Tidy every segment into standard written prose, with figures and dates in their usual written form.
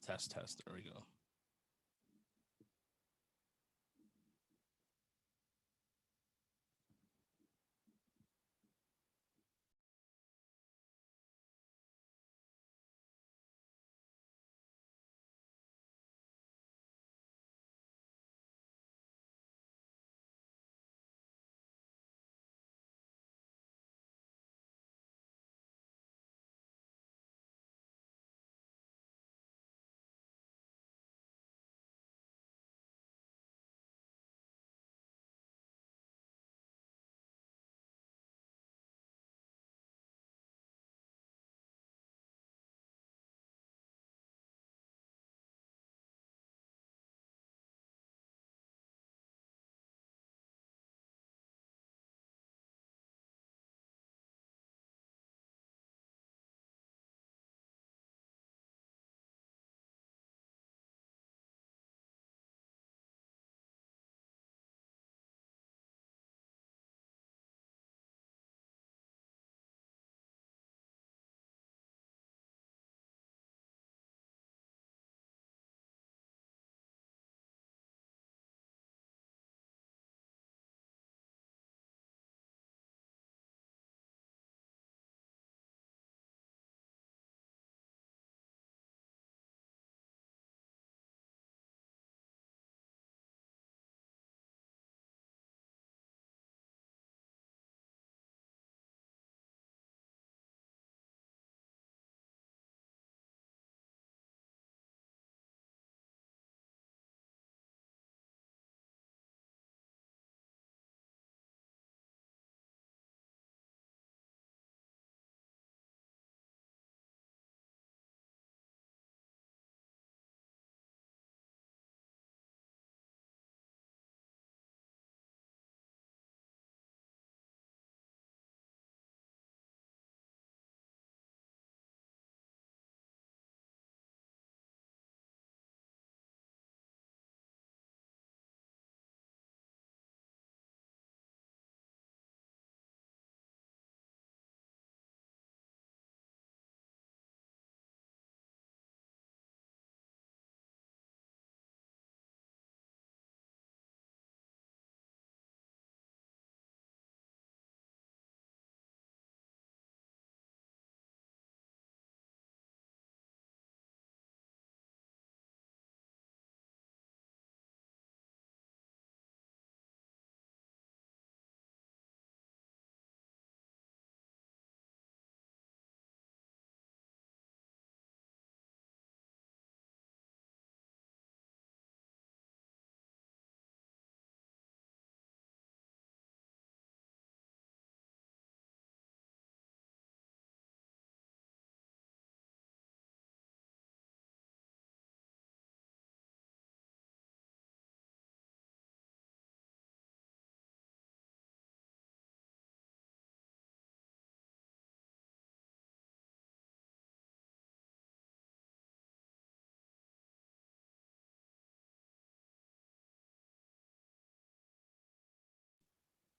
Test. There we go.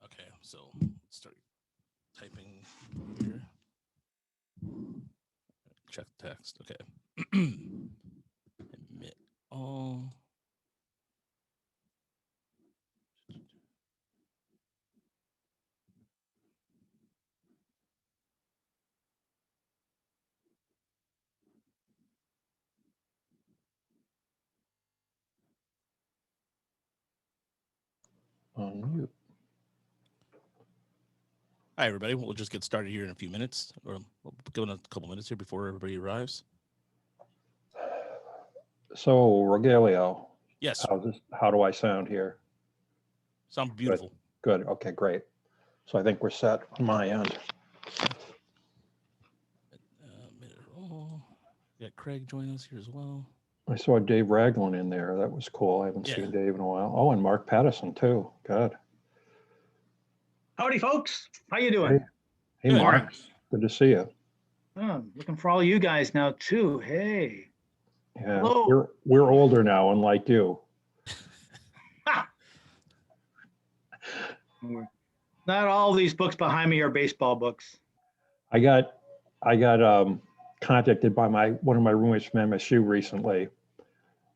Okay, so let's start typing here. Check text. Okay. Admit all. On mute. Hi, everybody. We'll just get started here in a few minutes, or we'll give it a couple minutes here before everybody arrives. So, Rogelio, Yes, how do I sound here? sound beautiful. Good. Okay, great. So I think we're set on my end. We got Craig joining us here as well. I saw Dave Ragland in there. That was cool. I haven't seen Dave in a while. Oh, and Mark Pattison too. God. Howdy, folks. How you doing? Hey Mark. Good to see you. Oh, looking for all you guys now too. Hey. Yeah. Hello. We're older now, unlike you. Not all these books behind me are baseball books. I got contacted by one of my roommates from MSU recently.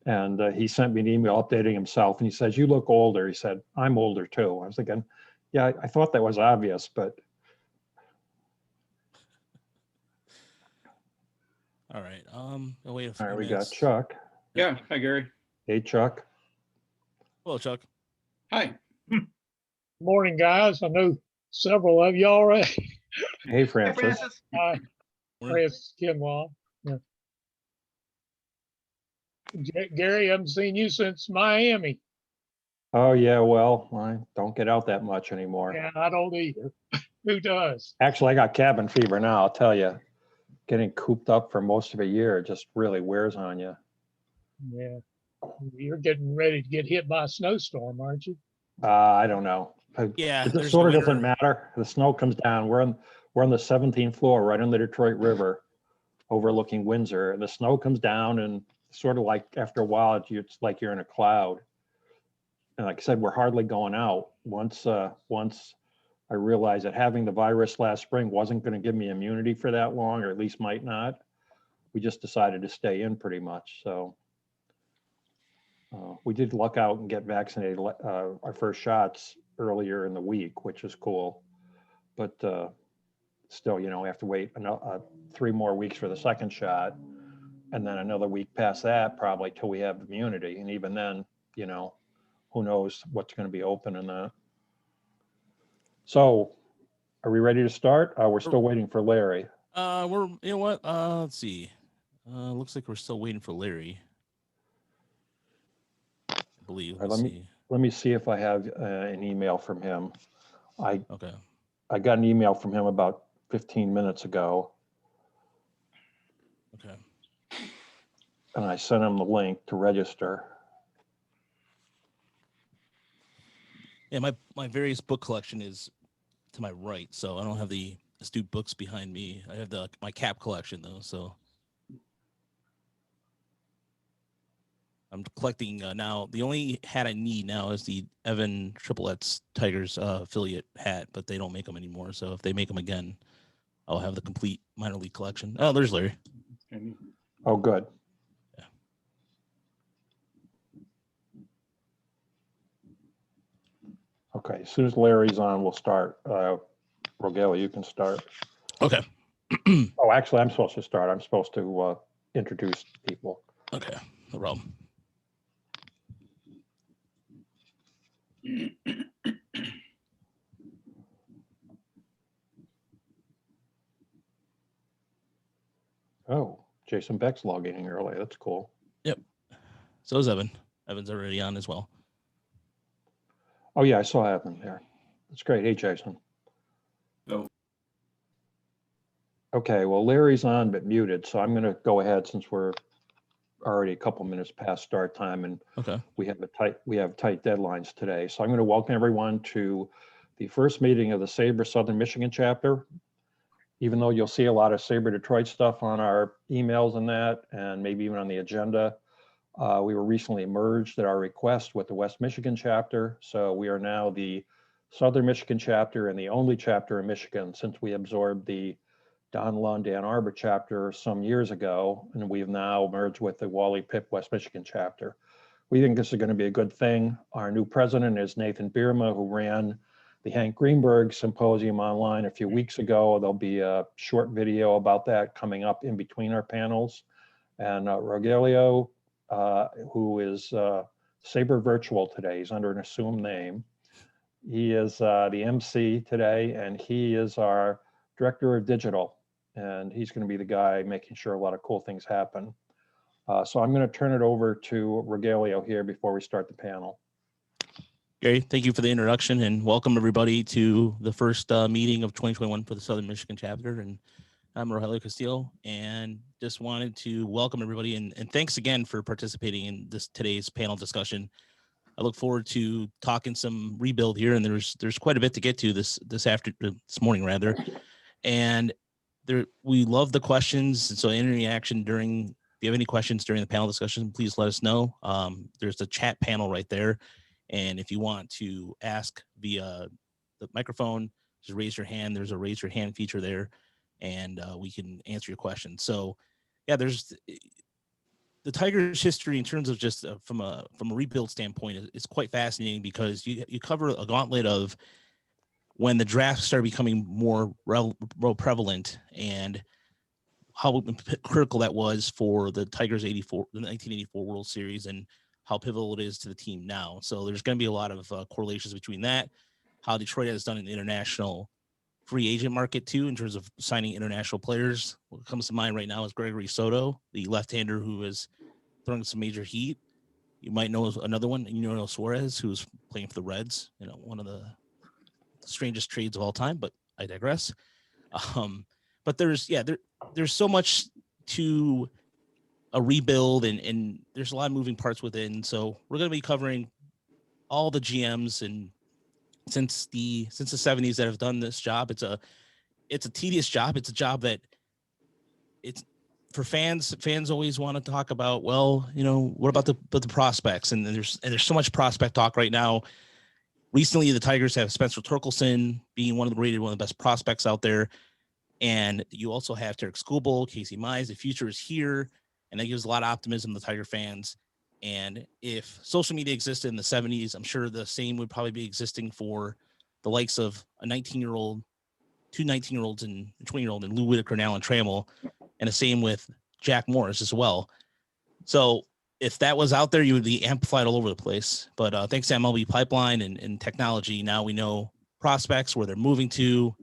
And he sent me an email updating himself. And he says, "You look older." He said, "I'm older too." I was thinking, yeah, I thought that was obvious, but. All right. I'll wait a few All right, we got minutes. Chuck. Yeah. Hi, Gary. Hey, Chuck. Hello, Chuck. Hi. Morning, guys. I know several of you already. Hey, Francis. Francis. Morning. Francis Kinlaw. Yeah. Gary, I haven't seen you since Miami. Oh, yeah, well, I don't get out that much anymore. Yeah, I don't either. Who does? Actually, I got cabin fever now, I'll tell you. Getting cooped up for most of a year just really wears on you. Yeah. You're getting ready to get hit by a snowstorm, aren't you? I don't know. Yeah, It there's sort of no doesn't winter. matter. The snow comes down. We're on the 17th floor, right on the Detroit River, overlooking Windsor. And the snow comes down, and sort of like after a while, it's like you're in a cloud. And like I said, we're hardly going out. Once I realized that having the virus last spring wasn't going to give me immunity for that long, or at least might not, we just decided to stay in pretty much. So we did luck out and get vaccinated, our first shots earlier in the week, which is cool. But still, you know, we have to wait 3 more weeks for the second shot, and then another week past that, probably till we have immunity. And even then, you know, who knows what's going to be open in that. So are we ready to start? We're still waiting for Larry. You know what? Let's see. Looks like we're still waiting for Larry. I believe. All right, Let's see. let me see if I have an email from him. Okay. I got an email from him about 15 minutes ago, Okay. and I sent him the link to register. Yeah, my various book collection is to my right, so I don't have the astute books behind me. I have my cap collection though, so I'm collecting now. The only hat I need now is the Evan Triplet's Tigers affiliate hat, but they don't make them anymore. So if they make them again, I'll have the complete minor league collection. Oh, there's Larry. Oh, good. Yeah. Okay, as soon as Larry's on, we'll start. Rogelio, you can start. Okay. Oh, actually, I'm supposed to start. I'm supposed to introduce people. Okay, no problem. Oh, Jason Beck's logging in early. That's cool. Yep. So is Evan. Evan's already on as well. Oh, yeah, I saw Evan there. That's great. Hey, Jason. Oh. Okay, well, Larry's on but muted, so I'm going to go ahead since we're already a couple minutes past start time, and Okay. we have tight deadlines today. So I'm going to welcome everyone to the first meeting of the SABR Southern Michigan Chapter. Even though you'll see a lot of SABR Detroit stuff on our emails and that, and maybe even on the agenda, we were recently merged at our request with the West Michigan Chapter. So we are now the Southern Michigan Chapter and the only chapter in Michigan since we absorbed the Don Lund Ann Arbor Chapter some years ago, and we've now merged with the Wally Pip West Michigan Chapter. We think this is going to be a good thing. Our new president is Nathan Bierma, who ran the Hank Greenberg Symposium online a few weeks ago. There'll be a short video about that coming up in between our panels. And Rogelio, who is SABR Virtual today, he's under an assumed name. He is the MC today, and he is our Director of Digital. And he's going to be the guy making sure a lot of cool things happen. So I'm going to turn it over to Rogelio here before we start the panel. Gary, thank you for the introduction and welcome everybody to the first meeting of 2021 for the Southern Michigan Chapter. And I'm Roger Castillo, and just wanted to welcome everybody and thanks again for participating in today's panel discussion. I look forward to talking some rebuild here, and there's quite a bit to get to this morning rather. And we love the questions, and so any reaction if you have any questions during the panel discussion, please let us know. There's a chat panel right there. And if you want to ask via the microphone, just raise your hand. There's a raise your hand feature there. and we can answer your questions. So, yeah, there's the Tigers' history in terms of just from a rebuild standpoint is quite fascinating, because you cover a gauntlet of when the draft started becoming more prevalent, and how critical that was for the Tigers' the 1984 World Series, and how pivotal it is to the team now. So there's going to be a lot of correlations between that, how Detroit has done in the international free agent market too, in terms of signing international players. What comes to mind right now is Gregory Soto, the left-hander who is throwing some major heat. You might know another one, Suarez, who's playing for the Reds. One of the strangest trades of all time, but I digress. But there's so much to a rebuild, and there's a lot of moving parts within. So we're going to be covering all the GMs, and since the 70s that have done this job. It's a tedious job. It's a job that it's for fans. Fans always want to talk about, well, what about the prospects? And there's so much prospect talk right now. Recently, the Tigers have Spencer Torkelson being one of the best prospects out there. And you also have Tarek Skubal, Casey Mize. The future is here, and that gives a lot of optimism to the Tiger fans. And if social media existed in the 70s, I'm sure the same would probably be existing for the likes of a 19-year-old, two 19-year-olds and a 20-year-old, and Lou Whitaker and Alan Trammell, and the same with Jack Morris as well. So if that was out there, you would be amplified all over the place. But thanks to MLB Pipeline and technology, now we know prospects, where they're moving to,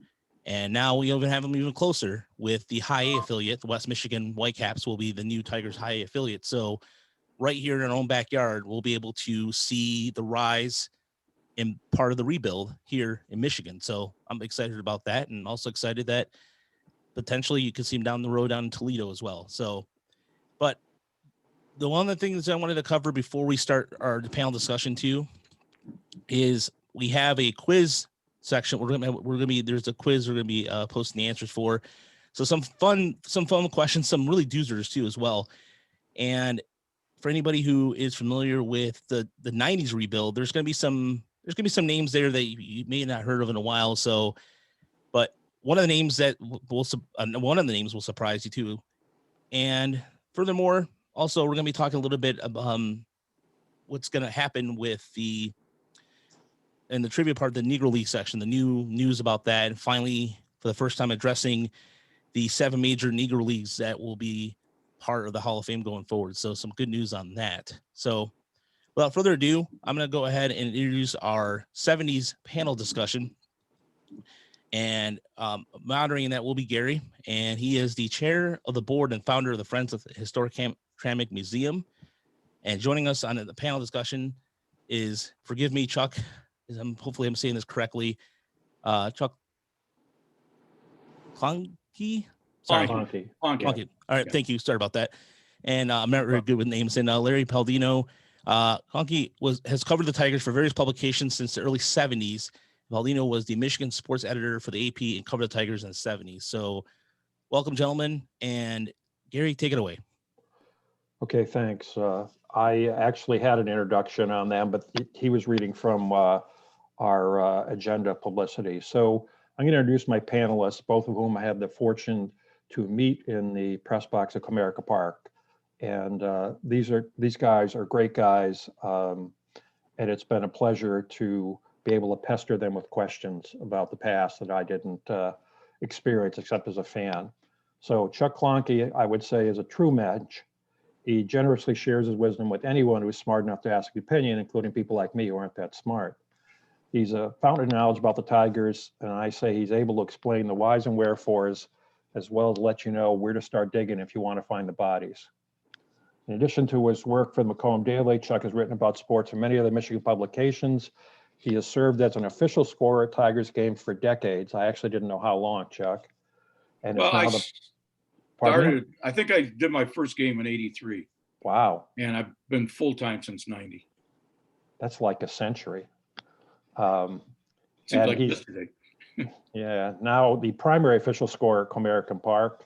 and now we even have them even closer with the High A affiliate. The West Michigan Whitecaps will be the new Tigers High A affiliate. So right here in our own backyard, we'll be able to see the rise in part of the rebuild here in Michigan. So I'm excited about that, and also excited that potentially you could see them down the road down in Toledo as well. So, but the one of the things I wanted to cover before we start our panel discussion too is we have a quiz section. There's a quiz we're gonna be posting the answers for. So some fun questions, some really doozers too as well. And for anybody who is familiar with the 90s rebuild, there's gonna be some names there that you may not heard of in a while. So, but one of the names will surprise you too. And furthermore, also we're gonna be talking a little bit about what's gonna happen with in the trivia part, the Negro League section, the new news about that, and finally, for the first time, addressing the 7 major Negro Leagues that will be part of the Hall of Fame going forward. So some good news on that. So without further ado, I'm going to go ahead and introduce our 70s panel discussion. And moderating that will be Gary, and he is the chair of the board and founder of the Friends of the Historic Hamtramck Museum. And joining us on the panel discussion is, forgive me, Chuck, hopefully I'm saying this correctly, Chuck Klonke? Sorry. Klonke. Klonke. All right, thank you. Sorry about that. And I'm not very good with names. And Larry Paladino. Klonke has covered the Tigers for various publications since the early 70s. Palladino was the Michigan sports editor for the AP and covered the Tigers in the 70s. So welcome, gentlemen. And Gary, take it away. Okay, thanks. I actually had an introduction on them, but he was reading from our agenda publicity. So I'm going to introduce my panelists, both of whom I had the fortune to meet in the press box at Comerica Park. And these guys are great guys. And it's been a pleasure to be able to pester them with questions about the past that I didn't experience except as a fan. So Chuck Klonke, I would say, is a true mensch. He generously shares his wisdom with anyone who's smart enough to ask an opinion, including people like me who aren't that smart. He's a fountain of knowledge about the Tigers, and I say he's able to explain the whys and wherefores, as well as let you know where to start digging if you want to find the bodies. In addition to his work for the Macomb Daily, Chuck has written about sports in many other Michigan publications. He has served as an official scorer at Tigers games for decades. I actually didn't know how long, Chuck. And Well, I think I did my first game in '83. Wow. And I've been full-time since '90. That's like a century. Seems like yesterday. Yeah, now the primary official scorer at Comerica Park,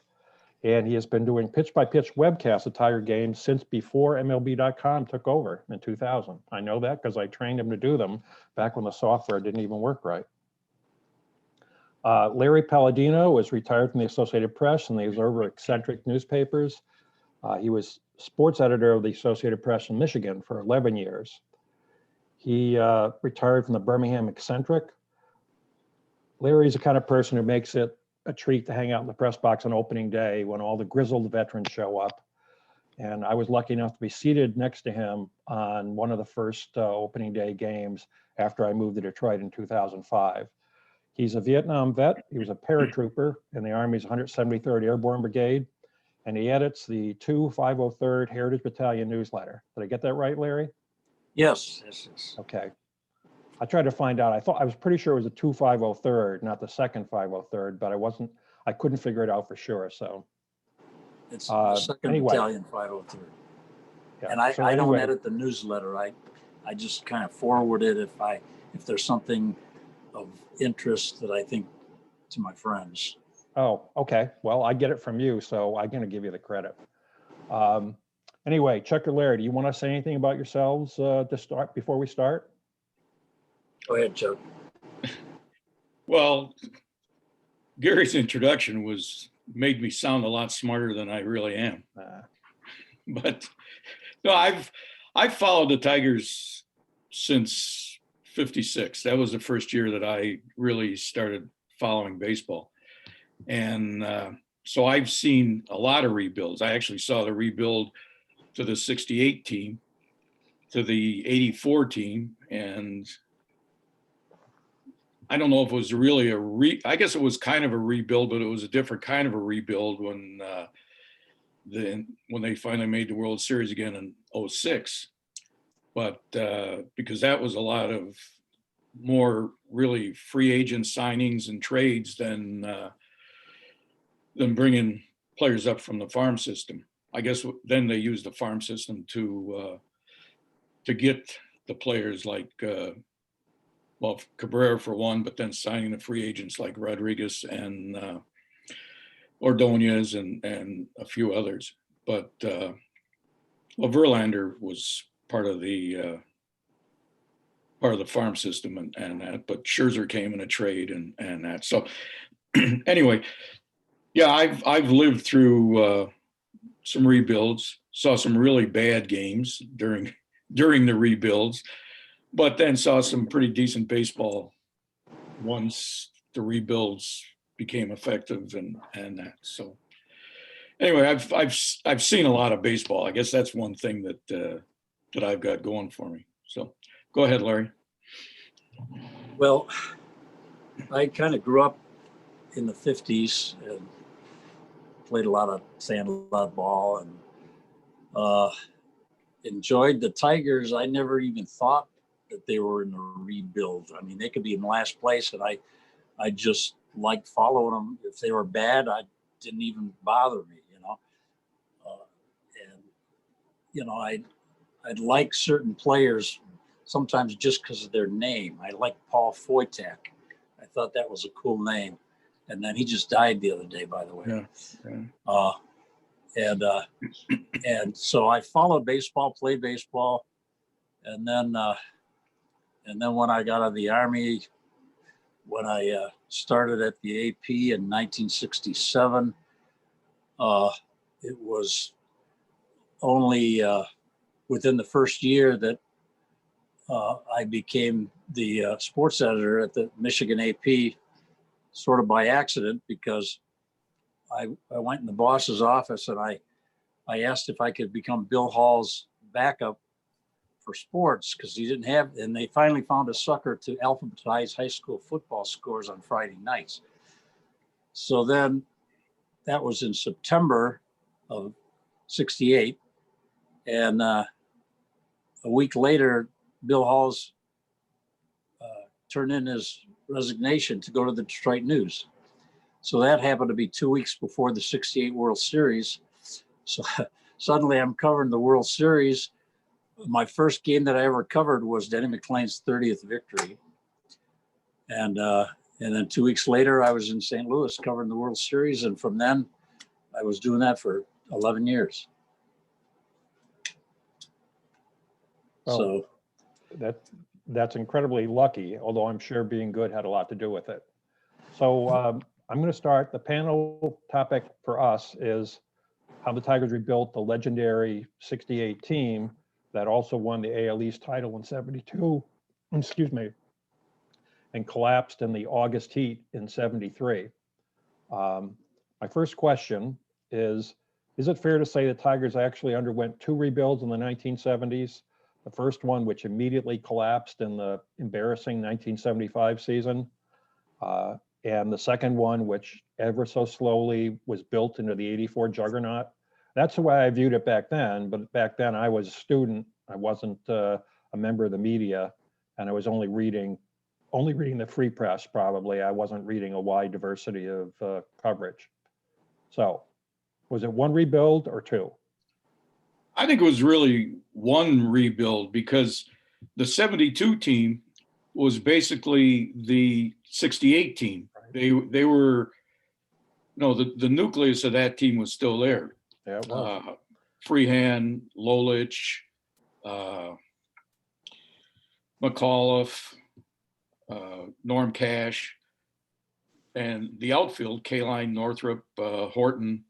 and he has been doing pitch-by-pitch webcasts of Tiger games since before MLB.com took over in 2000. I know that because I trained him to do them back when the software didn't even work right. Larry Paladino was retired from the Associated Press and these over eccentric newspapers. He was sports editor of the Associated Press in Michigan for 11 years. He retired from the Birmingham Eccentric. Larry's the kind of person who makes it a treat to hang out in the press box on opening day when all the grizzled veterans show up. And I was lucky enough to be seated next to him on one of the first opening day games after I moved to Detroit in 2005. He's a Vietnam vet. He was a paratrooper in the Army's 173rd Airborne Brigade, and he edits the 2503rd Heritage Battalion newsletter. Did I get that right, Larry? Yes. Okay. I tried to find out. I was pretty sure it was the 2503rd, not the second 503rd, but I couldn't figure it out for sure. So It's the second anyway. Battalion 503rd. Yeah. And I So don't anyway, edit the newsletter. I just kind of forward it if there's something of interest that I think to my friends. Oh, okay. Well, I get it from you, so I'm going to give you the credit. Anyway, Chuck or Larry, do you want to say anything about yourselves to start before we start? Go ahead, Chuck. Well, Gary's introduction made me sound a lot smarter than I really am. But no, I've followed the Tigers since '56. That was the first year that I really started following baseball. And so I've seen a lot of rebuilds. I actually saw the rebuild to the '68 team, to the '84 team, and I don't know if it was really I guess it was kind of a rebuild, but it was a different kind of a rebuild when they finally made the World Series again in '06. But because that was a lot of more really free agent signings and trades than bringing players up from the farm system. I guess then they used the farm system to get the players like Cabrera for one, but then signing the free agents like Rodriguez and Ordonez and a few others. But Verlander was part of the farm system and that, but Scherzer came in a trade and that. So anyway, yeah, I've lived through some rebuilds, saw some really bad games during the rebuilds, but then saw some pretty decent baseball once the rebuilds became effective and that. So anyway, I've seen a lot of baseball. I guess that's one thing that I've got going for me. So go ahead, Larry. Well, I kind of grew up in the 50s and played a lot of sandlot ball and enjoyed the Tigers. I never even thought that they were in a rebuild. I mean, they could be in last place, and I just liked following them. If they were bad, I didn't even bother me, I'd like certain players sometimes just because of their name. I like Paul Foytak. I thought that was a cool name, and then he just died the other day, by the way. Yeah. And so I followed baseball, played baseball, and then when I got out of the Army, when I started at the AP in 1967, it was only within the first year that I became the sports editor at the Michigan AP, sort of by accident, because I went in the boss's office and I asked if I could become Bill Hall's backup for sports, because he didn't have, and they finally found a sucker to alphabetize high school football scores on Friday nights. So then that was in September of '68. And a week later, Bill Hall's turned in his resignation to go to the Detroit News. So that happened to be 2 weeks before the '68 World Series. So suddenly I'm covering the World Series. My first game that I ever covered was Denny McClain's 30th victory. And then 2 weeks later, I was in St. Louis covering the World Series. And from then, I was doing that for 11 years. Well, So that's incredibly lucky, although I'm sure being good had a lot to do with it. So I'm going to start. The panel topic for us is how the Tigers rebuilt the legendary 68 team that also won the AL East title in 72, excuse me, and collapsed in the August heat in 73. My first question is it fair to say the Tigers actually underwent two rebuilds in the 1970s? The first one, which immediately collapsed in the embarrassing 1975 season, and the second one, which ever so slowly was built into the 84 juggernaut. That's the way I viewed it back then, but back then I was a student. I wasn't a member of the media, and I was only reading the free press, probably. I wasn't reading a wide diversity of coverage. So was it one rebuild or two? I think it was really one rebuild because the 72 team was basically the 68 team. They were, the nucleus of that team was still there. Yeah, it was. Freehand, Lolich, McAuliffe, Norm Cash, and the outfield, Kaline, Northrup, Horton,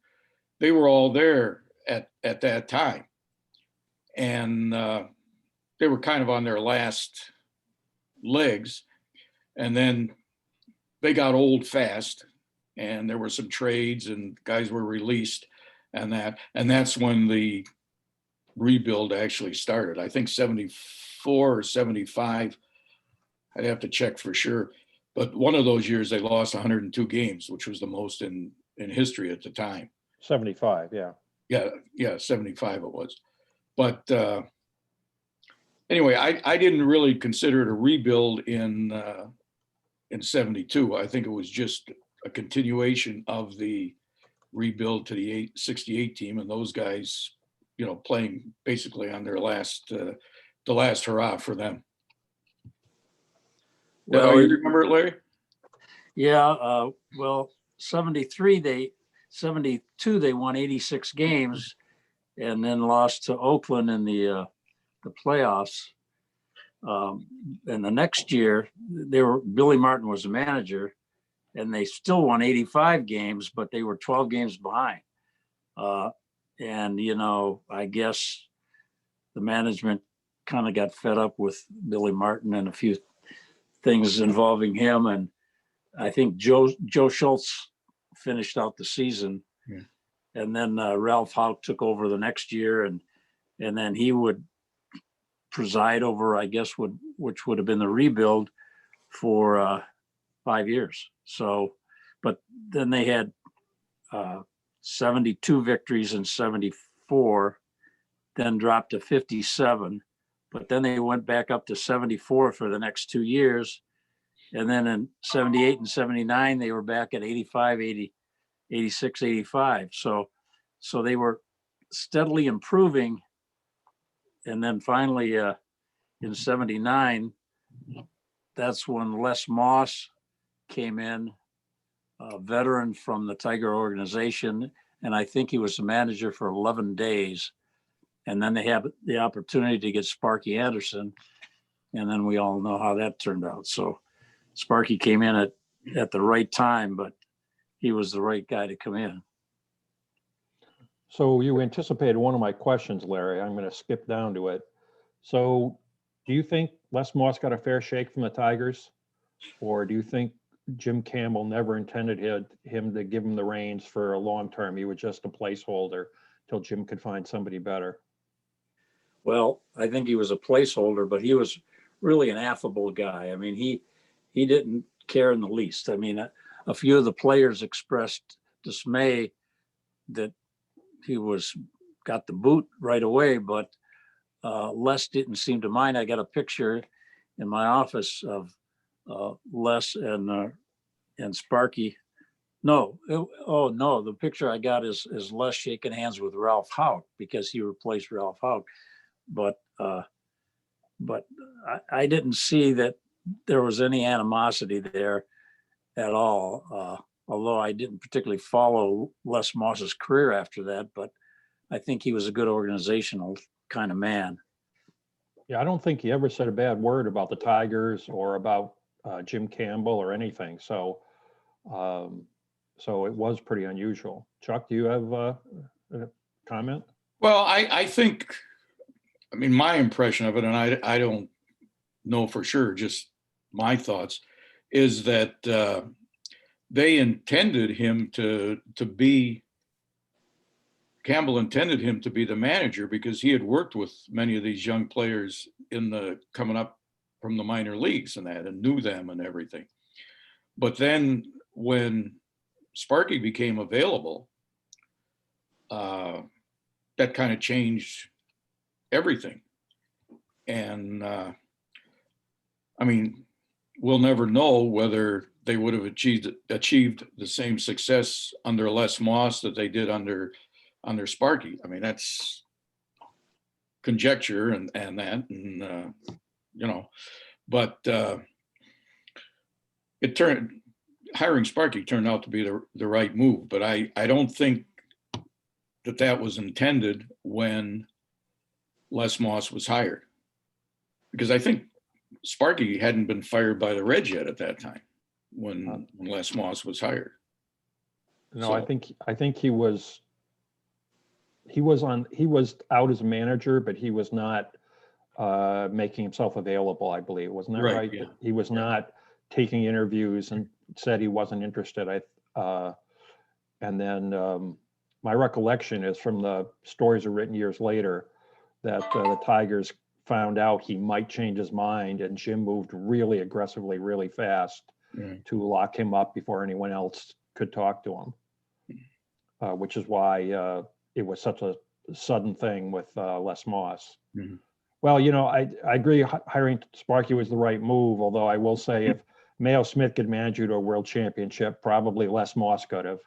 they were all there at that time. And they were kind of on their last legs. And then they got old fast, and there were some trades and guys were released and that's when the rebuild actually started. I think 74 or 75. I'd have to check for sure. But one of those years they lost 102 games, which was the most in history at the time. 75, yeah. Yeah, 75 it was. But anyway, I didn't really consider it a rebuild in 72. I think it was just a continuation of the rebuild to the 68 team, and those guys, playing basically on their the last hurrah for them. Well, you remember it, Larry? Yeah, well, 72, they won 86 games and then lost to Oakland in the playoffs. And the next year, Billy Martin was the manager, and they still won 85 games, but they were 12 games behind. And, I guess the management kind of got fed up with Billy Martin and a few things involving him. And I think Joe Schultz finished out the season. Yeah. And then Ralph Houk took over the next year, and then he would preside over, I guess, which would have been the rebuild for 5 years. So, but then they had 72 victories in 74, then dropped to 57, but then they went back up to 74 for the next 2 years. And then in 78 and 79, they were back at 85, 80, 86, 85. So they were steadily improving. And then finally in 79, that's when Les Moss came in, a veteran from the Tiger organization. And I think he was the manager for 11 days. And then they had the opportunity to get Sparky Anderson. And then we all know how that turned out. So Sparky came in at the right time, but he was the right guy to come in. So you anticipated one of my questions, Larry. I'm going to skip down to it. So do you think Les Moss got a fair shake from the Tigers? Or do you think Jim Campbell never intended him to give him the reins for a long term? He was just a placeholder till Jim could find somebody better. Well, I think he was a placeholder, but he was really an affable guy. I mean, he didn't care in the least. I mean, a few of the players expressed dismay that he got the boot right away, but Les didn't seem to mind. I got a picture in my office of Les and Sparky. The picture I got is Les shaking hands with Ralph Houk because he replaced Ralph Houk. But I didn't see that there was any animosity there at all. Although I didn't particularly follow Les Moss's career after that, but I think he was a good organizational kind of man. Yeah, I don't think he ever said a bad word about the Tigers or about Jim Campbell or anything. So So it was pretty unusual. Chuck, do you have a comment? Well, I think, I mean, my impression of it, and I don't know for sure, just my thoughts, is that they intended him to be, Campbell intended him to be the manager because he had worked with many of these young players coming up from the minor leagues and that, and knew them and everything. But then when Sparky became available, that kind of changed everything. And I mean, we'll never know whether they would have achieved the same success under Les Moss that they did under Sparky. I mean, that's conjecture and that, and you know, but hiring Sparky turned out to be the right move. But I don't think that was intended when Les Moss was hired, because I think Sparky hadn't been fired by the Reds yet at that time when Les Moss was hired. No, So, I think he was out as a manager, but he was not making himself available, I believe. Wasn't that right? Yeah. He was not taking interviews and said he wasn't interested. And then my recollection is from the stories are written years later that the Tigers found out he might change his mind, and Jim moved really aggressively, really fast to lock him up before anyone else could talk to him, which is why it was such a sudden thing with Les Moss. Mm-hmm. Well, you know, I agree hiring Sparky was the right move, although I will say if Mayo Smith could manage you to a world championship, probably Les Moss could have,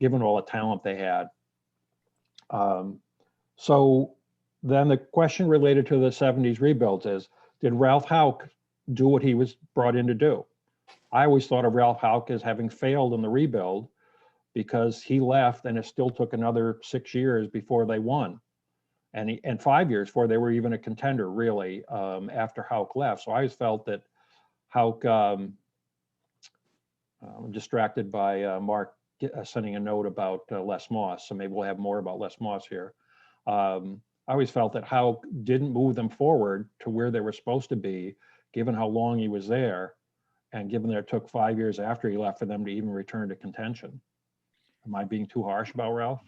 given all the talent they had. So then the question related to the 70s rebuilds is, did Ralph Houck do what he was brought in to do? I always thought of Ralph Houck as having failed in the rebuild because he left and it still took another 6 years before they won. And 5 years before they were even a contender, really, after Houck left. So I always felt that Houck, I'm distracted by Mark sending a note about Les Moss, so maybe we'll have more about Les Moss here. I always felt that Houck didn't move them forward to where they were supposed to be, given how long he was there, and given that it took 5 years after he left for them to even return to contention. Am I being too harsh about Ralph?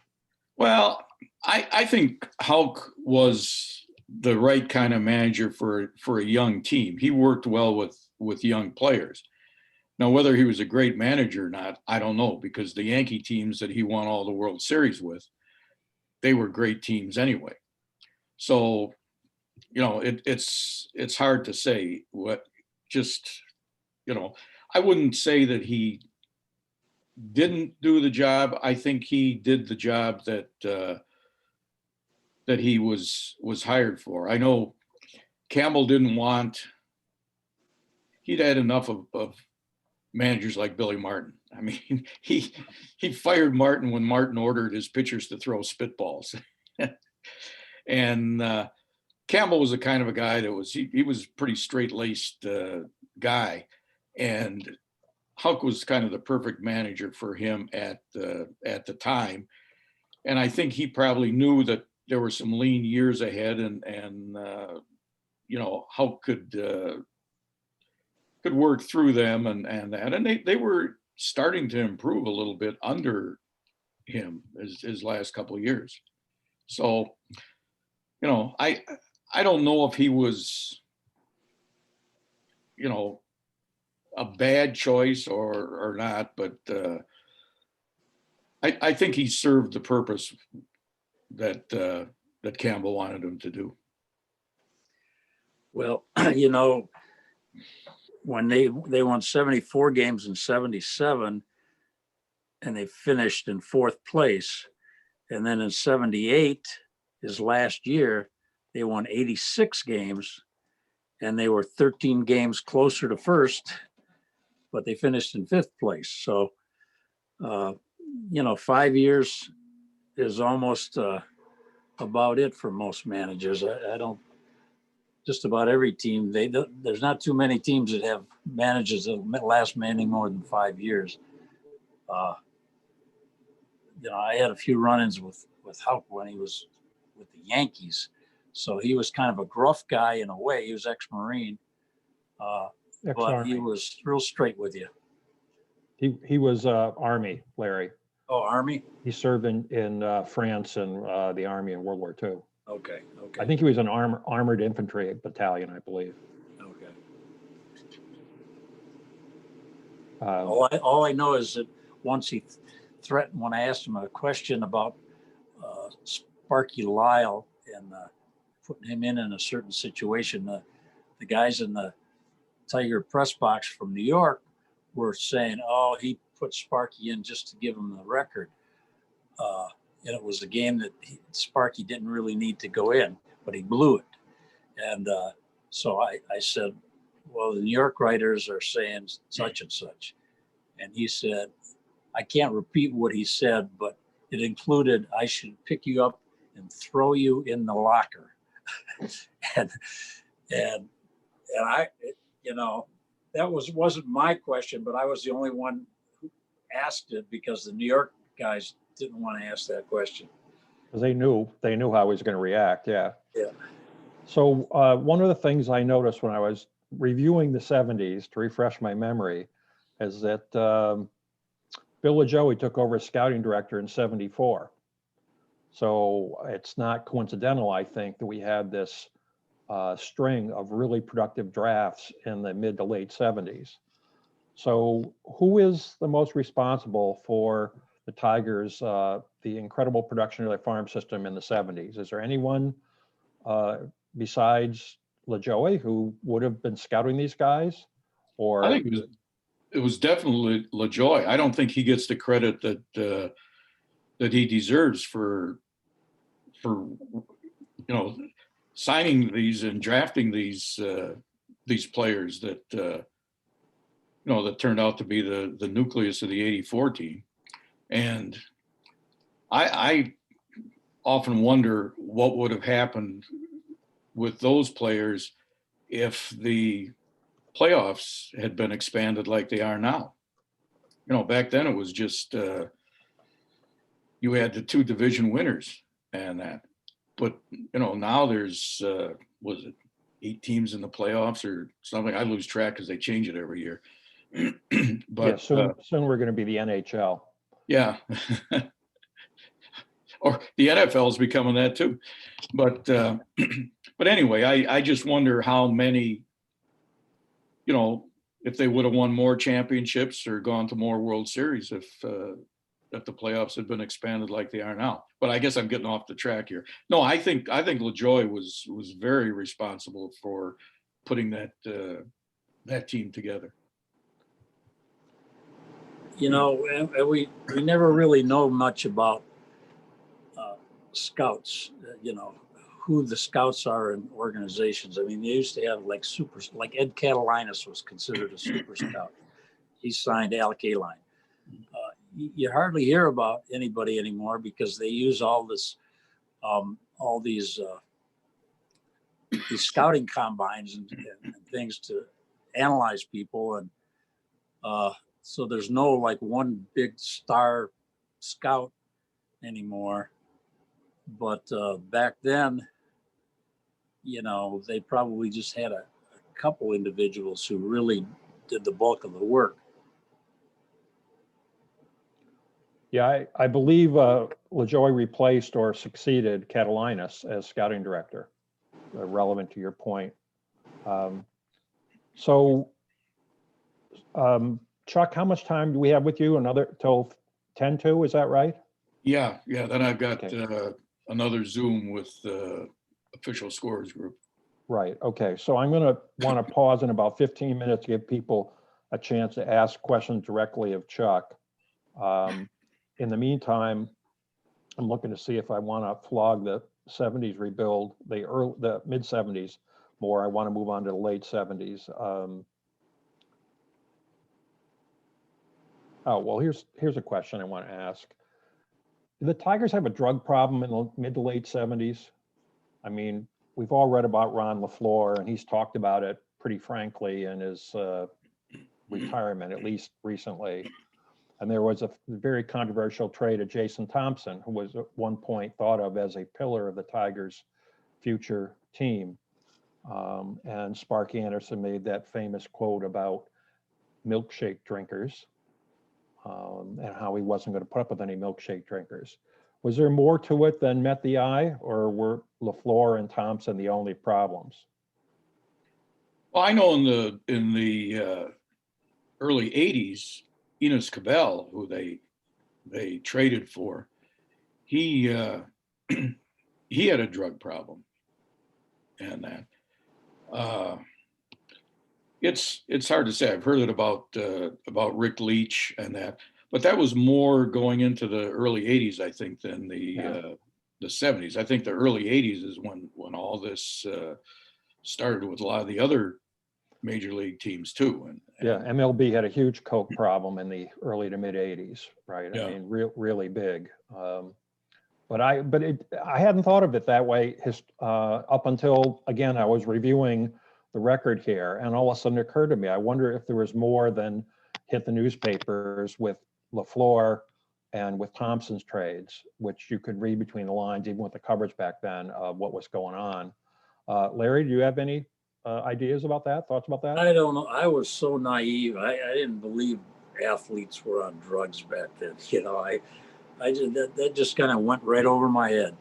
Well, I think Houck was the right kind of manager for a young team. He worked well with young players. Now, whether he was a great manager or not, I don't know, because the Yankee teams that he won all the World Series with, they were great teams anyway. So, you know, it's hard to say what, just, you know, I wouldn't say that he didn't do the job. I think he did the job that that he was hired for. I know Campbell didn't want, he'd had enough of managers like Billy Martin. I mean, he fired Martin when Martin ordered his pitchers to throw spitballs. And Campbell was the kind of a guy that was, he was pretty straight-laced guy. And Houck was kind of the perfect manager for him at the time. And I think he probably knew that there were some lean years ahead, and you know, Houck could work through them and that. And they were starting to improve a little bit under him his last couple of years. So, you know, I don't know if he was, you know, a bad choice or not, but I think he served the purpose that Campbell wanted him to do. Well, you know, when they won 74 games in 77 and they finished in 4th place, and then in 78, his last year, they won 86 games and they were 13 games closer to first, but they finished in 5th place. So, you know, 5 years is almost about it for most managers. I don't, just about every team, there's not too many teams that have managers that last any more than 5 years. Uh, I had a few run-ins with Houck when he was with the Yankees. So he was kind of a gruff guy in a way. He was ex-Marine, but he Ex-Army. was real straight with you. He was Army, Larry. Oh, Army? He served in France and the Army in World War II. Okay. I think he was an armored infantry battalion, I believe. Okay. Uh, All I know is that once he threatened, when I asked him a question about Sparky Lyle and putting him in a certain situation, the guys in the Tiger press box from New York were saying, oh, he put Sparky in just to give him the record. And it was a game that Sparky didn't really need to go in, but he blew it. And so I said, well, the New York writers are saying such and such. And he said, I can't repeat what he said, but it included, I should pick you up and throw you in the locker. and I, that wasn't my question, but I was the only one who asked it because the New York guys didn't want to ask that question. They knew how he was going to react. Yeah. Yeah. So one of the things I noticed when I was reviewing the 70s to refresh my memory is that Bill LaJoie took over as scouting director in 74. So it's not coincidental, I think, that we had this string of really productive drafts in the mid to late 70s. So who is the most responsible for the Tigers, the incredible production of their farm system in the 70s? Is there anyone besides LaJoie who would have been scouting these guys? Or I think it was definitely LaJoie. I don't think he gets the credit that he deserves for signing these and drafting these players that that turned out to be the nucleus of the '84 team. And I often wonder what would have happened with those players if the playoffs had been expanded like they are now. Back then it was just you had the 2 division winners and that. But now there's was it 8 teams in the playoffs or something? I lose track because they change it every year. But yeah, soon we're going to be the NHL. Yeah. Or the NFL is becoming that too. But anyway, I just wonder how many, if they would have won more championships or gone to more World Series if the playoffs had been expanded like they are now. But I guess I'm getting off the track here. No, I think LaJoie was very responsible for putting that team together. And we never really know much about scouts, who the scouts are in organizations. I mean, they used to have like Ed Catalinas was considered a super scout. He signed Alec A-line. You hardly hear about anybody anymore because they use all these scouting combines and things to analyze people. And so there's no like one big star scout anymore. But back then, they probably just had a couple individuals who really did the bulk of the work. Yeah, I believe LaJoie replaced or succeeded Catalinas as scouting director, relevant to your point. Chuck, how much time do we have with you? Another till 10-2, is that right? Yeah. Then I've got another Zoom with the official scorers group. Right. Okay. So I'm going to want to pause in about 15 minutes to give people a chance to ask questions directly of Chuck. In the meantime, I'm looking to see if I want to flog the 70s rebuild, the mid 70s more. I want to move on to the late 70s. Well, here's a question I want to ask. Do the Tigers have a drug problem in the mid to late 70s? I mean, we've all read about Ron LaFleur, and he's talked about it pretty frankly in his retirement, at least recently. And there was a very controversial trade of Jason Thompson, who was at one point thought of as a pillar of the Tigers' future team. And Sparky Anderson made that famous quote about milkshake drinkers, and how he wasn't going to put up with any milkshake drinkers. Was there more to it than met the eye, or were LaFleur and Thompson the only problems? Well, I know in the early '80s, Enos Cabell, who they traded for, he he had a drug problem, and that it's hard to say. I've heard it about Rick Leach and that, but that was more going into the early '80s, I think, than the '70s. I think the early '80s is when all this started with a lot of the other major league teams too. And Yeah, MLB had a huge coke problem in the early to mid '80s, right? Yeah. I mean, really big. But I hadn't thought of it that way up until, again, I was reviewing the record here, and all of a sudden it occurred to me, I wonder if there was more than hit the newspapers with LaFleur and with Thompson's trades, which you could read between the lines, even with the coverage back then, of what was going on. Larry, do you have any ideas about that, thoughts about that? I don't know. I was so naive. I didn't believe athletes were on drugs back then. I just, that just kind of went right over my head.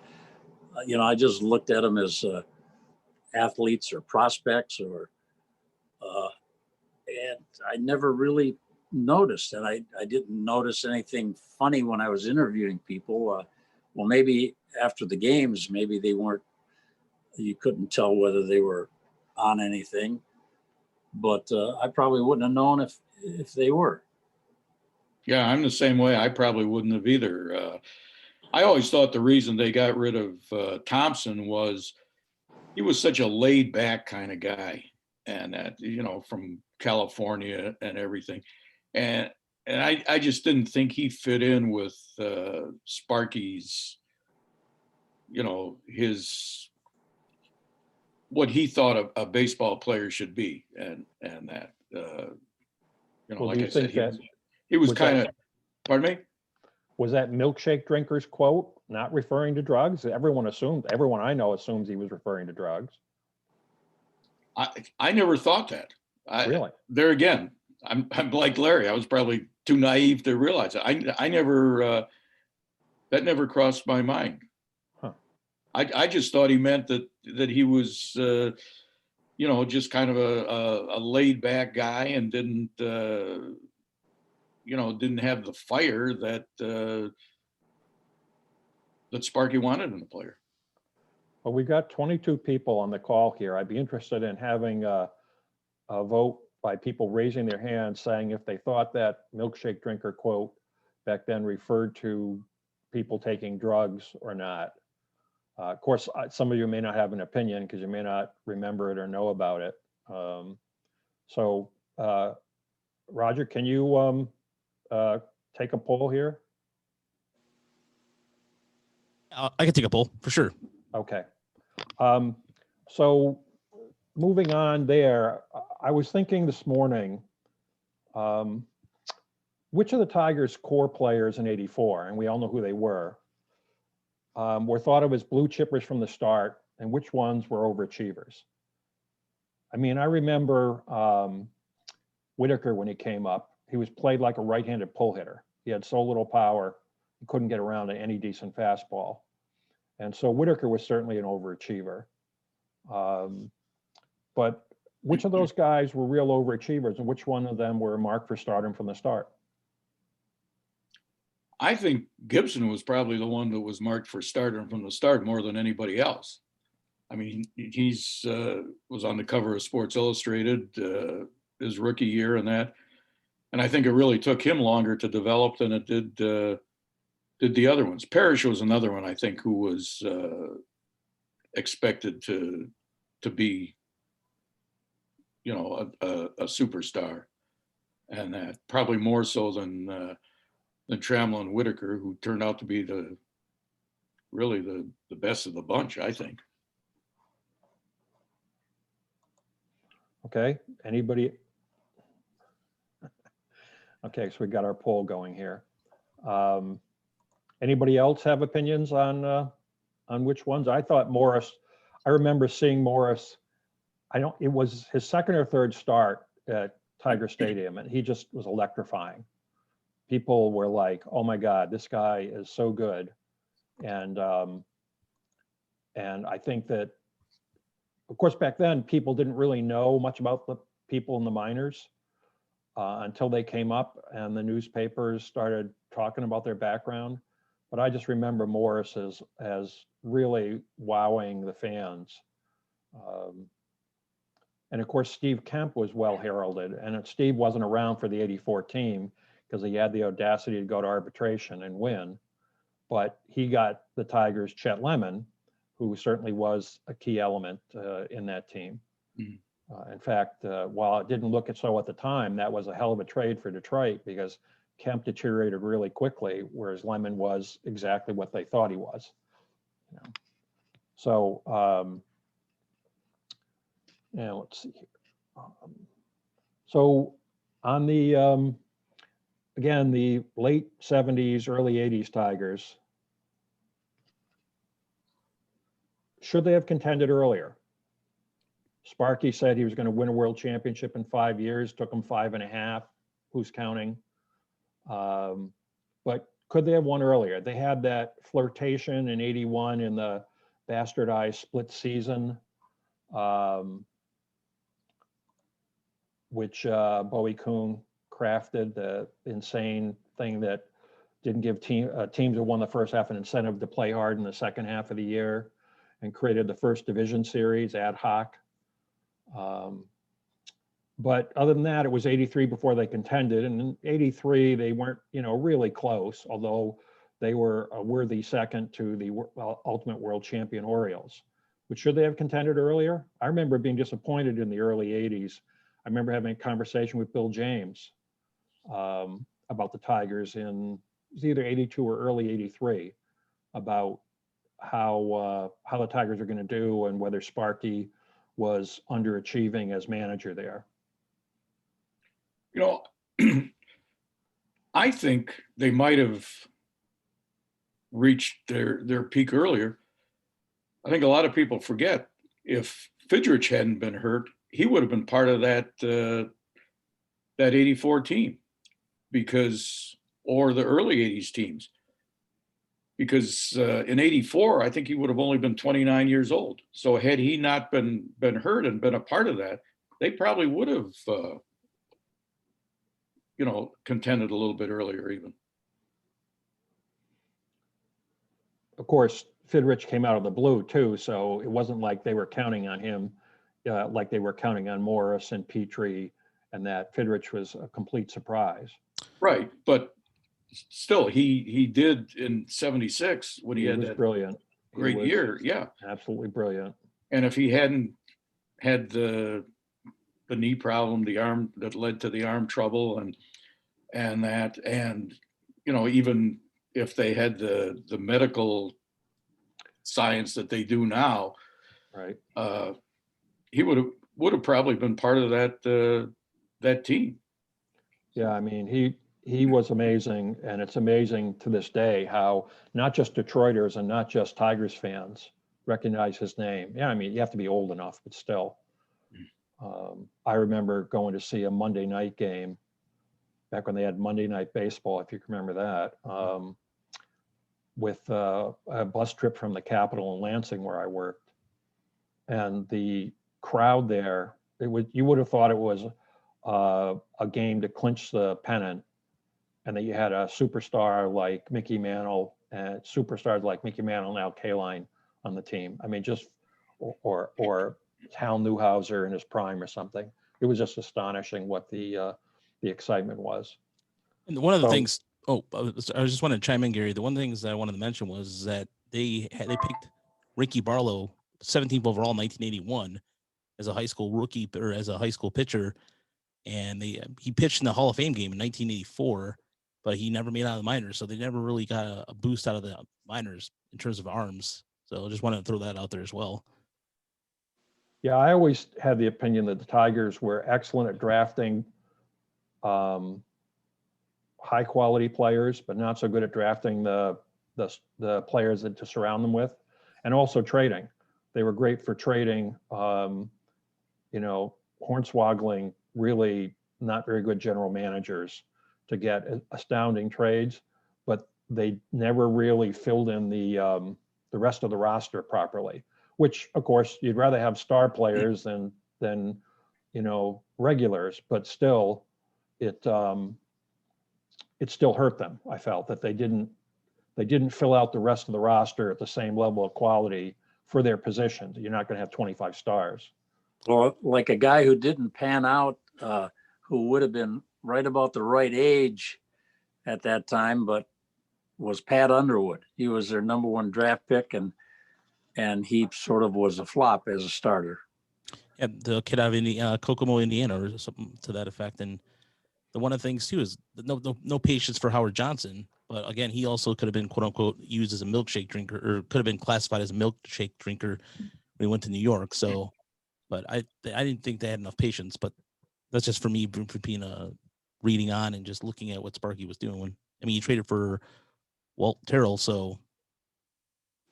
I just looked at them as athletes or prospects, and I never really noticed. And I didn't notice anything funny when I was interviewing people. Well, maybe after the games, maybe they weren't, you couldn't tell whether they were on anything, but I probably wouldn't have known if they were. yeah, I'm the same way. I probably wouldn't have either. I always thought the reason they got rid of Thompson was he was such a laid back kind of guy, and that, from California and everything. And I just didn't think he fit in with Sparky's, his, what he thought a baseball player should be. And that, Well, like do you I said, think that he was was kind of, that- pardon me? Was that milkshake drinkers quote not referring to drugs? Everyone I know assumes he was referring to drugs. I never thought that. Really? There again, I'm like Larry. I was probably too naive to realize it. I never, that never crossed my mind. Huh. I just thought he meant that he was, just kind of a laid back guy and didn't have the fire that Sparky wanted in a player. Well, we've got 22 people on the call here. I'd be interested in having a vote by people raising their hands saying if they thought that milkshake drinker quote back then referred to people taking drugs or not. Of course, some of you may not have an opinion because you may not remember it or know about it. So, Roger, can you take a poll here? I can take a poll for sure. Okay. So moving on there, I was thinking this morning, which of the Tigers' core players in '84, and we all know who they were thought of as blue chippers from the start, and which ones were overachievers? I mean, I remember Whitaker when he came up, he was played like a right-handed pull hitter. He had so little power, he couldn't get around to any decent fastball. And so Whitaker was certainly an overachiever. But which of those guys were real overachievers, and which one of them were marked for stardom from the start? I think Gibson was probably the one that was marked for stardom from the start more than anybody else. I mean, he's was on the cover of Sports Illustrated his rookie year and that. And I think it really took him longer to develop than it did the other ones. Parrish was another one, I think, who was expected to be, a superstar, and that probably more so than Trammell and Whitaker, who turned out to be really the best of the bunch, I think. Okay, anybody? Okay, so we got our poll going here. Anybody else have opinions on which ones? I thought Morris, I remember seeing Morris, it was his second or third start at Tiger Stadium, and he just was electrifying. People were like, oh my God, this guy is so good. And I think that, of course, back then, people didn't really know much about the people in the minors until they came up and the newspapers started talking about their background. But I just remember Morris as really wowing the fans. And of course, Steve Kemp was well heralded, and Steve wasn't around for the '84 team because he had the audacity to go to arbitration and win. But he got the Tigers' Chet Lemon, who certainly was a key element in that team. In fact, while it didn't look so at the time, that was a hell of a trade for Detroit because Kemp deteriorated really quickly, whereas Lemon was exactly what they thought he was. You know? So, now let's see here. So on the, again, the late 70s, early 80s Tigers, should they have contended earlier? Sparky said he was going to win a world championship in 5 years, took him 5.5. Who's counting? But could they have won earlier? They had that flirtation in '81 in the bastardized split season, which Bowie Kuhn crafted, the insane thing that didn't give teams that won the first half an incentive to play hard in the second half of the year, and created the first division series ad hoc. But other than that, it was '83 before they contended, and in '83 they weren't, really close, although they were a worthy second to the ultimate world champion Orioles. But should they have contended earlier? I remember being disappointed in the early '80s. I remember having a conversation with Bill James about the Tigers it was either '82 or early '83, about how the Tigers are going to do and whether Sparky was underachieving as manager there. I think they might have reached their peak earlier. I think a lot of people forget if Fidrich hadn't been hurt, he would have been part of that '84 team, or the early '80s teams, because in '84 I think he would have only been 29 years old. So had he not been hurt and been a part of that, they probably would have contended a little bit earlier even. Of course, Fidrich came out of the blue too, so it wasn't like they were counting on him like they were counting on Morris and Petrie, and that Fidrich was a complete surprise. Right, but still, he did in '76 when he had that brilliant, great year. Yeah, absolutely brilliant. And if he hadn't had the knee problem, the arm that led to the arm trouble, and even if they had the medical science that they do now, right, he would have probably been part of that team. Yeah, I mean, he was amazing, and it's amazing to this day how not just Detroiters and not just Tigers fans recognize his name. Yeah, I mean, you have to be old enough, but still. I remember going to see a Monday night game back when they had Monday Night Baseball, if you can remember that, with a bus trip from the Capitol in Lansing where I worked. And the crowd there, you would have thought it was a game to clinch the pennant, and that you had a superstar like Mickey Mantle and superstars like Mickey Mantle and Al Kaline on the team. I mean, or Hal Newhouser in his prime or something. It was just astonishing what the excitement was. And one of the things, I just wanted to chime in, Gary. The one of the things that I wanted to mention was that they picked Ricky Barlow, 17th overall in 1981, as a high school rookie or as a high school pitcher, and he pitched in the Hall of Fame game in 1984, but he never made it out of the minors, so they never really got a boost out of the minors in terms of arms. So I just wanted to throw that out there as well. Yeah, I always had the opinion that the Tigers were excellent at drafting high quality players, but not so good at drafting the players to surround them with, and also trading. They were great for trading, hornswoggling, really not very good general managers to get astounding trades, but they never really filled in the rest of the roster properly, which of course you'd rather have star players than regulars, but still it still hurt them. I felt that they didn't fill out the rest of the roster at the same level of quality for their positions. You're not going to have 25 stars. Well, like a guy who didn't pan out, who would have been right about the right age at that time, but was Pat Underwood. He was their number 1 draft pick, and he sort of was a flop as a starter. Yeah, the kid out of Kokomo, Indiana, or something to that effect. And one of the things too is no patience for Howard Johnson. But again, he also could have been quote unquote used as a milkshake drinker, or could have been classified as a milkshake drinker when he went to New York. So, but I didn't think they had enough patience. But that's just for me for being reading on and just looking at what Sparky was doing. He traded for Walt Terrell. So,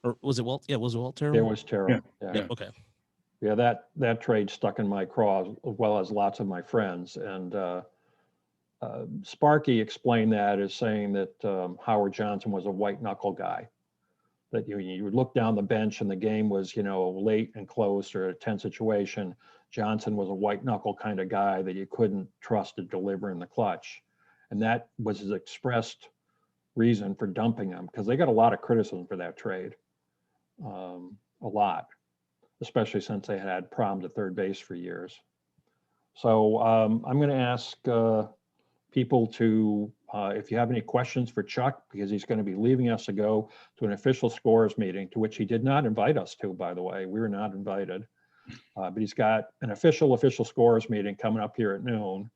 or was it Walt? Yeah, was it Walt Terrell? It was terrible. Yeah. Okay. Yeah, that trade stuck in my craw, as well as lots of my friends. And Sparky explained that as saying that Howard Johnson was a white knuckle guy. That you would look down the bench and the game was, late and close or a tense situation. Johnson was a white knuckle kind of guy that you couldn't trust to deliver in the clutch. And that was his expressed reason for dumping him, because they got a lot of criticism for that trade. A lot, especially since they had problems at third base for years. So I'm going to ask people to, if you have any questions for Chuck, because he's going to be leaving us to go to an official scores meeting, to which he did not invite us to, by the way. We were not invited. But he's got an official scores meeting coming up here at noon.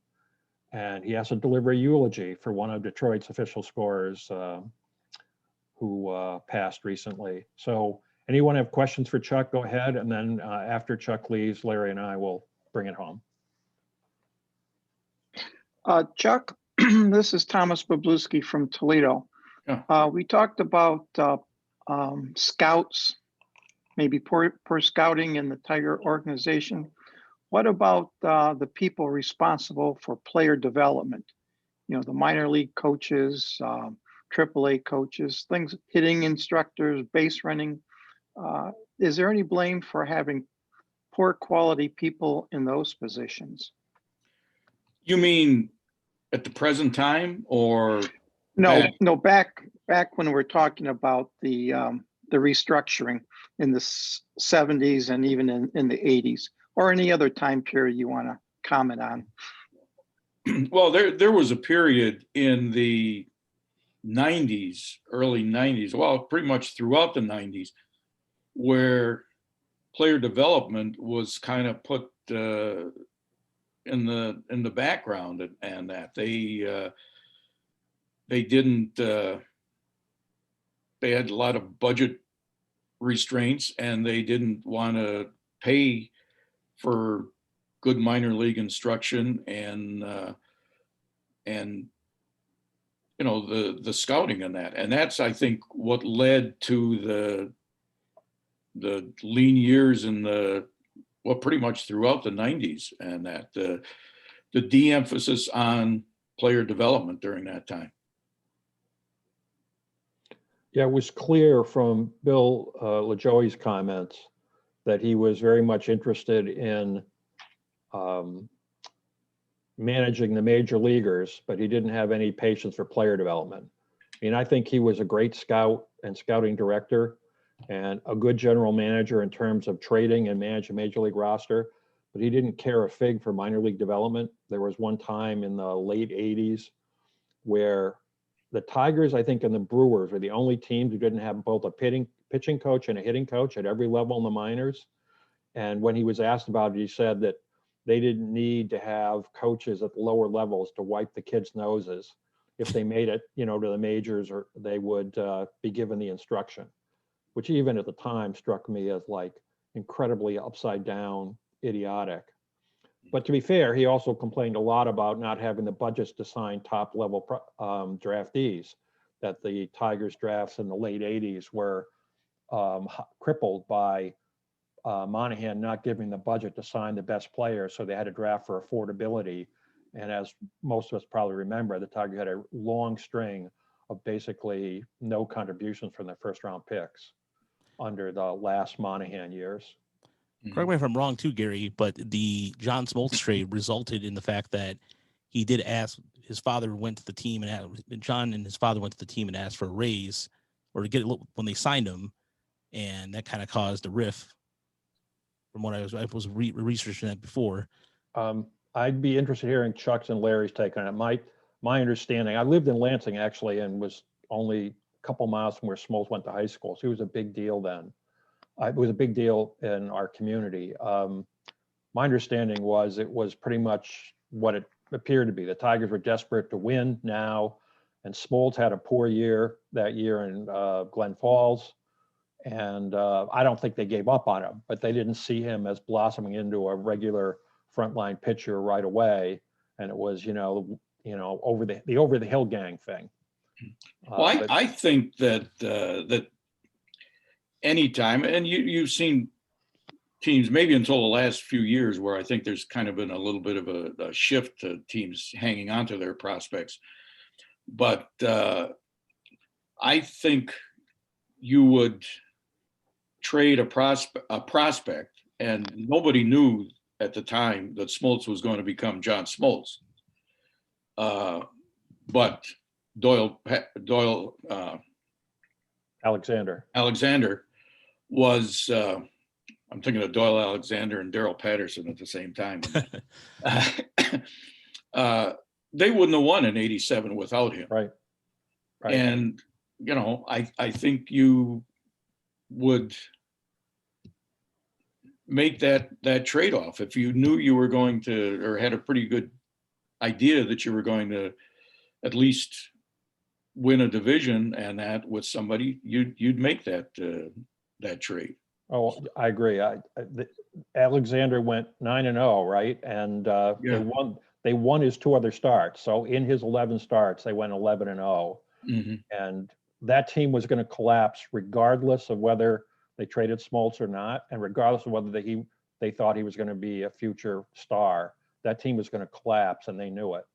And he has to deliver a eulogy for one of Detroit's official scorers who passed recently. So anyone have questions for Chuck, go ahead. And then after Chuck leaves, Larry and I will bring it home. Chuck, this is Thomas Babluski from Toledo. Yeah. We talked about scouts, maybe poor scouting in the Tiger organization. What about the people responsible for player development? The minor league coaches, AAA coaches, things, hitting instructors, base running. Is there any blame for having poor quality people in those positions? You mean at the present time, or? No, back when we're talking about the restructuring in the 70s and even in the 80s, or any other time period you want to comment on. Well, there was a period in the 90s, early 90s, well, pretty much throughout the 90s, where player development was kind of put in the background, and that they didn't they had a lot of budget restraints, and they didn't want to pay for good minor league instruction and the scouting in that. And that's, I think, what led to the lean years in pretty much throughout the 90s, and that the de-emphasis on player development during that time. Yeah, it was clear from Bill LaJoie's comments that he was very much interested in managing the major leaguers, but he didn't have any patience for player development. I think he was a great scout and scouting director and a good general manager in terms of trading and managing a major league roster, but he didn't care a fig for minor league development. There was one time in the late 80s where the Tigers, I think, and the Brewers were the only teams who didn't have both a pitching coach and a hitting coach at every level in the minors. And when he was asked about it, he said that they didn't need to have coaches at the lower levels to wipe the kids' noses. If they made it, to the majors, or they would be given the instruction, which even at the time struck me as like incredibly upside down, idiotic. But to be fair, he also complained a lot about not having the budgets to sign top level draftees, that the Tigers drafts in the late 80s were crippled by Monahan not giving the budget to sign the best players. So they had to draft for affordability. And as most of us probably remember, the Tigers had a long string of basically no contributions from their first round picks under the last Monahan years. Correct me if I'm wrong too, Gary, but the John Smoltz trade resulted in the fact that he did ask, his father went to the team and John and his father went to the team and asked for a raise or to get it when they signed him. And that kind of caused a riff from what I was researching that before. I'd be interested in hearing Chuck's and Larry's take on it. My understanding, I lived in Lansing actually, and was only a couple miles from where Smoltz went to high school. So it was a big deal then. It was a big deal in our community. My understanding was it was pretty much what it appeared to be. The Tigers were desperate to win now, and Smoltz had a poor year that year in Glen Falls. And I don't think they gave up on him, but they didn't see him as blossoming into a regular frontline pitcher right away. And it was, over the hill gang thing. Well, I think that anytime, and you've seen teams maybe until the last few years where I think there's kind of been a little bit of a shift to teams hanging on to their prospects. But I think you would trade a prospect, and nobody knew at the time that Smoltz was going to become John Smoltz. But Doyle Alexander was, I'm thinking of Doyle Alexander and Daryl Patterson at the same time. They wouldn't have won in '87 without him. Right. And, I think you would make that trade-off if you knew you were going to, or had a pretty good idea that you were going to at least win a division and that with somebody, you'd make that trade. Oh, I agree. Alexander went 9-0, right? And they won his 2 other starts. So in his 11 starts, they went 11-0. Mm-hmm. And that team was going to collapse regardless of whether they traded Smoltz or not, and regardless of whether they thought he was going to be a future star. That team was going to collapse, and they knew it.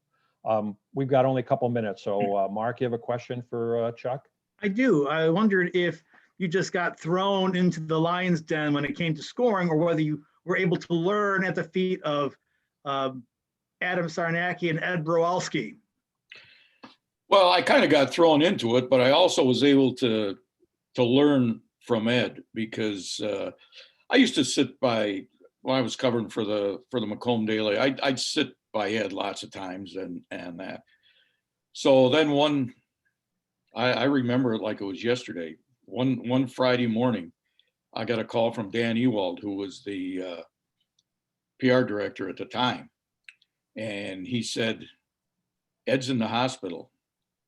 We've got only a couple minutes, so Mark, you have a question for Chuck? I do. I wondered if you just got thrown into the lion's den when it came to scoring, or whether you were able to learn at the feet of Adam Sarnacki and Ed Browalski. Well, I kind of got thrown into it, but I also was able to learn from Ed, because I used to sit by, when I was covering for the Macomb Daily, I'd sit by Ed lots of times and that. So then I remember it like it was yesterday. One Friday morning, I got a call from Dan Ewald, who was the PR director at the time. And he said, "Ed's in the hospital.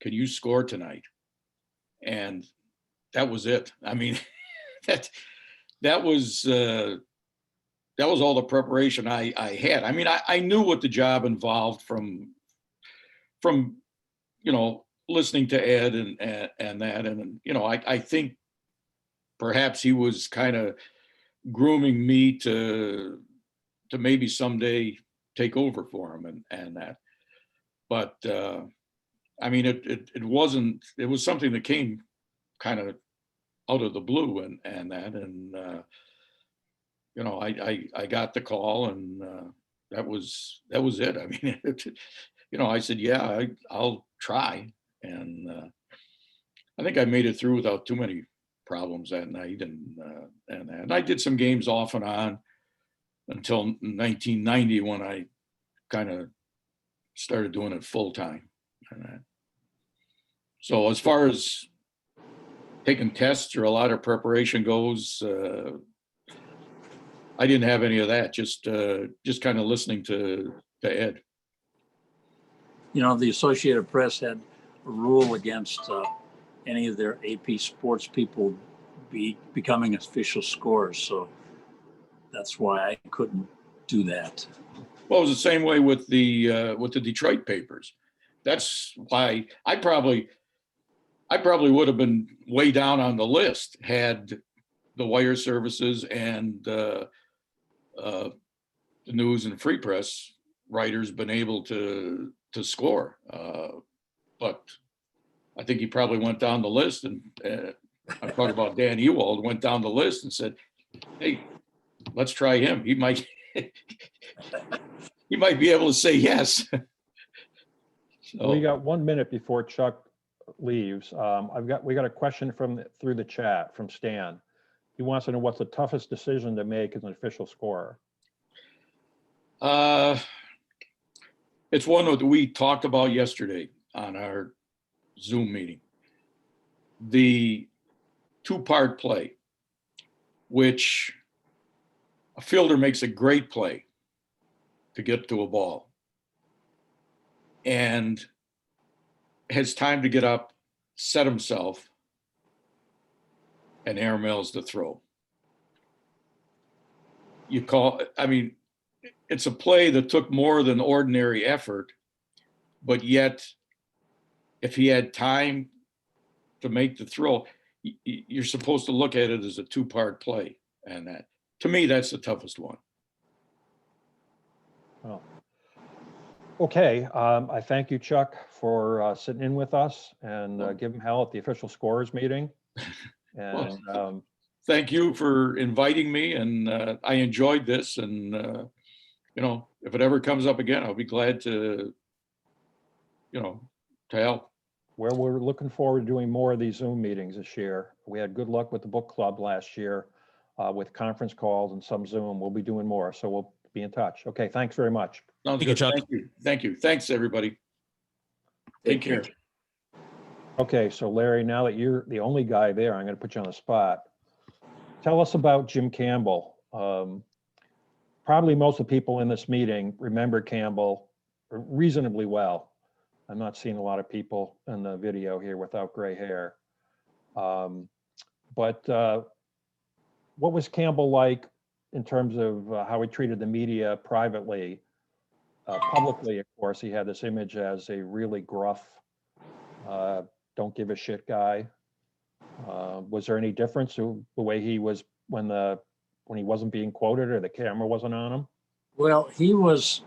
Can you score tonight?" And that was it. I mean, that was all the preparation I had. I mean, I knew what the job involved from listening to Ed and that, and I think perhaps he was kind of grooming me to maybe someday take over for him and that. But I mean, it was something that came kind of out of the blue and that, and I got the call, and that was it. I mean, I said, yeah, I'll try, and I think I made it through without too many problems that night, and I did some games off and on until 1990 when I kind of started doing it full time. So as far as taking tests or a lot of preparation goes, I didn't have any of that. Just kind of listening to Ed. The Associated Press had a rule against any of their AP sports people becoming official scorers, so that's why I couldn't do that. Well, it was the same way with the Detroit papers. That's why I probably would have been way down on the list had the wire services and the news and free press writers been able to score. But I think he probably went down the list, and I'm talking about Dan Ewald, went down the list and said, "Hey, let's try him. He might he might be able to say yes." So, We got 1 minute before Chuck leaves. We got a question through the chat from Stan. He wants to know what's the toughest decision to make as an official scorer. it's one that we talked about yesterday on our Zoom meeting. The two-part play, which a fielder makes a great play to get to a ball and has time to get up, set himself, and airmails the throw. It's a play that took more than ordinary effort, but yet if he had time to make the throw, you're supposed to look at it as a two-part play. And that, to me, that's the toughest one. Well, okay, I thank you, Chuck, for sitting in with us and giving hell at the official scorers meeting. And Thank you for inviting me, and I enjoyed this. And if it ever comes up again, I'll be glad to help. Well, we're looking forward to doing more of these Zoom meetings this year. We had good luck with the book club last year with conference calls and some Zoom. We'll be doing more, so we'll be in touch. Okay, thanks very much. Sounds good. Thank you. Thank you. Thanks, everybody. Take care. Okay, so Larry, now that you're the only guy there, I'm going to put you on the spot. Tell us about Jim Campbell. Probably most of the people in this meeting remember Campbell reasonably well. I'm not seeing a lot of people in the video here without gray hair. But what was Campbell like in terms of how he treated the media privately? Publicly, of course, he had this image as a really gruff, don't give a shit guy. Was there any difference to the way he was when he wasn't being quoted or the camera wasn't on him? Well, he was,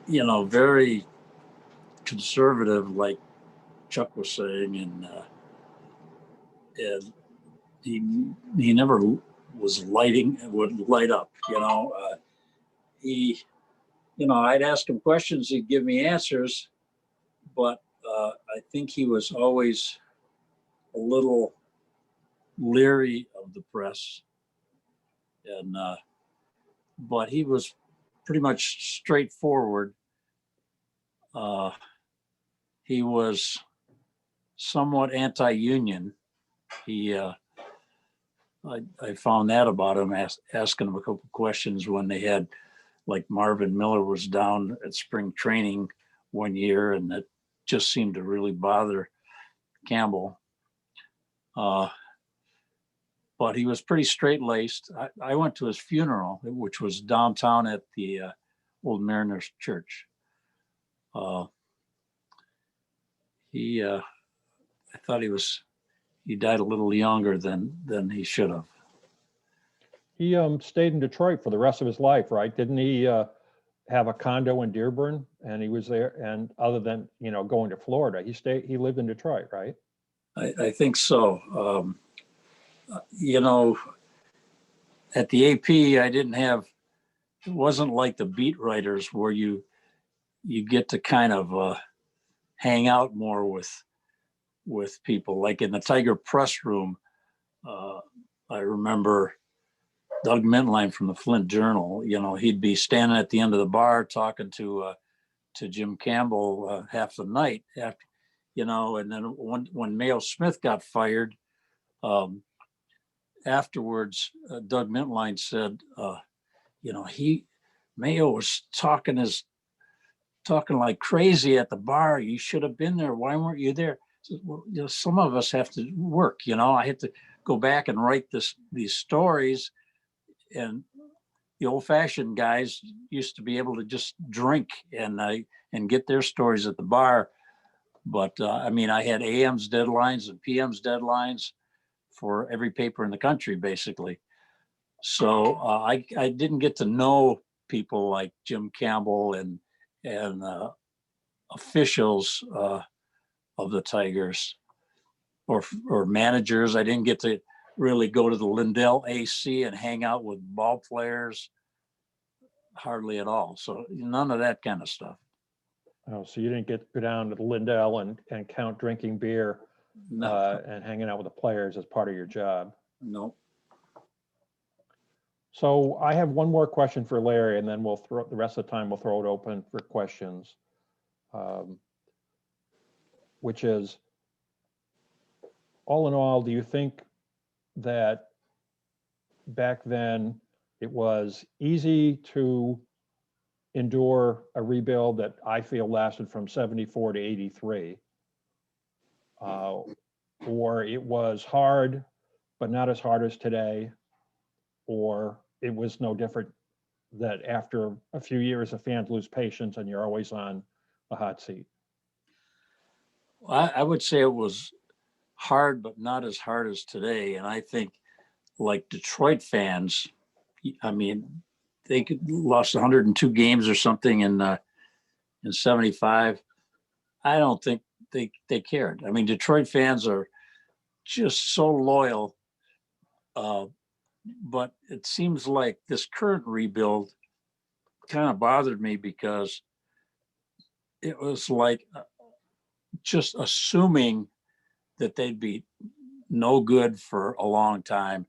very conservative, like Chuck was saying, and he never would light up. I'd ask him questions, he'd give me answers, but I think he was always a little leery of the press, and but he was pretty much straightforward. He was somewhat anti-union. I found that about him, asking him a couple questions when they had, like Marvin Miller was down at spring training one year, and that just seemed to really bother Campbell. But he was pretty straight-laced. I went to his funeral, which was downtown at the Old Mariners Church. I thought he died a little younger than he should have. He stayed in Detroit for the rest of his life, right? Didn't he have a condo in Dearborn, and he was there? And other than going to Florida, he lived in Detroit, right? I think so. At the AP, it wasn't like the beat writers where you get to kind of hang out more with people. Like in the Tiger press room, I remember Doug Mentline from the Flint Journal. He'd be standing at the end of the bar talking to Jim Campbell half the night after, and then when Mayo Smith got fired, afterwards, Doug Mentline said, Mayo was talking like crazy at the bar. You should have been there. Why weren't you there? So, well, some of us have to work. I had to go back and write these stories, and the old-fashioned guys used to be able to just drink and get their stories at the bar. But I mean, I had AM's deadlines and PM's deadlines for every paper in the country, basically. So I didn't get to know people like Jim Campbell and officials of the Tigers or managers. I didn't get to really go to the Lindell AC and hang out with ball players hardly at all. So none of that kind of stuff. Oh, so you didn't get to go down to the Lindell and count drinking beer No, and hanging out with the players as part of your job. no. So I have one more question for Larry, and then we'll throw the rest of the time, we'll throw it open for questions. Which is, all in all, do you think that back then it was easy to endure a rebuild that I feel lasted from 74 to 83? Or it was hard, but not as hard as today? Or it was no different, that after a few years the fans lose patience and you're always on the hot seat? I would say it was hard, but not as hard as today. And I think, like Detroit fans, I mean, they lost 102 games or something in 75. I don't think they cared. I mean, Detroit fans are just so loyal. But it seems like this current rebuild kind of bothered me because it was like just assuming that they'd be no good for a long time.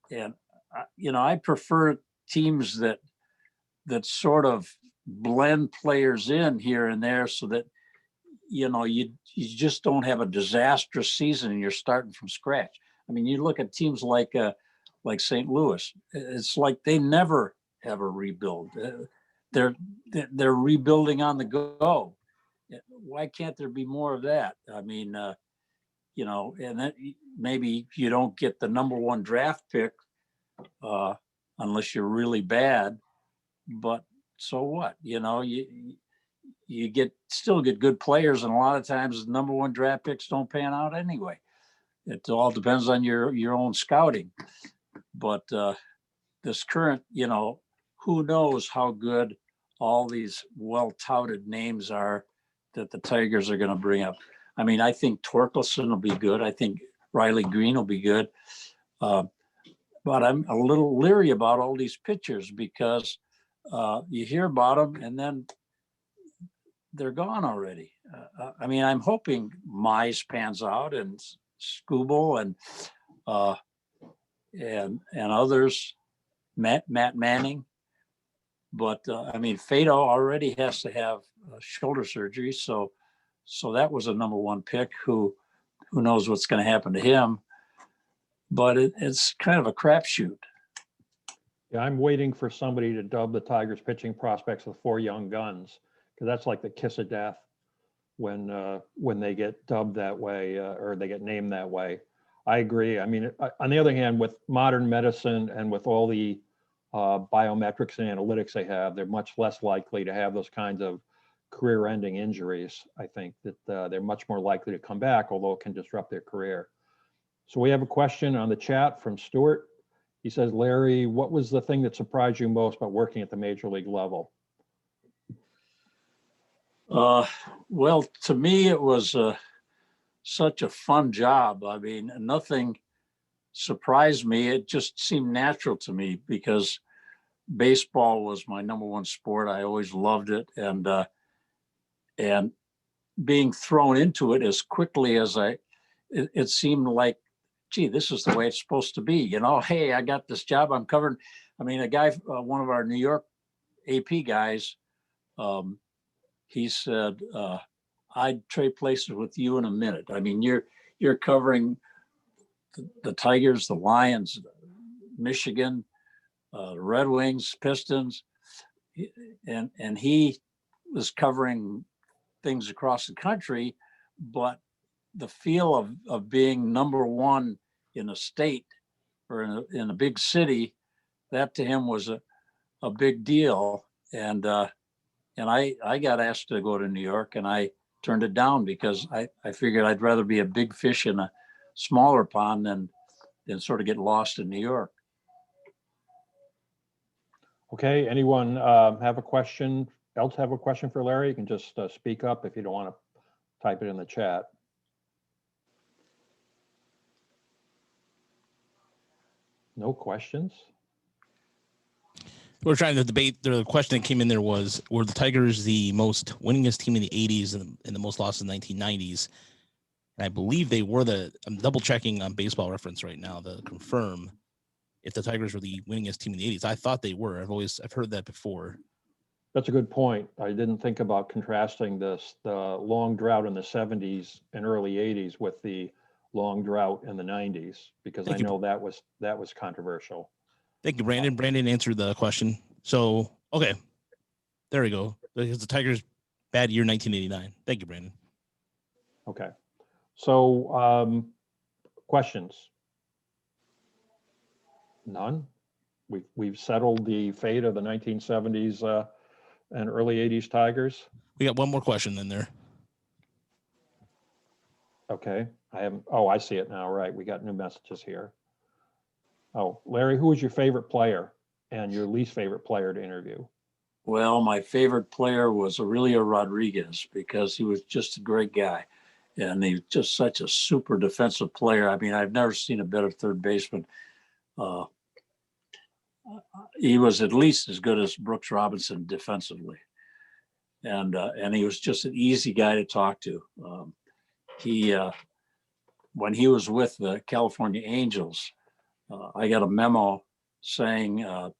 And, I prefer teams that sort of blend players in here and there so that, you just don't have a disastrous season and you're starting from scratch. I mean, you look at teams like St. Louis, it's like they never have a rebuild. They're rebuilding on the go. Why can't there be more of that? I mean, and then maybe you don't get the number one draft pick unless you're really bad, but so what? You still get good players, and a lot of times the number one draft picks don't pan out anyway. It all depends on your own scouting. But this current, who knows how good all these well-touted names are that the Tigers are going to bring up. I mean, I think Torkelson will be good. I think Riley Green will be good. But I'm a little leery about all these pitchers because you hear about them and then they're gone already. I mean, I'm hoping Mize pans out and Skubal and others, Matt Manning. But I mean, Fado already has to have shoulder surgery, so that was a number one pick. Who knows what's going to happen to him? But it's kind of a crapshoot. Yeah, I'm waiting for somebody to dub the Tigers pitching prospects the four young guns, because that's like the kiss of death when they get dubbed that way or they get named that way. I agree. I mean, on the other hand, with modern medicine and with all the biometrics and analytics they have, they're much less likely to have those kinds of career-ending injuries. I think that they're much more likely to come back, although it can disrupt their career. So we have a question on the chat from Stuart. He says, Larry, what was the thing that surprised you most about working at the major league level? Well, to me, it was such a fun job. I mean, nothing surprised me. It just seemed natural to me because baseball was my number one sport. I always loved it. And being thrown into it as quickly as it seemed like, gee, this is the way it's supposed to be. Hey, I got this job. I'm covering. I mean, a guy, one of our New York AP guys, he said, I'd trade places with you in a minute. I mean, you're covering the Tigers, the Lions, Michigan, the Red Wings, Pistons, and he was covering things across the country, but the feel of being number one in a state or in a big city, that to him was a big deal. And I got asked to go to New York, and I turned it down because I figured I'd rather be a big fish in a smaller pond than sort of get lost in New York. Okay, anyone have a question? Else have a question for Larry? You can just speak up if you don't want to type it in the chat. No questions? We're trying to debate. The question that came in there was, were the Tigers the most winningest team in the 80s and the most lost in the 1990s? And I believe they were I'm double checking on Baseball Reference right now to confirm if the Tigers were the winningest team in the 80s. I thought they were. I've heard that before. That's a good point. I didn't think about contrasting the long drought in the 70s and early 80s with the long drought in the 90s, because I know that was controversial. Thank you, Brandon. Brandon answered the question. So, okay, there we go. Because the Tigers' bad year, 1989. Thank you, Brandon. Okay. So, questions? None? We've settled the fate of the 1970s and early 80s Tigers. We got one more question in there. Okay. I see it now. Right. We got new messages here. Oh, Larry, who was your favorite player and your least favorite player to interview? Well, my favorite player was Aurelio Rodriguez, because he was just a great guy. And he's just such a super defensive player. I mean, I've never seen a better third baseman. He was at least as good as Brooks Robinson defensively. And he was just an easy guy to talk to. When he was with the California Angels, I got a memo saying a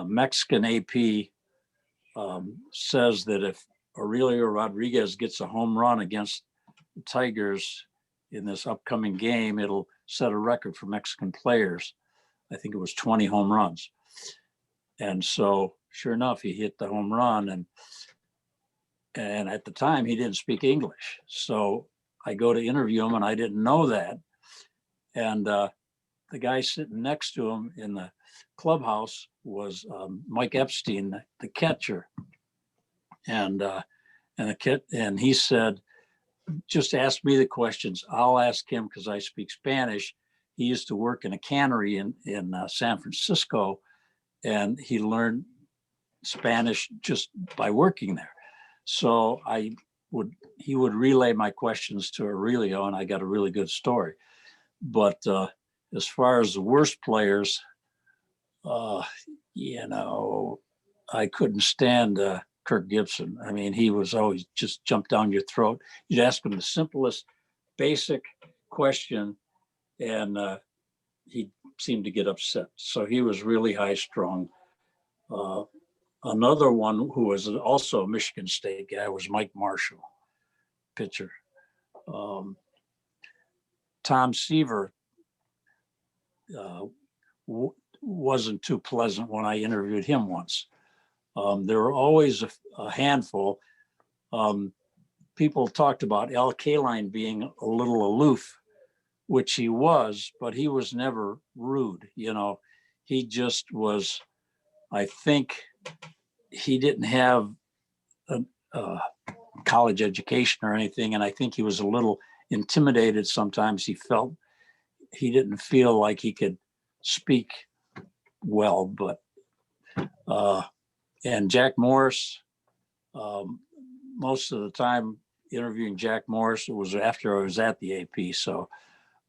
Mexican AP says that if Aurelio Rodriguez gets a home run against the Tigers in this upcoming game, it'll set a record for Mexican players. I think it was 20 home runs. And so sure enough, he hit the home run. And at the time, he didn't speak English. So I go to interview him, and I didn't know that. And the guy sitting next to him in the clubhouse was Mike Epstein, the catcher. And he said, just ask me the questions. I'll ask him because I speak Spanish. He used to work in a cannery in San Francisco, and he learned Spanish just by working there. So he would relay my questions to Aurelio, and I got a really good story. But as far as the worst players, I couldn't stand Kirk Gibson. I mean, he was always just jump down your throat. You'd ask him the simplest, basic question, and he seemed to get upset. So he was really high strung. Another one who was also a Michigan State guy was Mike Marshall, pitcher. Tom Seaver wasn't too pleasant when I interviewed him once. There were always a handful. People talked about Al Kaline being a little aloof, which he was, but he was never rude. He just was, I think he didn't have a college education or anything. And I think he was a little intimidated sometimes. He didn't feel like he could speak well, but, and Jack Morris, most of the time interviewing Jack Morris, it was after I was at the AP. So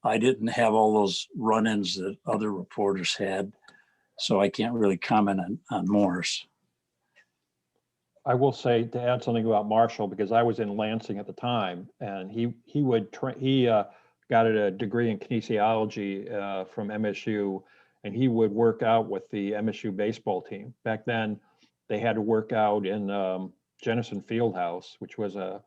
I didn't have all those run-ins that other reporters had. So I can't really comment on Morris. I will say, to add something about Marshall, because I was in Lansing at the time, and he got a degree in kinesiology from MSU, and he would work out with the MSU baseball team. Back then, they had to work out in Jennison Fieldhouse, which was a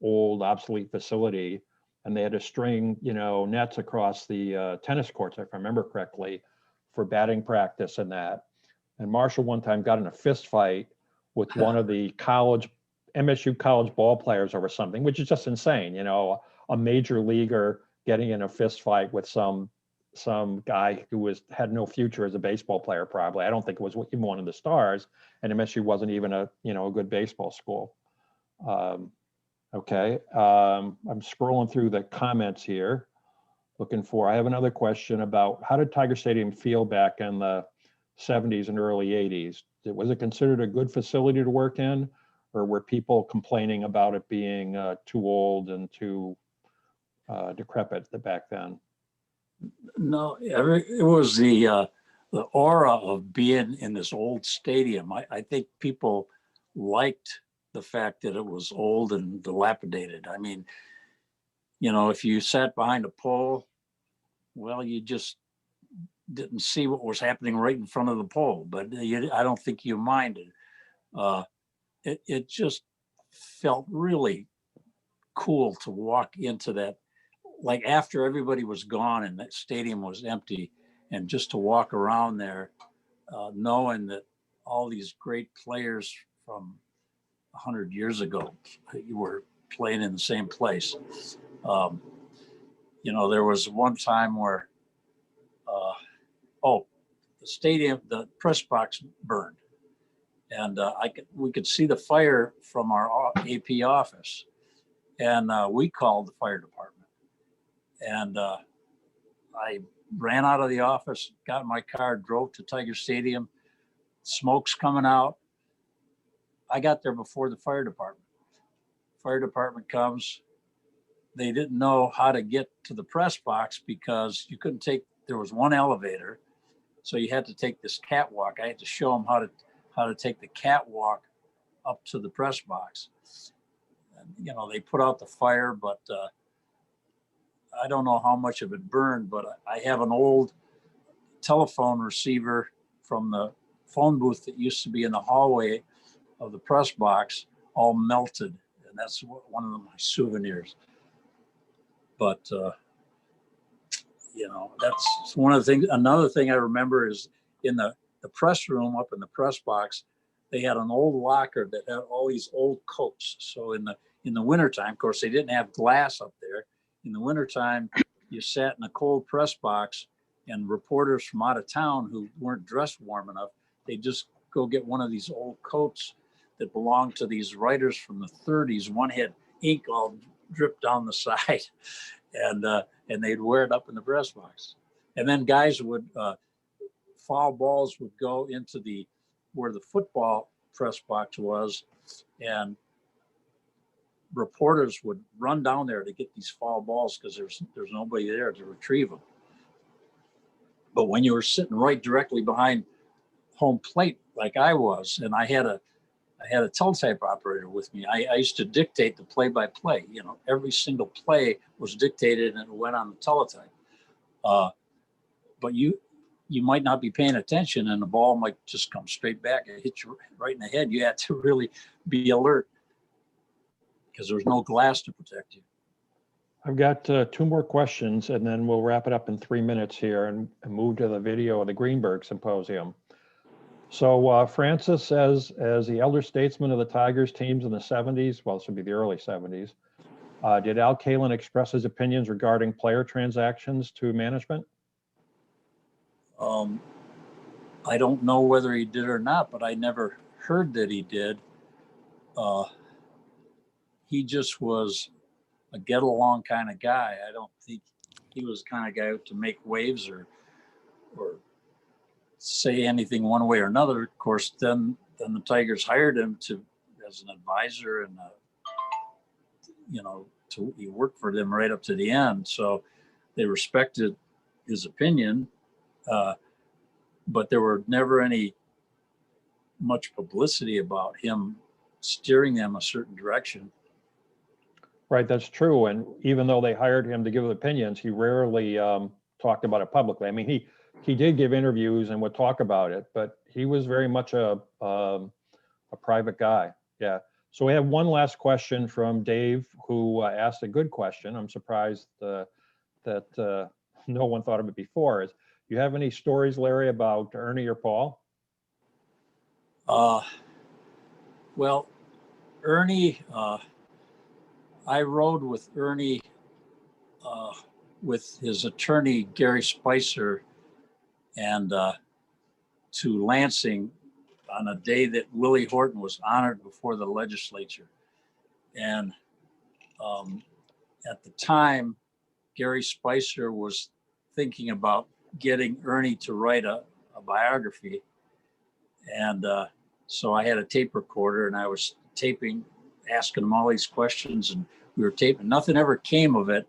old, obsolete facility, and they had to string, nets across the tennis courts, if I remember correctly, for batting practice and that. And Marshall one time got in a fist fight with one of the MSU college ball players over something, which is just insane. A major leaguer getting in a fist fight with some some guy who had no future as a baseball player, probably. I don't think it was even one of the stars, and MSU wasn't even a good baseball school. Okay, I'm scrolling through the comments here, I have another question about how did Tiger Stadium feel back in the 70s and early 80s? Was it considered a good facility to work in, or were people complaining about it being too old and too decrepit back then? No, it was the aura of being in this old stadium. I think people liked the fact that it was old and dilapidated. I mean, if you sat behind a pole, well, you just didn't see what was happening right in front of the pole, but I don't think you minded. It just felt really cool to walk into that, like after everybody was gone and that stadium was empty, and just to walk around there, knowing that all these great players from 100 years ago you were playing in the same place. There was one time where the stadium, the press box burned, and we could see the fire from our AP office, and we called the fire department, and I ran out of the office, got in my car, drove to Tiger Stadium. Smoke's coming out. I got there before the fire department. Fire department comes. They didn't know how to get to the press box because you couldn't there was one elevator. So you had to take this catwalk. I had to show them how to take the catwalk up to the press box. And, they put out the fire, but I don't know how much of it burned, but I have an old telephone receiver from the phone booth that used to be in the hallway of the press box, all melted. And that's one of my souvenirs. But, that's one of the things. Another thing I remember is in the press room up in the press box, they had an old locker that had all these old coats. So in the wintertime, of course, they didn't have glass up there. In the wintertime, you sat in a cold press box, and reporters from out of town who weren't dressed warm enough, they just go get one of these old coats that belonged to these writers from the 30s. One had ink all dripped down the side, and they'd wear it up in the press box. And then guys would, foul balls would go into where the football press box was, and reporters would run down there to get these foul balls because there's nobody there to retrieve them. But when you were sitting right directly behind home plate, like I was, and I had a teletype operator with me, I used to dictate the play-by-play. Every single play was dictated and it went on the teletype. But you might not be paying attention, and the ball might just come straight back and hit you right in the head. You had to really be alert because there was no glass to protect you. I've got 2 more questions, and then we'll wrap it up in 3 minutes here and move to the video of the Greenberg Symposium. So Francis says, as the elder statesman of the Tigers teams in the 70s, well, this would be the early 70s, did Al Kalin express his opinions regarding player transactions to management? I don't know whether he did or not, but I never heard that he did. He just was a get along kind of guy. I don't think he was the kind of guy to make waves or say anything one way or another. Of course, then the Tigers hired him as an advisor, and he worked for them right up to the end. So they respected his opinion, but there were never any much publicity about him steering them a certain direction. Right, that's true. And even though they hired him to give opinions, he rarely talked about it publicly. I mean, he did give interviews and would talk about it, but he was very much a private guy. Yeah. So we have one last question from Dave, who asked a good question. I'm surprised that no one thought of it before. Do you have any stories, Larry, about Ernie or Paul? Well, Ernie, I rode with Ernie with his attorney, Gary Spicer, and to Lansing on a day that Willie Horton was honored before the legislature. And at the time, Gary Spicer was thinking about getting Ernie to write a biography. And so I had a tape recorder and I was taping, asking him all these questions, and we were taping. Nothing ever came of it,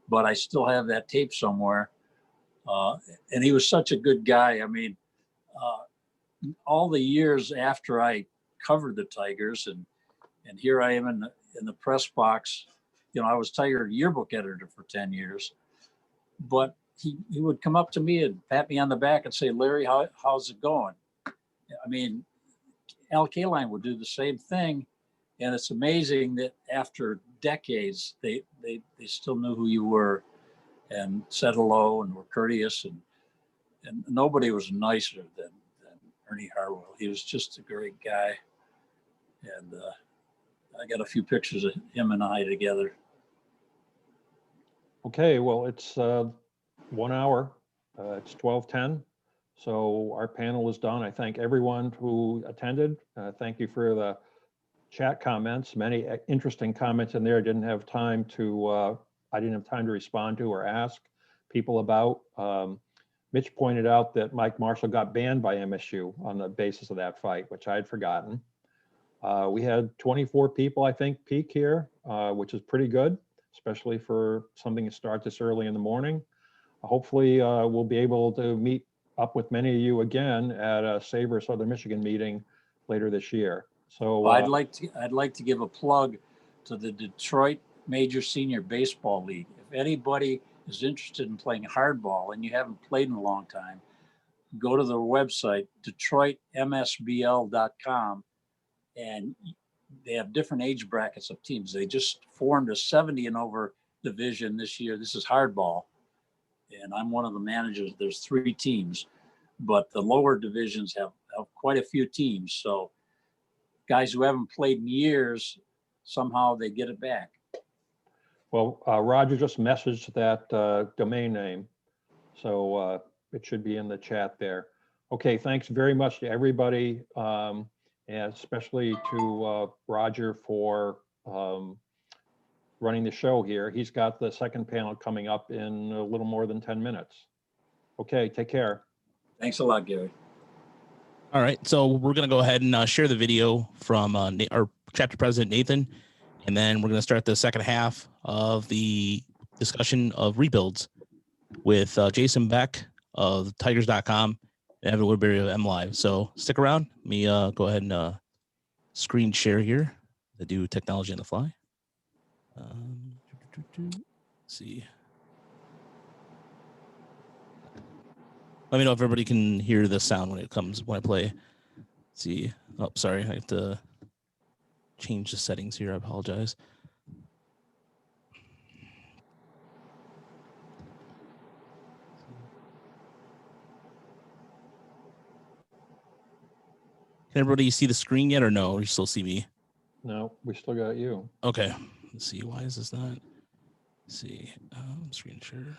but I still have that tape somewhere. And he was such a good guy. I mean, all the years after I covered the Tigers, and here I am in the press box. You know, I was Tiger yearbook editor for 10 years, but he would come up to me and pat me on the back and say, "Larry, how's it going?" I mean, Al Kaline would do the same thing. And it's amazing that after decades, they still knew who you were and said hello and were courteous. And nobody was nicer than Ernie Harwell. He was just a great guy. And I got a few pictures of him and I together. Okay, well, it's 1 hour. It's 12:10. So our panel is done. I thank everyone who attended. Thank you for the chat comments. Many interesting comments in there. I didn't have time to respond to or ask people about. Mitch pointed out that Mike Marshall got banned by MSU on the basis of that fight, which I had forgotten. We had 24 people, I think, peak here, which is pretty good, especially for something that starts this early in the morning. Hopefully, we'll be able to meet up with many of you again at a SABR Southern Michigan meeting later this year. So Well, I'd like to give a plug to the Detroit Major Senior Baseball League. If anybody is interested in playing hardball and you haven't played in a long time, go to their website, DetroitMSBL.com, and they have different age brackets of teams. They just formed a 70 and over division this year. This is hardball, and I'm one of the managers. There's 3 teams, but the lower divisions have quite a few teams. So guys who haven't played in years, somehow they get it back. well, Roger just messaged that domain name, so it should be in the chat there. Okay, thanks very much to everybody, and especially to Roger for running the show here. He's got the second panel coming up in a little more than 10 minutes. Okay, take care. Thanks a lot, Gary. All right, so we're going to go ahead and share the video from our chapter president, Nathan, and then we're going to start the second half of the discussion of rebuilds with Jason Beck of Tigers.com and Evan Woodberry of MLive. So stick around. Let me go ahead and screen share here to do technology on the fly. Let's see. Let me know if everybody can hear the sound when I play. Let's see. Oh, sorry. I have to change the settings here. I apologize. Can everybody see the screen yet or no? Or you still see me? No, we still got you. Okay. Let's see. Why is this not? Let's see. Screen share.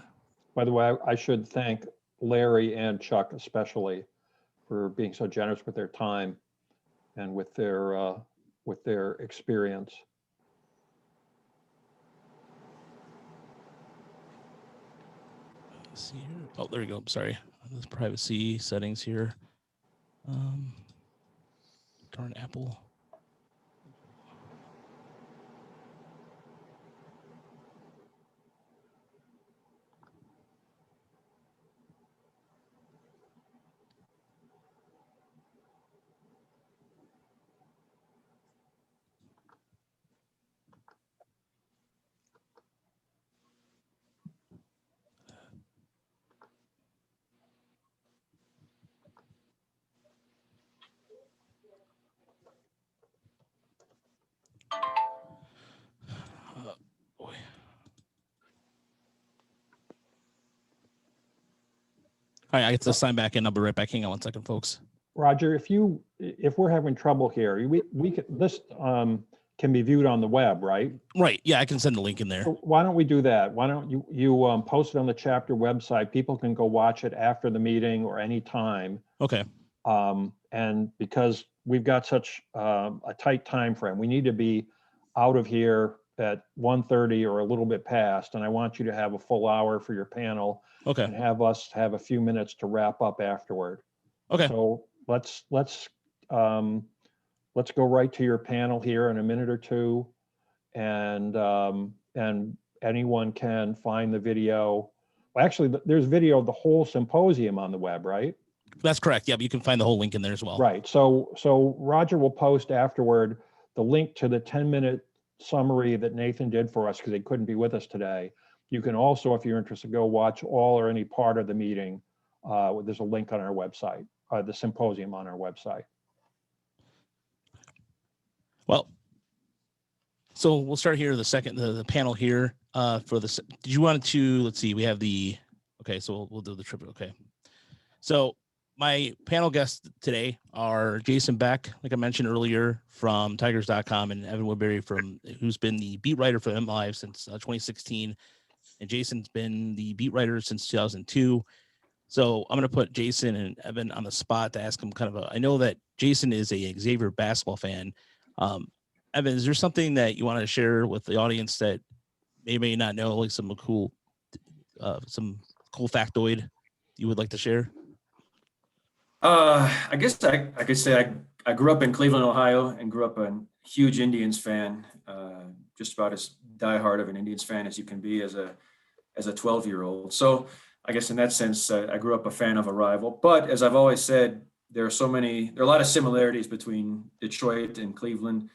By the way, I should thank Larry and Chuck especially for being so generous with their time and with their experience. Let's see here. Oh, there we go. Sorry. There's privacy settings here. Darn Apple. Boy. All right, I get to sign back in. I'll be right back. Hang on 1 second, folks. Roger, if we're having trouble here, we could this can be viewed on the web, right? Right. Yeah, I can send the link in there. So why don't we do that? Why don't you post it on the chapter website? People can go watch it after the meeting or any time. Okay. And because we've got such a tight time frame, we need to be out of here at 1:30 or a little bit past. And I want you to have a full hour for your panel Okay. and have us have a few minutes to wrap up afterward. Okay. So let's go right to your panel here in a minute or two, and anyone can find the video. Well, actually, there's video of the whole symposium on the web, right? That's correct. Yeah, but you can find the whole link in there as well. Right. So Roger will post afterward the link to the 10-minute summary that Nathan did for us because he couldn't be with us today. You can also, if you're interested, go watch all or any part of the meeting. There's a link on our website, the symposium on our website. Well, so we'll start here. The panel here for this. Did you want to, let's see, we have okay, so we'll do the tribute. Okay. So my panel guests today are Jason Beck, like I mentioned earlier, from Tigers.com, and Evan Woodberry, who's been the beat writer for MLive since 2016. And Jason's been the beat writer since 2002. So I'm going to put Jason and Evan on the spot to ask them I know that Jason is a Xavier basketball fan. Evan, is there something that you want to share with the audience that may not know, like some cool factoid you would like to share? I guess I could say I grew up in Cleveland, Ohio, and grew up a huge Indians fan, just about as diehard of an Indians fan as you can be as a 12-year-old. So I guess in that sense, I grew up a fan of a rival. But as I've always said, there are a lot of similarities between Detroit and Cleveland.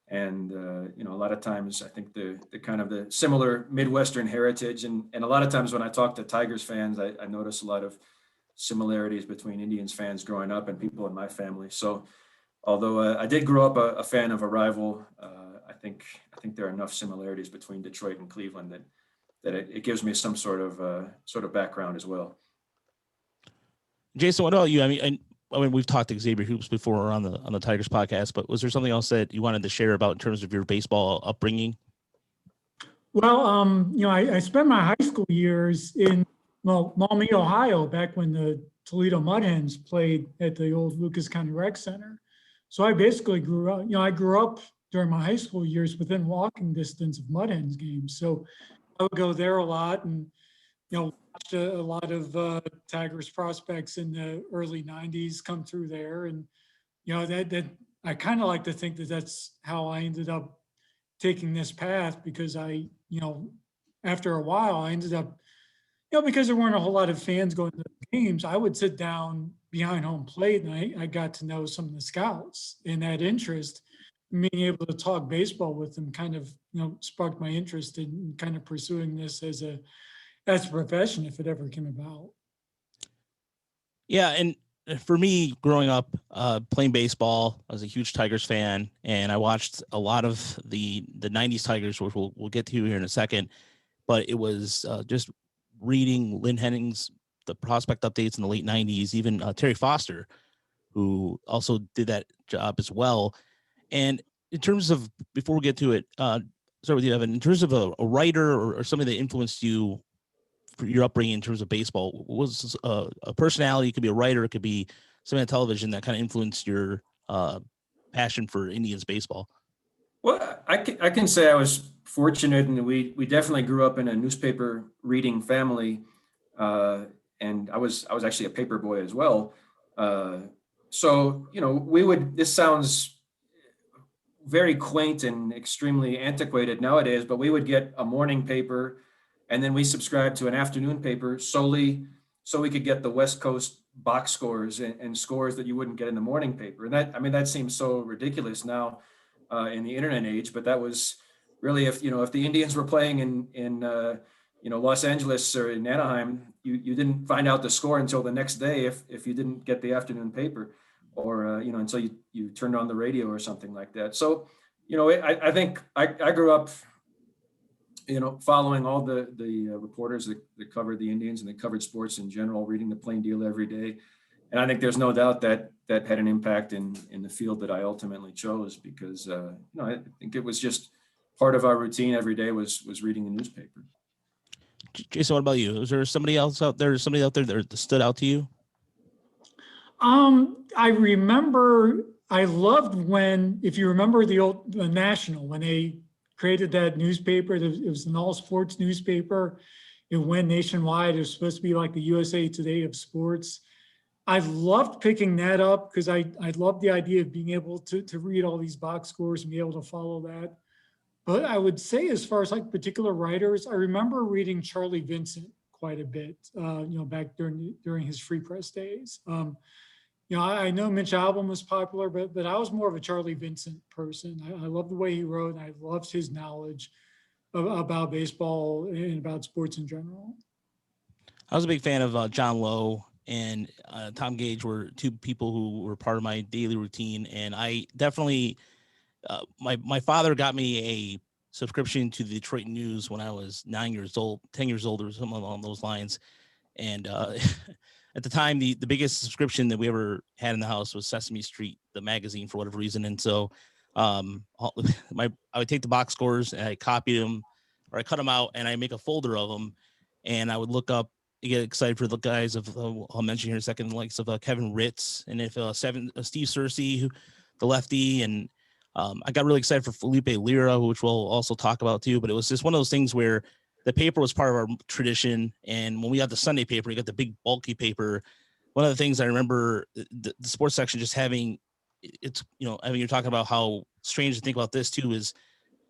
And, a lot of times I think the kind of the similar Midwestern heritage. And a lot of times when I talk to Tigers fans, I notice a lot of similarities between Indians fans growing up and people in my family. So although I did grow up a fan of a rival, I think there are enough similarities between Detroit and Cleveland that it gives me some sort of background as well. Jason, what about you? I mean, we've talked to Xavier Hoops before on the Tigers podcast, but was there something else that you wanted to share about in terms of your baseball upbringing? Well, I spent my high school years in Maumee, Ohio, back when the Toledo Mud Hens played at the old Lucas County Rec Center. So I basically grew up during my high school years within walking distance of Mud Hens games. So I would go there a lot and, watched a lot of Tigers prospects in the early 90s come through there. And, that I kind of like to think that that's how I ended up taking this path, because after a while I ended up, because there weren't a whole lot of fans going to the games, I would sit down behind home plate and I got to know some of the scouts, and that interest, being able to talk baseball with them kind of, sparked my interest in kind of pursuing this as a profession if it ever came about. Yeah. And for me, growing up playing baseball, I was a huge Tigers fan, and I watched a lot of the 90s Tigers, which we'll get to here in a second. But it was just reading Lynn Henning's the prospect updates in the late 90s, even Terry Foster, who also did that job as well. And in terms of, before we get to it, start with you, Evan, in terms of a writer or somebody that influenced you for your upbringing in terms of baseball, was a personality? It could be a writer, it could be something on television that kind of influenced your passion for Indians baseball. Well, I can say I was fortunate, and we definitely grew up in a newspaper reading family, and I was actually a paper boy as well. So this sounds very quaint and extremely antiquated nowadays, but we would get a morning paper, and then we subscribed to an afternoon paper solely so we could get the West Coast box scores and scores that you wouldn't get in the morning paper. And that seems so ridiculous now in the internet age, but that was really, if the Indians were playing in Los Angeles or in Anaheim, you didn't find out the score until the next day if you didn't get the afternoon paper, or until you turned on the radio or something like that. So I think I grew up following all the reporters that covered the Indians and that covered sports in general, reading the Plain Deal every day. I think there's no doubt that that had an impact in the field that I ultimately chose, because I think it was just part of our routine every day was reading the newspaper. Jason, what about you? Was there somebody out there that stood out to you? I remember I loved when, if you remember the National, when they created that newspaper, it was an all sports newspaper. It went nationwide. It was supposed to be like the USA Today of sports. I loved picking that up because I loved the idea of being able to read all these box scores and be able to follow that. But I would say, as far as like particular writers, I remember reading Charlie Vincent quite a bit, back during his Free Press days. I know Mitch Albom was popular, but I was more of a Charlie Vincent person. I loved the way he wrote, and I loved his knowledge about baseball and about sports in general. I was a big fan of John Lowe and Tom Gage were two people who were part of my daily routine. And I definitely, my father got me a subscription to the Detroit News when I was 10 years old, or something along those lines. And at the time, the biggest subscription that we ever had in the house was Sesame Street, the magazine, for whatever reason. And so I would take the box scores and I copied them, or I cut them out and I make a folder of them. And I would look up, get excited for the guys of, I'll mention here in a second, the likes of Kevin Ritz and if Steve Searcy, the lefty. And I got really excited for Felipe Lira, which we'll also talk about too. But it was just one of those things where the paper was part of our tradition. And when we got the Sunday paper, you got the big bulky paper. One of the things I remember the sports section just having, it's, I mean, you're talking about how strange to think about this too, is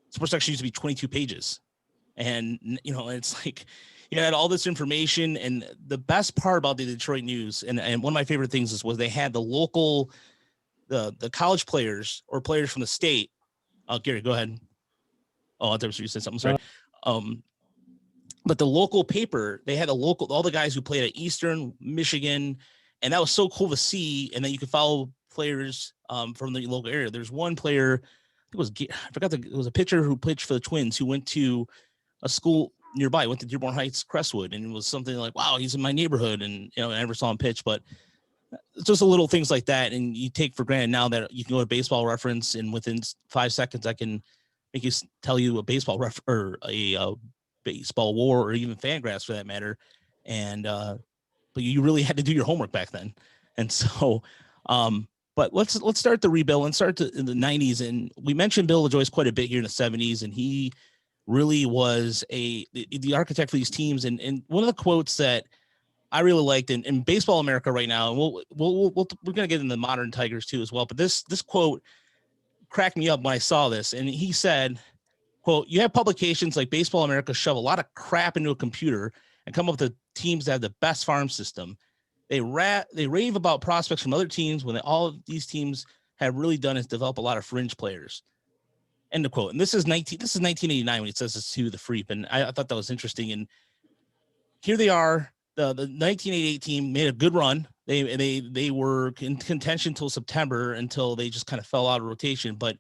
sports section used to be 22 pages. And, it's like, you had all this information. And the best part about the Detroit News, and one of my favorite things was they had the local, the college players or players from the state. Gary, go ahead. Oh, I thought you said something. Sorry. But the local paper, they had all the guys who played at Eastern Michigan, and that was so cool to see. And then you could follow players from the local area. There's one player, it was a pitcher who pitched for the Twins who went to a school nearby, went to Dearborn Heights, Crestwood, and it was something like, wow, he's in my neighborhood. And, I never saw him pitch, but it's just a little things like that. And you take for granted now that you can go to Baseball Reference and within 5 seconds, I can make you tell you a baseball or a baseball war or even Fangraphs for that matter. And, but you really had to do your homework back then. And so, but let's start the rebuild and start in the 90s. And we mentioned Bill LaJoyce quite a bit here in the 70s, and he really was the architect for these teams. And one of the quotes that I really liked in Baseball America right now, and we're going to get into the modern Tigers too as well. But this quote cracked me up when I saw this. And he said, quote, "You have publications like Baseball America shove a lot of crap into a computer and come up with the teams that have the best farm system. They rave about prospects from other teams when all of these teams have really done is develop a lot of fringe players." End of quote. And this is 1989 when he says this to the Freep. And I thought that was interesting. And here they are. The 1988 team made a good run. They were in contention until September, until they just kind of fell out of rotation. But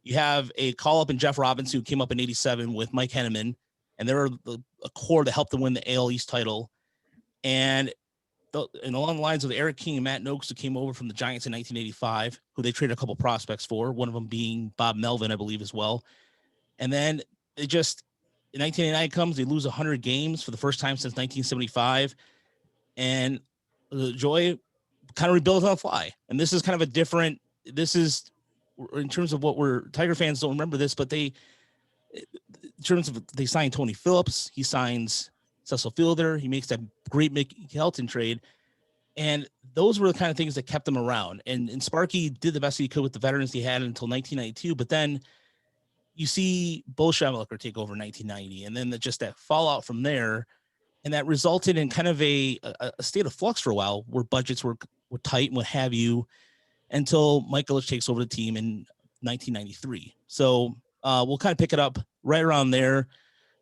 you have a call up in Jeff Robinson, who came up in 87 with Mike Henneman, and they were a core that helped them win the AL East title. And along the lines of Eric King and Matt Noakes, who came over from the Giants in 1985, who they traded a couple prospects for, one of them being Bob Melvin, I believe, as well. And then in 1989 comes, they lose 100 games for the first time since 1975. And the Joy kind of rebuilds on the fly. And this is kind of in terms of what Tiger fans don't remember this, but they signed Tony Phillips, he signs Cecil Fielder, he makes that great Mickey Helton trade. And those were the kind of things that kept them around. And Sparky did the best he could with the veterans he had until 1992. But then you see Bo Schembechler take over in 1990, and then just that fallout from there. And that resulted in kind of a state of flux for a while, where budgets were tight and what have you, until Mike Ilitch takes over the team in 1993. So we'll kind of pick it up right around there.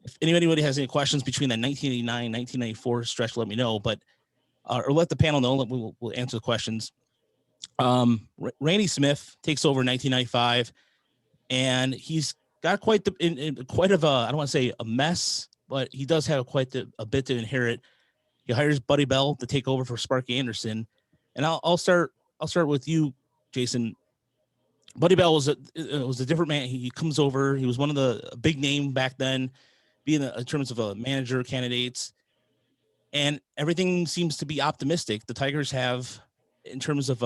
If anybody has any questions between that 1989, 1994 stretch, let me know, but or let the panel know. We'll answer the questions. Randy Smith takes over in 1995, and he's got quite of a, I don't want to say a mess, but he does have quite a bit to inherit. He hires Buddy Bell to take over for Sparky Anderson. And I'll start with you, Jason. Buddy Bell was a different man. He comes over. He was one of the big name back then, being in terms of a manager candidates, and everything seems to be optimistic. The Tigers have, in terms of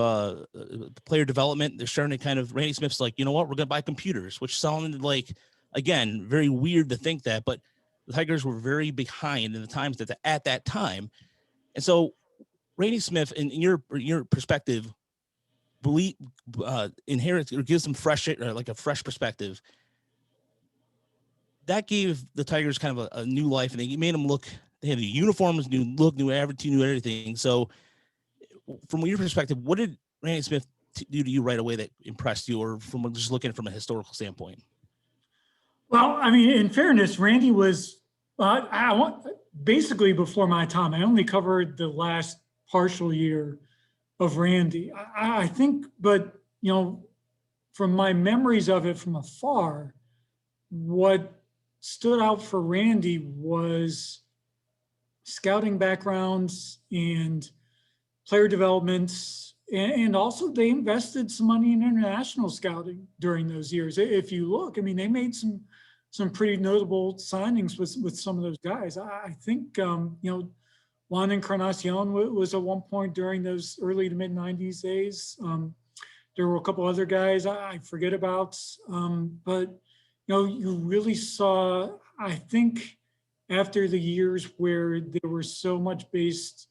player development, they're starting to kind of. Randy Smith's like, you know what, we're going to buy computers, which sounded like, again, very weird to think that, but the Tigers were very behind in the times at that time, and so Randy Smith, in your perspective, inherits or gives them fresh, like a fresh perspective. That gave the Tigers kind of a new life, and they made them look. They had the uniforms, new look, new everything, new everything. So, from your perspective, what did Randy Smith do to you right away that impressed you, or from just looking from a historical standpoint? Well, I mean, in fairness, Randy was basically before my time. I only covered the last partial year of Randy. I think, but from my memories of it from afar, what stood out for Randy was scouting backgrounds and player developments, and also they invested some money in international scouting during those years. If you look, I mean, they made some pretty notable signings with some of those guys. I think Juan Encarnacion was at one point during those early to mid 90s days. There were a couple other guys I forget about, but you really saw, I think, after the years where they were so much based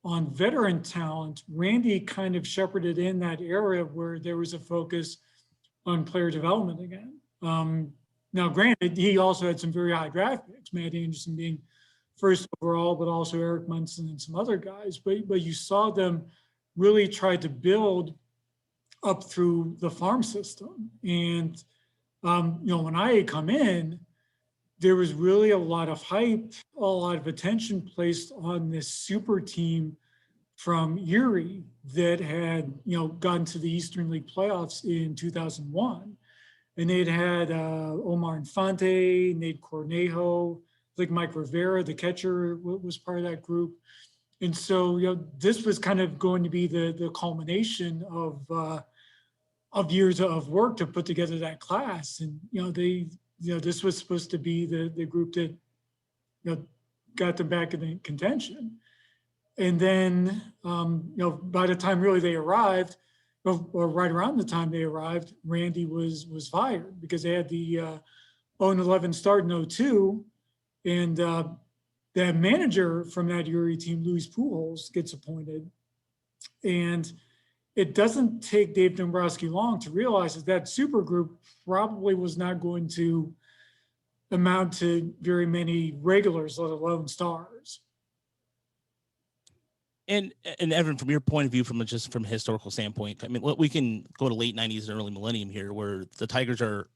on veteran talent, Randy kind of shepherded in that era where there was a focus on player development again. Now, granted, he also had some very high draft picks, Matt Anderson being first overall, but also Eric Munson and some other guys. But you saw them really try to build up through the farm system. And, when I had come in, there was really a lot of hype, a lot of attention placed on this super team from Erie that had, gotten to the Eastern League playoffs in 2001. And they'd had Omar Infante, Nate Cornejo, like Mike Rivera, the catcher, was part of that group. And so, this was kind of going to be the culmination of years of work to put together that class. And, this was supposed to be the group that, got them back in the contention. And then, by the time really they arrived, or right around the time they arrived, Randy was fired because they had the 0-11 start in 02. And the manager from that Erie team, Luis Pujols, gets appointed. And it doesn't take Dave Dombrowski long to realize that super group probably was not going to amount to very many regulars, let alone stars. And Evan, from your point of view, from a historical standpoint, I mean, we can go to late 90s and early millennium here, where the Tigers are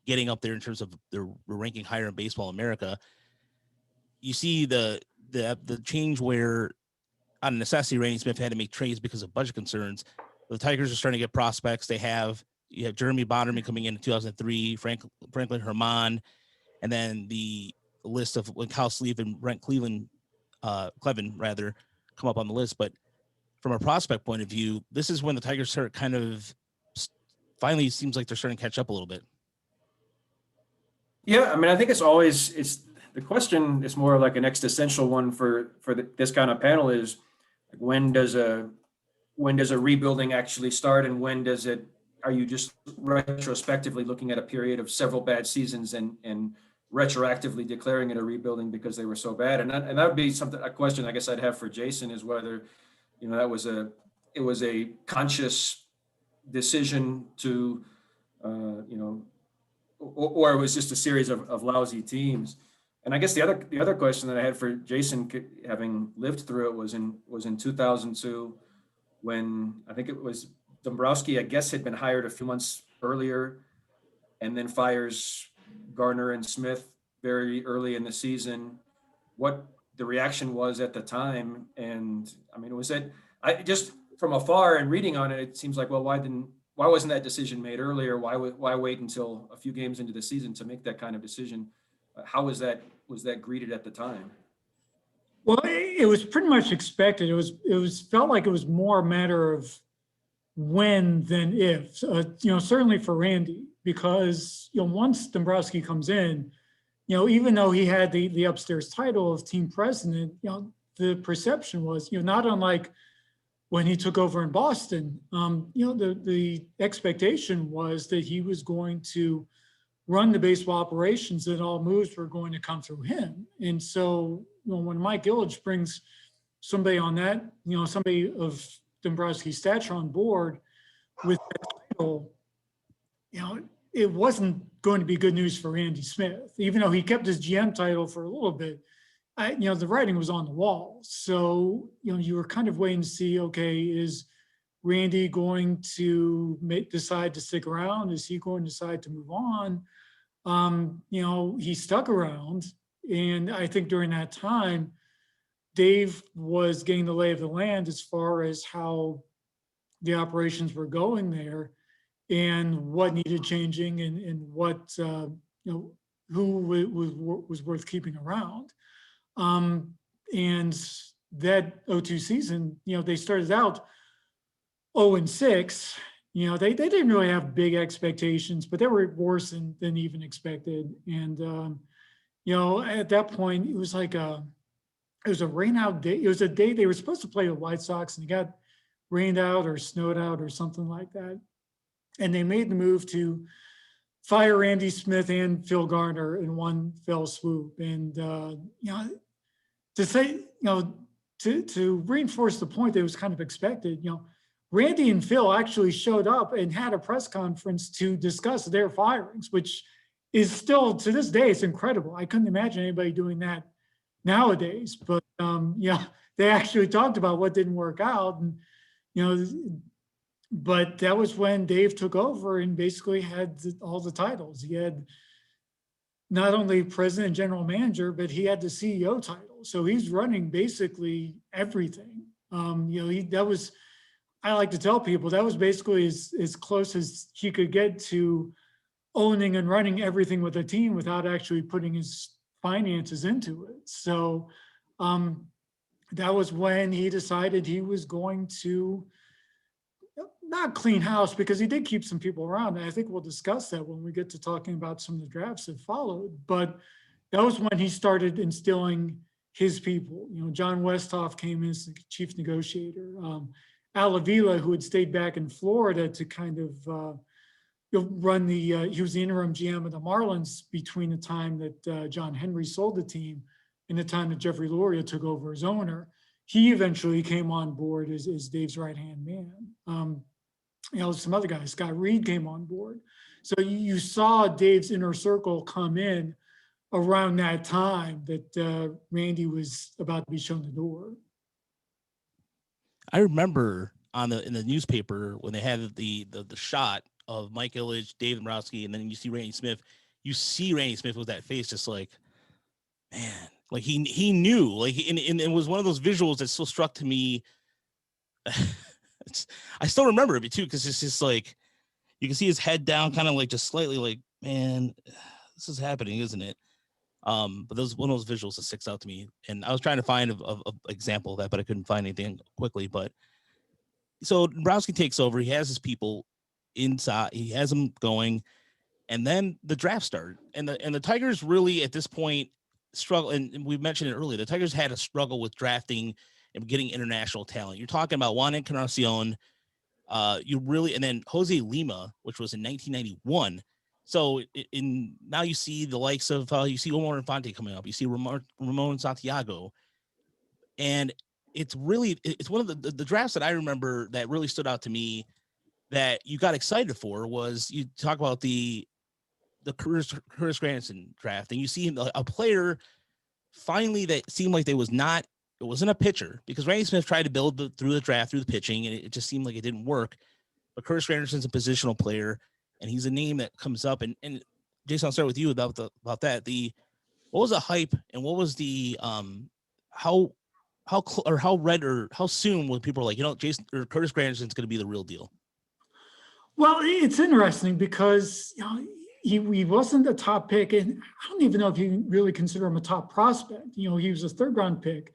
getting up there in terms of their ranking higher in baseball America. You see the change where, out of necessity, Randy Smith had to make trades because of budget concerns. The Tigers are starting to get prospects. You have Jeremy Bonderman coming in 2003, Franklin Herman, and then the list of when Kyle Sleeve and Brent Cleven come up on the list. But from a prospect point of view, this is when the Tigers start kind of finally seems like they're starting to catch up a little bit. Yeah, I mean, I think it's the question is more like an existential one for this kind of panel is, when does a rebuilding actually start, and are you just retrospectively looking at a period of several bad seasons and retroactively declaring it a rebuilding because they were so bad? And that would be a question I guess I'd have for Jason, is whether, it was a conscious decision to, or it was just a series of lousy teams. And I guess the other question that I had for Jason, having lived through it, was in 2002, when I think it was Dombrowski, I guess, had been hired a few months earlier, and then fires Garner and Smith very early in the season. What the reaction was at the time, and I mean, I just from afar and reading on it, it seems like, well, why wasn't that decision made earlier? Why wait until a few games into the season to make that kind of decision? How was that greeted at the time? Well, it was pretty much expected. It was felt like it was more a matter of when than if. Certainly for Randy, because once Dombrowski comes in, even though he had the upstairs title of team president, the perception was, not unlike when he took over in Boston, the expectation was that he was going to run the baseball operations, that all moves were going to come through him. And so, when Mike Ilitch brings somebody on that, somebody of Dombrowski's stature on board with that title, it wasn't going to be good news for Randy Smith, even though he kept his GM title for a little bit. The writing was on the wall. So, you were kind of waiting to see, okay, is Randy going to decide to stick around? Is he going to decide to move on? He stuck around. And I think during that time, Dave was getting the lay of the land as far as how the operations were going there and what needed changing and what, who was worth keeping around. And that 02 season, they started out 0-6. They didn't really have big expectations, but they were worse than even expected. And, at that point, it was like it was a rain out day. It was a day they were supposed to play the White Sox, and it got rained out or snowed out or something like that. And they made the move to fire Randy Smith and Phil Garner in one fell swoop. And, to say, to reinforce the point that was kind of expected, Randy and Phil actually showed up and had a press conference to discuss their firings, which is still, to this day, it's incredible. I couldn't imagine anybody doing that nowadays, but they actually talked about what didn't work out. And, but that was when Dave took over and basically had all the titles. He had not only president and general manager, but he had the CEO title. So he's running basically everything. That was, I like to tell people, that was basically as close as he could get to owning and running everything with a team without actually putting his finances into it. So that was when he decided he was going to not clean house, because he did keep some people around. And I think we'll discuss that when we get to talking about some of the drafts that followed. But that was when he started instilling his people. John Westhoff came in as the chief negotiator. Al Avila, who had stayed back in Florida to kind of run he was the interim GM of the Marlins between the time that John Henry sold the team and the time that Jeffrey Loria took over as owner. He eventually came on board as Dave's right-hand man. Some other guys, Scott Reed came on board. So you saw Dave's inner circle come in around that time that Randy was about to be shown the door. I remember in the newspaper when they had the shot of Mike Ilitch, Dave Dombrowski, and then you see Randy Smith. You see Randy Smith with that face, just like, man, like he knew, like, and it was one of those visuals that still struck to me. I still remember it too, because it's just like you can see his head down, kind of like just slightly, like, man, this is happening, isn't it? But those one of those visuals that sticks out to me, and I was trying to find a example of that, but I couldn't find anything quickly. But so Dombrowski takes over. He has his people inside. He has them going, and then the draft started, and the Tigers really at this point struggle. And we mentioned it earlier. The Tigers had a struggle with drafting and getting international talent. You're talking about Juan Encarnacion, and then Jose Lima, which was in 1991. So now you see the likes of you see Omar Infante coming up. You see Ramon Santiago, and it's one of the drafts that I remember that really stood out to me that you got excited for. Was you talk about the Curtis Granderson draft, and you see a player finally that seemed like it wasn't a pitcher, because Randy Smith tried to build through the draft through the pitching, and it just seemed like it didn't work. But Curtis Granderson's a positional player, and he's a name that comes up. And Jason, I'll start with you about that. What was the hype, and what was the how soon when people were like, Jason or Curtis Granderson's going to be the real deal? Well, it's interesting because he wasn't a top pick, and I don't even know if you really consider him a top prospect. He was a third round pick.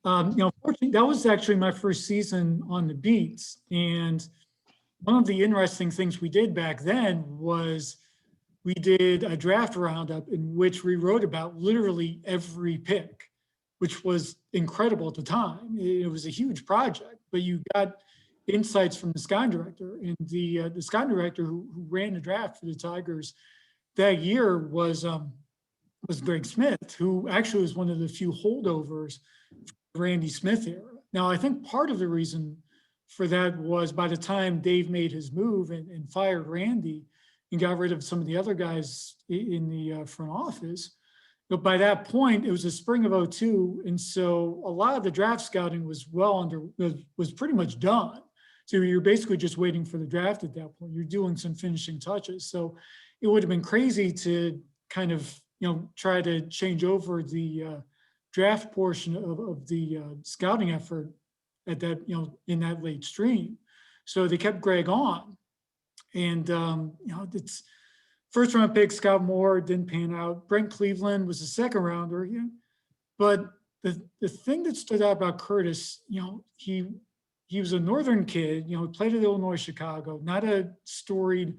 Fortunately, that was actually my first season on the beats. And one of the interesting things we did back then was we did a draft roundup in which we wrote about literally every pick, which was incredible at the time. It was a huge project, but you got insights from the scouting director, and the scouting director who ran the draft for the Tigers that year was Greg Smith, who actually was one of the few holdovers from Randy Smith era. Now, I think part of the reason for that was by the time Dave made his move and fired Randy and got rid of some of the other guys in the front office, but by that point, it was the spring of '02. And so a lot of the draft scouting was was pretty much done. So you're basically just waiting for the draft at that point. You're doing some finishing touches. So it would have been crazy to kind of, try to change over the draft portion of the scouting effort at that, in that late stream. So they kept Greg on. And, it's first round pick, Scott Moore, didn't pan out. Brent Cleveland was a second rounder. But the thing that stood out about Curtis, he was a Northern kid, he played at Illinois, Chicago, not a storied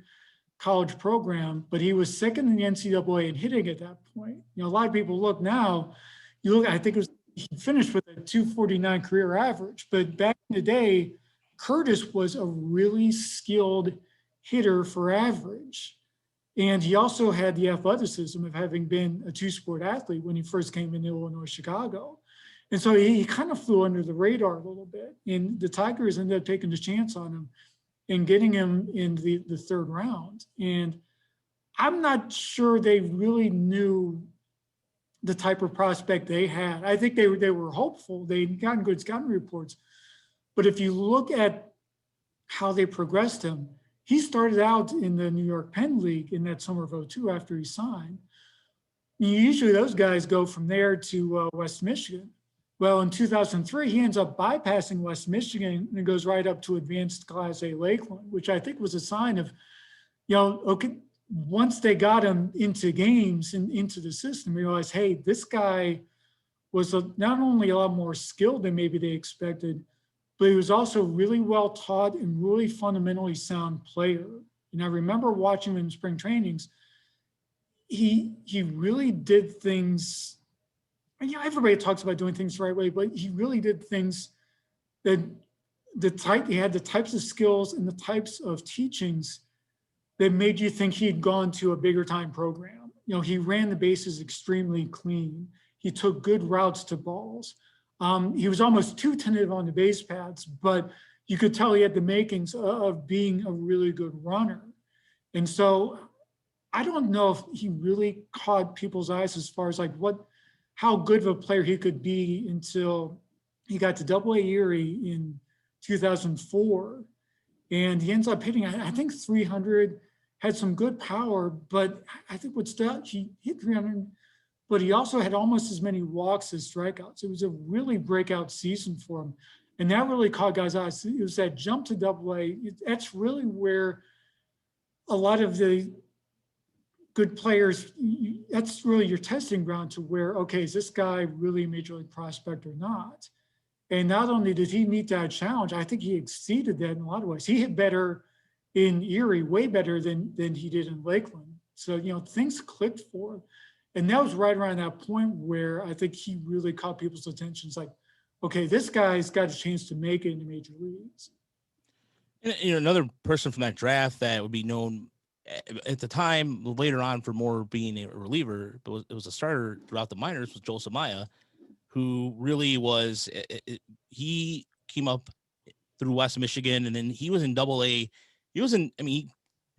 college program, but he was second in the NCAA in hitting at that point. A lot of people look now, I think he finished with a 249 career average, but back in the day, Curtis was a really skilled hitter for average. And he also had the athleticism of having been a two-sport athlete when he first came into Illinois, Chicago. And so he kind of flew under the radar a little bit. And the Tigers ended up taking a chance on him and getting him in the third round. And I'm not sure they really knew the type of prospect they had. I think they were hopeful. They'd gotten good scouting reports. But if you look at how they progressed him, he started out in the New York Penn League in that summer of '02 after he signed. Usually those guys go from there to West Michigan. Well, in 2003, he ends up bypassing West Michigan and goes right up to advanced Class A Lakeland, which I think was a sign of, okay, once they got him into games and into the system, realized, hey, this guy was not only a lot more skilled than maybe they expected, but he was also really well taught and really fundamentally sound player. And I remember watching him in spring trainings. He really did things. And everybody talks about doing things the right way, but he really did things that he had the types of skills and the types of teachings that made you think he'd gone to a bigger time program. He ran the bases extremely clean. He took good routes to balls. He was almost too tentative on the base paths, but you could tell he had the makings of being a really good runner. And so I don't know if he really caught people's eyes as far as how good of a player he could be until he got to AA Erie in 2004. And he ends up hitting, I think 300, had some good power, but I think he hit 300, but he also had almost as many walks as strikeouts. It was a really breakout season for him. And that really caught guys' eyes. It was that jump to AA. That's really where a lot of the good players, that's really your testing ground to where, okay, is this guy really a major league prospect or not? And not only did he meet that challenge, I think he exceeded that in a lot of ways. He hit better in Erie, way better than he did in Lakeland. So, things clicked for him. And that was right around that point where I think he really caught people's attention. It's like, okay, this guy's got a chance to make it in the major leagues. And, another person from that draft that would be known at the time, later on, for more being a reliever, but it was a starter throughout the minors, was Joel Samaya, who really was, he came up through West Michigan, and then he was in AA. He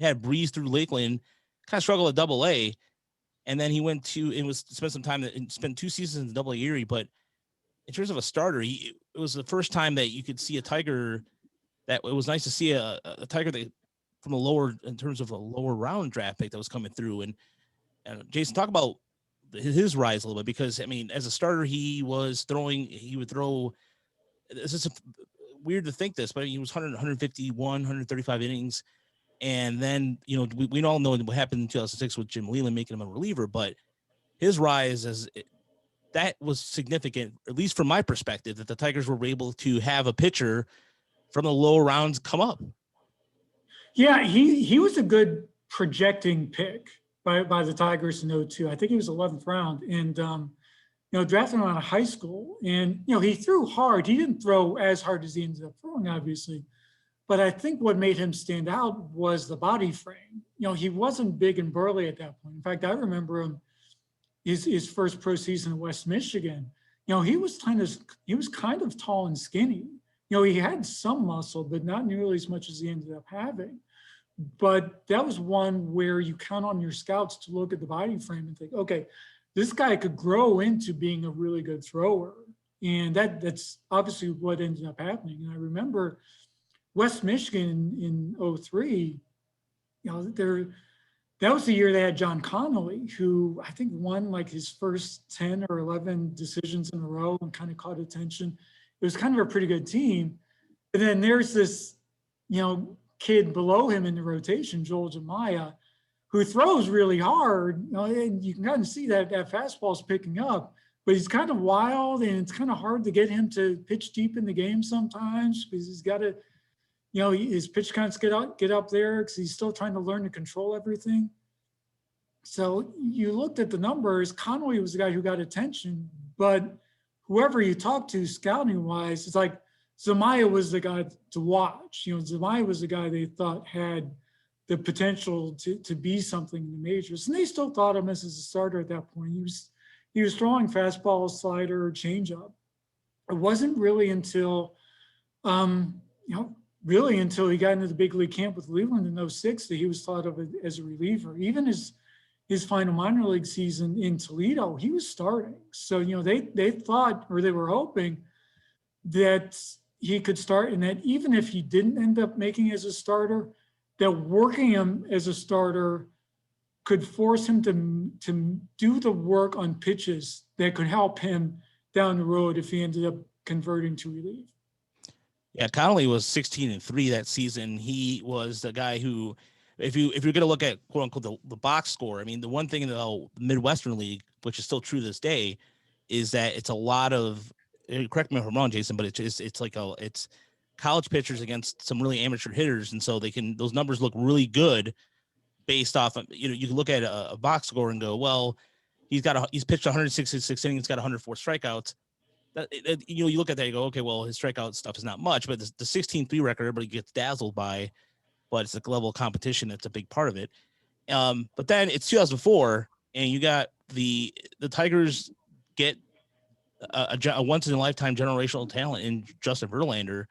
had breezed through Lakeland, kind of struggled at AA, and then he went to, spent some time, and spent 2 seasons in AA Erie. But in terms of a starter, it was the first time that you could see a Tiger, that it was nice to see a Tiger that, from in terms of a lower round draft pick that was coming through. And Jason, talk about his rise a little bit, because as a starter, he would throw, it's just weird to think this, but he was 151, 135 innings. And then, we all know what happened in 2006 with Jim Leland making him a reliever, but his rise that was significant, at least from my perspective, that the Tigers were able to have a pitcher from the lower rounds come up. Yeah, he was a good projecting pick by the Tigers in 2002. I think he was 11th round, and drafted him out of high school. And he threw hard. He didn't throw as hard as he ended up throwing, obviously. But I think what made him stand out was the body frame. He wasn't big and burly at that point. In fact, I remember him his first pro season at West Michigan. He was kind of tall and skinny. He had some muscle, but not nearly as much as he ended up having. But that was one where you count on your scouts to look at the body frame and think, okay, this guy could grow into being a really good thrower. And that's obviously what ended up happening. And I remember West Michigan in 2003, that was the year they had John Connolly, who I think won like his first 10 or 11 decisions in a row and kind of caught attention. It was kind of a pretty good team. And then there's this, kid below him in the rotation, Joel Samaya, who throws really hard. And you can kind of see that fastball's picking up, but he's kind of wild, and it's kind of hard to get him to pitch deep in the game sometimes because he's got to, his pitch counts get up there because he's still trying to learn to control everything. So you looked at the numbers. Connolly was the guy who got attention, but whoever you talk to scouting wise, it's like Samaya was the guy to watch. Samaya was the guy they thought had the potential to be something in the majors, and they still thought him as a starter at that point. He was throwing fastball, slider, changeup. It wasn't really until until he got into the big league camp with Cleveland in 2006 that he was thought of as a reliever. Even his final minor league season in Toledo, he was starting. So, they thought, or they were hoping, that he could start, and that even if he didn't end up making it as a starter, that working him as a starter could force him to do the work on pitches that could help him down the road if he ended up converting to relief. Yeah, Connolly was 16-3 that season. He was the guy who, if you're going to look at quote unquote the box score, I mean, the one thing in the Midwestern League, which is still true to this day, is that it's a lot of, correct me if I'm wrong, Jason, but it's college pitchers against some really amateur hitters, and so those numbers look really good based off of, you can look at a box score and go, well, he's pitched 166 innings, got 104 strikeouts. You look at that, you go, okay, well, his strikeout stuff is not much, but the 16-3 record, everybody gets dazzled by, but it's the level of competition that's a big part of it. But then it's 2004, and you got the Tigers get a once in a lifetime generational talent in Justin Verlander,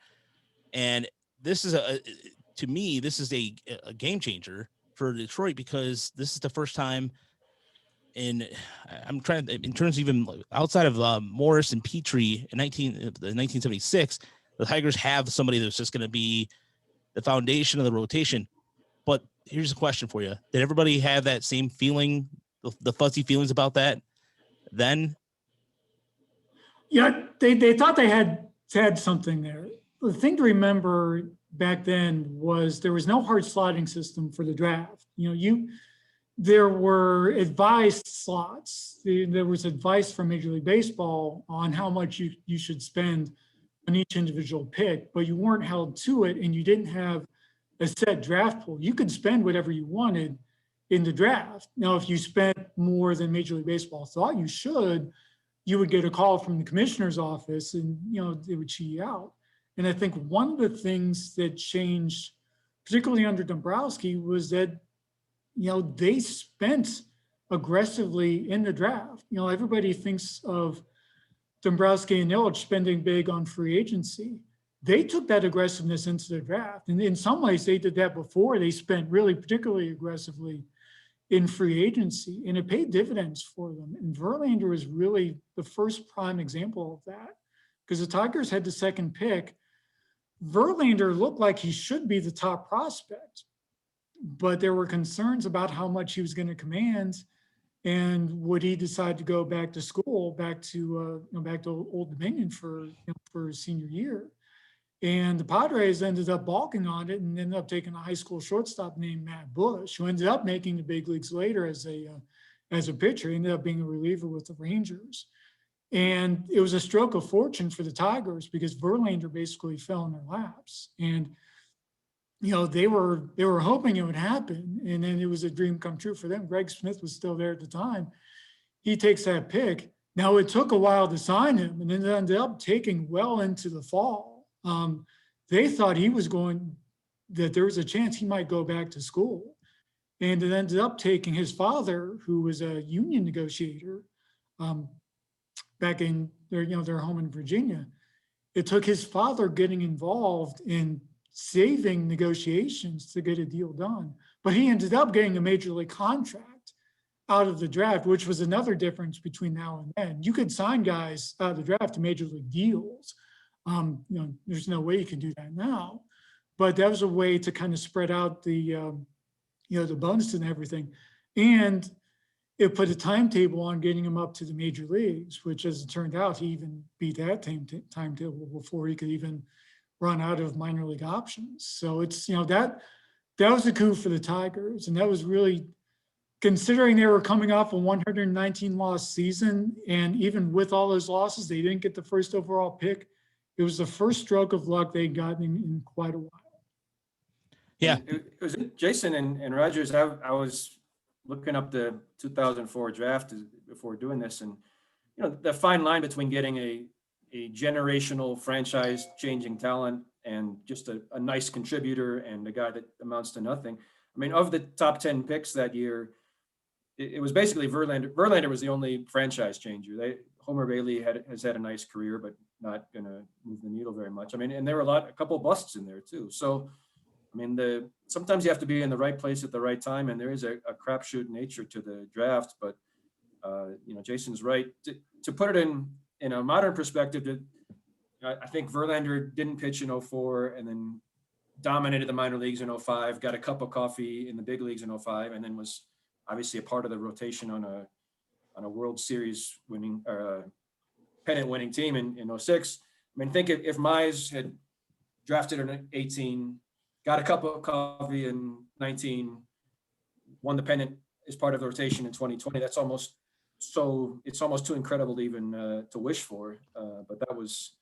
and this is to me, this is a game changer for Detroit, because this is the first time in terms of even outside of Morris and Petrie in 1976, the Tigers have somebody that's just going to be the foundation of the rotation. But here's a question for you: did everybody have that same feeling, the fuzzy feelings about that then? Yeah, they thought they had something there. The thing to remember back then was there was no hard slotting system for the draft. There were advised slots. There was advice from Major League Baseball on how much you should spend on each individual pick, but you weren't held to it, and you didn't have a set draft pool. You could spend whatever you wanted in the draft. Now, if you spent more than Major League Baseball thought you should, you would get a call from the commissioner's office, and they would cheat you out. And I think one of the things that changed, particularly under Dombrowski, was that they spent aggressively in the draft. Everybody thinks of Dombrowski and Ilitch spending big on free agency. They took that aggressiveness into the draft. And in some ways, they did that before. They spent really particularly aggressively in free agency, and it paid dividends for them. And Verlander was really the first prime example of that, because the Tigers had the second pick. Verlander looked like he should be the top prospect, but there were concerns about how much he was going to command, and would he decide to go back to school, back to Old Dominion for his senior year. And the Padres ended up balking on it and ended up taking a high school shortstop named Matt Bush, who ended up making the big leagues later as a pitcher. He ended up being a reliever with the Rangers. And it was a stroke of fortune for the Tigers because Verlander basically fell in their laps. And, they were hoping it would happen. And then it was a dream come true for them. Greg Smith was still there at the time. He takes that pick. Now, it took a while to sign him, and it ended up taking well into the fall. They thought that there was a chance he might go back to school. And it ended up taking his father, who was a union negotiator, back in their home in Virginia. It took his father getting involved in saving negotiations to get a deal done. But he ended up getting a major league contract out of the draft, which was another difference between now and then. You could sign guys out of the draft to major league deals. There's no way you can do that now. But that was a way to kind of spread out the bonus and everything. And it put a timetable on getting him up to the major leagues, which, as it turned out, he even beat that timetable before he could even run out of minor league options. So it's, that was a coup for the Tigers. And that was really, considering they were coming off a 119 loss season, and even with all those losses, they didn't get the first overall pick. It was the first stroke of luck they'd gotten in quite a while. Yeah. It was Jason and Rogers. I was looking up the 2004 draft before doing this, and the fine line between getting a generational franchise changing talent and just a nice contributor and a guy that amounts to nothing. I mean, of the top 10 picks that year, it was basically Verlander. Verlander was the only franchise changer. Homer Bailey has had a nice career, but not going to move the needle very much. I mean, and there were a couple of busts in there too. So, I mean, sometimes you have to be in the right place at the right time, and there is a crapshoot nature to the draft. But Jason's right. To put it in a modern perspective, I think Verlander didn't pitch in 2004 and then dominated the minor leagues in 2005, got a cup of coffee in the big leagues in 2005, and then was obviously a part of the rotation on a World Series winning pennant winning team in 2006. I mean, think if Mize had drafted in 2018, got a cup of coffee in 2019, won the pennant as part of the rotation in 2020. It's almost too incredible to even to wish for. But that was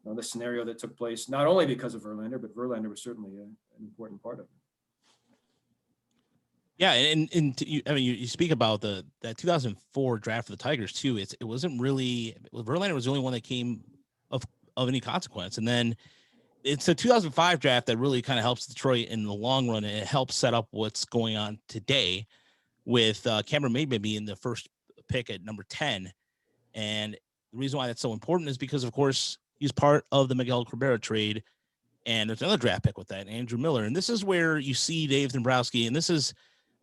the scenario that took place, not only because of Verlander, but Verlander was certainly an important part of it. Yeah, you speak about that 2004 draft for the Tigers too. It wasn't really, Verlander was the only one that came of any consequence, and then it's a 2005 draft that really kind of helps Detroit in the long run, and it helps set up what's going on today with Cameron Maybin being the first pick at number 10. And the reason why that's so important is because, of course, he's part of the Miguel Cabrera trade, and there's another draft pick with that, Andrew Miller. And this is where you see Dave Dombrowski, and this is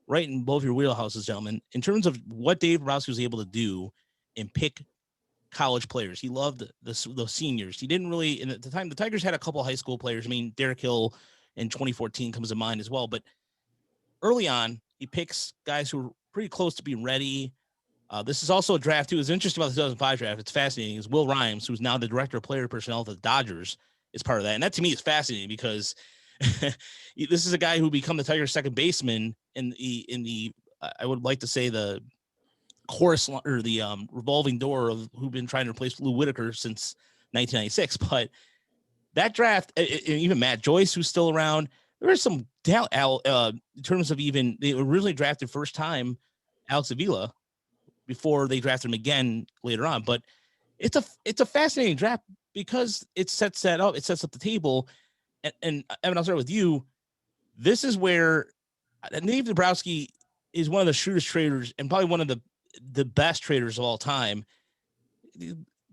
right in both your wheelhouses, gentlemen, in terms of what Dave Dombrowski was able to do and pick college players. He loved the seniors. He didn't really, at the time, the Tigers had a couple of high school players. I mean, Derek Hill in 2014 comes to mind as well. But early on, he picks guys who are pretty close to being ready. This is also a draft, too. It's interesting about the 2005 draft. It's fascinating. Is Will Rhymes, who's now the director of player personnel of the Dodgers, is part of that. And that, to me, is fascinating because this is a guy who become the Tigers' second baseman in the I would like to say the chorus or the revolving door of who've been trying to replace Lou Whitaker since 1996. But that draft, and even Matt Joyce, who's still around, there is some doubt in terms of even they originally drafted first time Alex Avila before they drafted him again later on. But it's a fascinating draft because it sets that up. It sets up the table. And Evan, I'll start with you. This is where Dave Dombrowski is one of the shrewdest traders and probably one of the best traders of all time.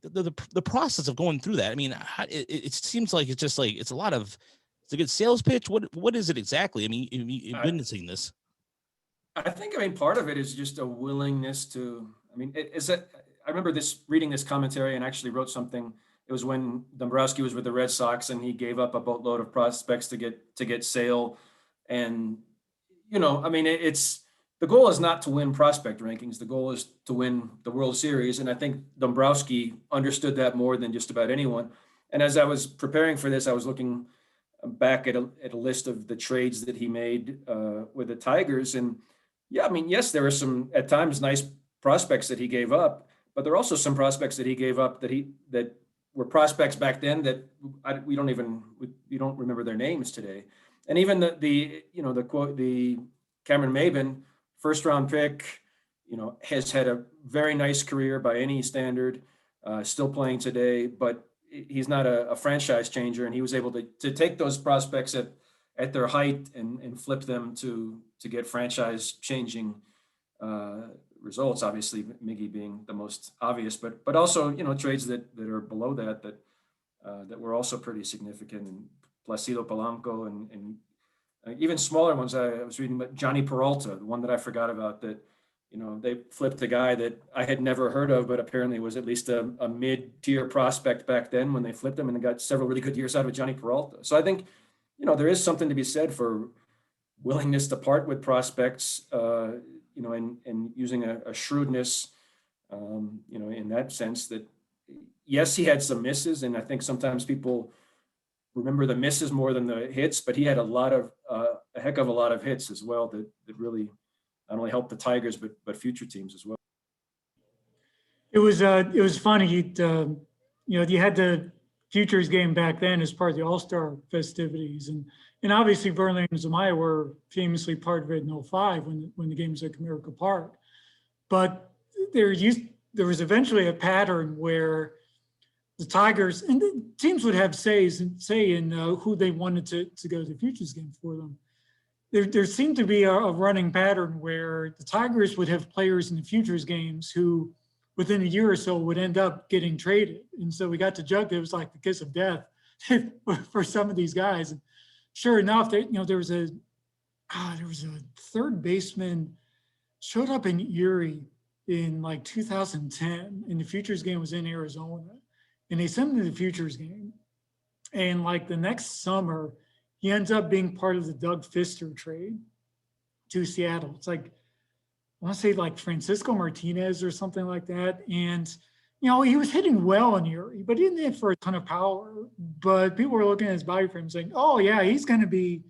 The process of going through that, I mean, it seems like it's just like it's a good sales pitch. What is it exactly? I mean, you've been seeing this. I think, part of it is just a willingness to, I remember reading this commentary and actually wrote something. It was when Dombrowski was with the Red Sox and he gave up a boatload of prospects to get Sale. And, it's the goal is not to win prospect rankings. The goal is to win the World Series. And I think Dombrowski understood that more than just about anyone. And as I was preparing for this, I was looking back at a list of the trades that he made with the Tigers. And yeah, yes, there were some at times nice prospects that he gave up, but there are also some prospects that he gave up that were prospects back then that we don't remember their names today. And even the Cameron Maben, first round pick, has had a very nice career by any standard, still playing today, but he's not a franchise changer. And he was able to take those prospects at their height and flip them to get franchise changing results. Obviously, Miggy being the most obvious, but also, trades that are below that were also pretty significant. And Placido Polanco and even smaller ones. I was reading about Johnny Peralta, the one that I forgot about, that, they flipped a guy that I had never heard of, but apparently was at least a mid-tier prospect back then when they flipped him, and they got several really good years out of Johnny Peralta. So I think, there is something to be said for willingness to part with prospects, and using a shrewdness, in that sense that, yes, he had some misses, and I think sometimes people remember the misses more than the hits, but he had a heck of a lot of hits as well that really not only helped the Tigers, but future teams as well. It was funny. You had the Futures game back then as part of the All-Star festivities, and obviously Verlander and Samaya were famously part of it in 2005 when the game was at Comerica Park. But there was eventually a pattern where the Tigers and the teams would have say in who they wanted to go to the Futures game for them. There seemed to be a running pattern where the Tigers would have players in the Futures games who within a year or so would end up getting traded. And so we got to joke that it was like the kiss of death for some of these guys. And sure enough, there was a third baseman showed up in Erie in like 2010, and the Futures game was in Arizona. And they sent him to the Futures game. And like the next summer, he ends up being part of the Doug Fister trade to Seattle. It's like, I want to say like Francisco Martinez or something like that. And, he was hitting well in Erie, but he didn't hit for a ton of power. But people were looking at his body frame saying, oh yeah, he's going to be,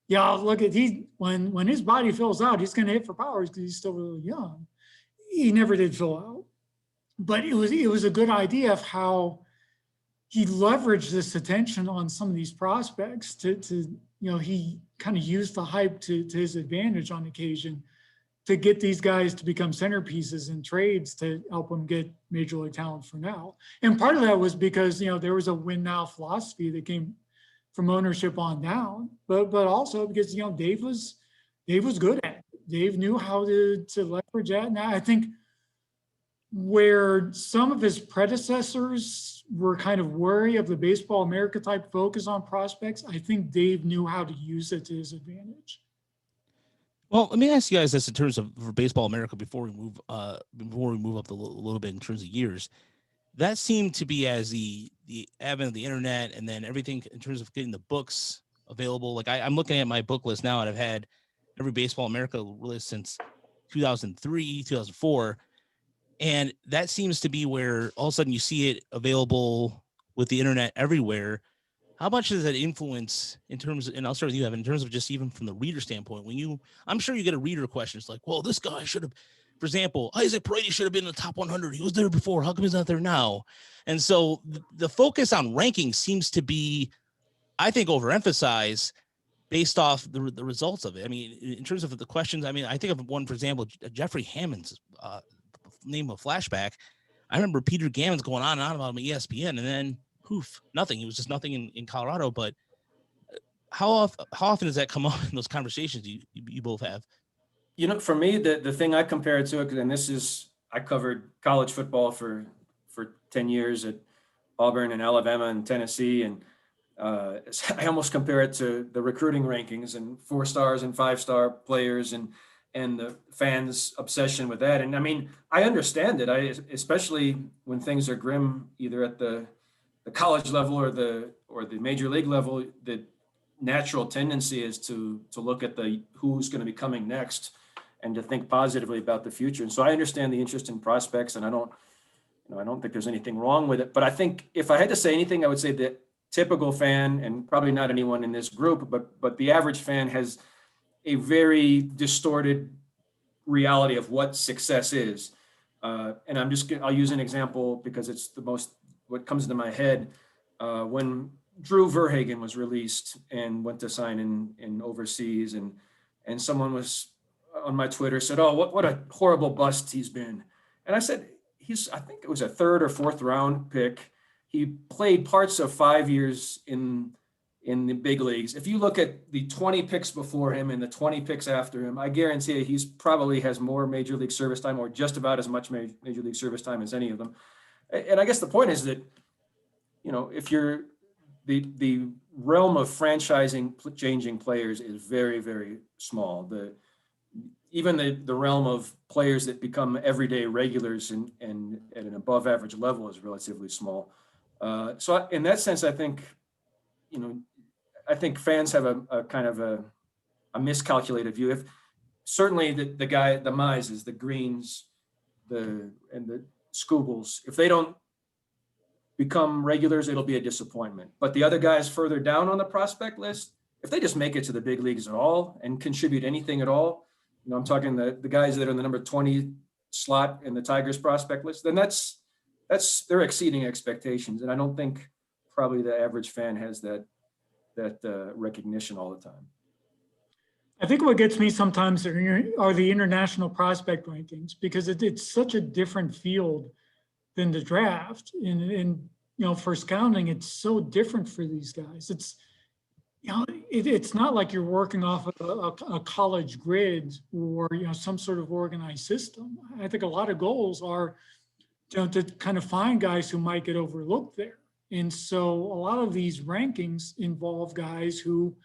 look at when his body fills out, he's going to hit for power because he's still really young. He never did fill out. But it was a good idea of how he leveraged this attention on some of these prospects to he kind of used the hype to his advantage on occasion to get these guys to become centerpieces in trades to help them get major league talent for now. And part of that was because, there was a win now philosophy that came from ownership on down, but also because, Dave was good at it. Dave knew how to leverage that. Now I think where some of his predecessors were kind of wary of the Baseball America type focus on prospects, I think Dave knew how to use it to his advantage. Well, let me ask you guys this in terms of for Baseball America before we move up a little bit in terms of years. That seemed to be as the advent of the internet and then everything in terms of getting the books available. Like I'm looking at my book list now, and I've had every Baseball America list since 2003, 2004. And that seems to be where all of a sudden you see it available with the internet everywhere. How much does that influence in terms of, and I'll start with you, Evan, in terms of just even from the reader standpoint, I'm sure you get a reader question. It's like, well, this guy should have, for example, Isaac Paredes should have been in the top 100. He was there before. How come he's not there now? And so the focus on ranking seems to be, I think, overemphasized based off the results of it. I mean, in terms of the questions, I mean, I think of one, for example, Jeffrey Hammond's name of flashback. I remember Peter Gammons going on and on about him at ESPN, and then poof, nothing. He was just nothing in Colorado. But how often does that come up in those conversations you both have? For me, the thing I compare it to, and I covered college football for 10 years at Auburn and Alabama and Tennessee, and I almost compare it to the recruiting rankings and 4-star and 5-star players and the fans' obsession with that. And I mean, I understand it. Especially when things are grim, either at the college level or the major league level, the natural tendency is to look at who's going to be coming next and to think positively about the future. And so I understand the interest in prospects, and I don't think there's anything wrong with it. But I think if I had to say anything, I would say the typical fan, and probably not anyone in this group, but the average fan has a very distorted reality of what success is. And I'll use an example because it's what comes into my head. When Drew Verhagen was released and went to sign in overseas, and someone was on my Twitter said, "Oh, what a horrible bust he's been." And I said, I think it was a 3rd or 4th round pick. He played parts of 5 years in the big leagues. If you look at the 20 picks before him and the 20 picks after him, I guarantee you he's probably has more major league service time, or just about as much major league service time as any of them. And I guess the point is that, if you're the realm of franchising, changing players is very, very small. Even the realm of players that become everyday regulars and at an above average level is relatively small. So in that sense, I think fans have a kind of a miscalculated view. If certainly the Mises, the Greens, and the Skugels, if they don't become regulars, it'll be a disappointment. But the other guys further down on the prospect list, if they just make it to the big leagues at all and contribute anything at all, I'm talking the guys that are in the number 20 slot in the Tigers prospect list, then they're exceeding expectations. And I don't think probably the average fan has that recognition all the time. I think what gets me sometimes are the international prospect rankings, because it's such a different field than the draft. And for scouting, it's so different for these guys. It's not like you're working off of a college grid or some sort of organized system. I think a lot of goals are to kind of find guys who might get overlooked there. And so a lot of these rankings involve guys who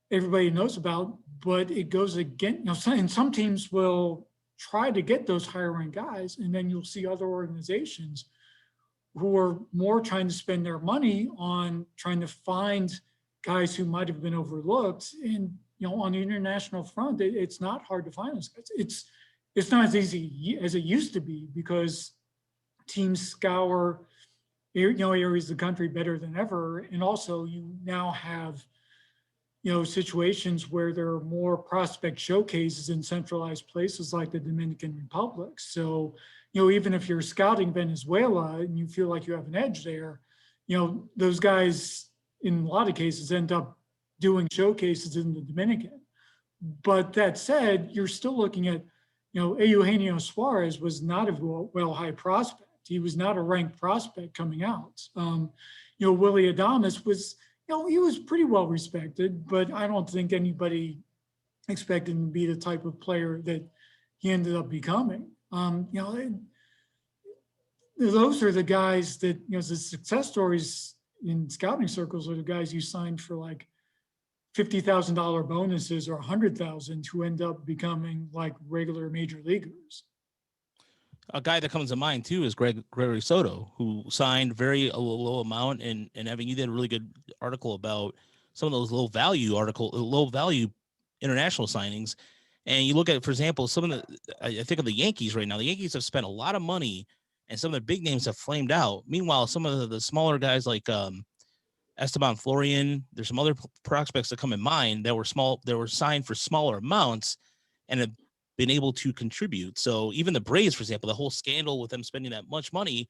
everybody knows about, but it goes against, and some teams will try to get those higher ranked guys, and then you'll see other organizations who are more trying to spend their money on trying to find guys who might have been overlooked. And on the international front, it's not hard to find those guys. It's not as easy as it used to be, because teams scour areas of the country better than ever. And also you now have situations where there are more prospect showcases in centralized places like the Dominican Republic. So even if you're scouting Venezuela and you feel like you have an edge there, those guys in a lot of cases end up doing showcases in the Dominican. But that said, you're still looking at Eugenio Suarez was not a high prospect. He was not a ranked prospect coming out. Willie Adames was, he was pretty well respected, but I don't think anybody expected him to be the type of player that he ended up becoming. Those are the guys that, the success stories in scouting circles are the guys you signed for like $50,000 bonuses or $100,000 who end up becoming like regular major leaguers. A guy that comes to mind too is Gregory Soto, who signed very low amount, and Evan, you did a really good article about some of those low value international signings. And you look at, for example, I think of the Yankees right now. The Yankees have spent a lot of money, and some of the big names have flamed out. Meanwhile, some of the smaller guys like Esteban Florian, there's some other prospects that come in mind that were signed for smaller amounts and have been able to contribute. So even the Braves, for example, the whole scandal with them spending that much money,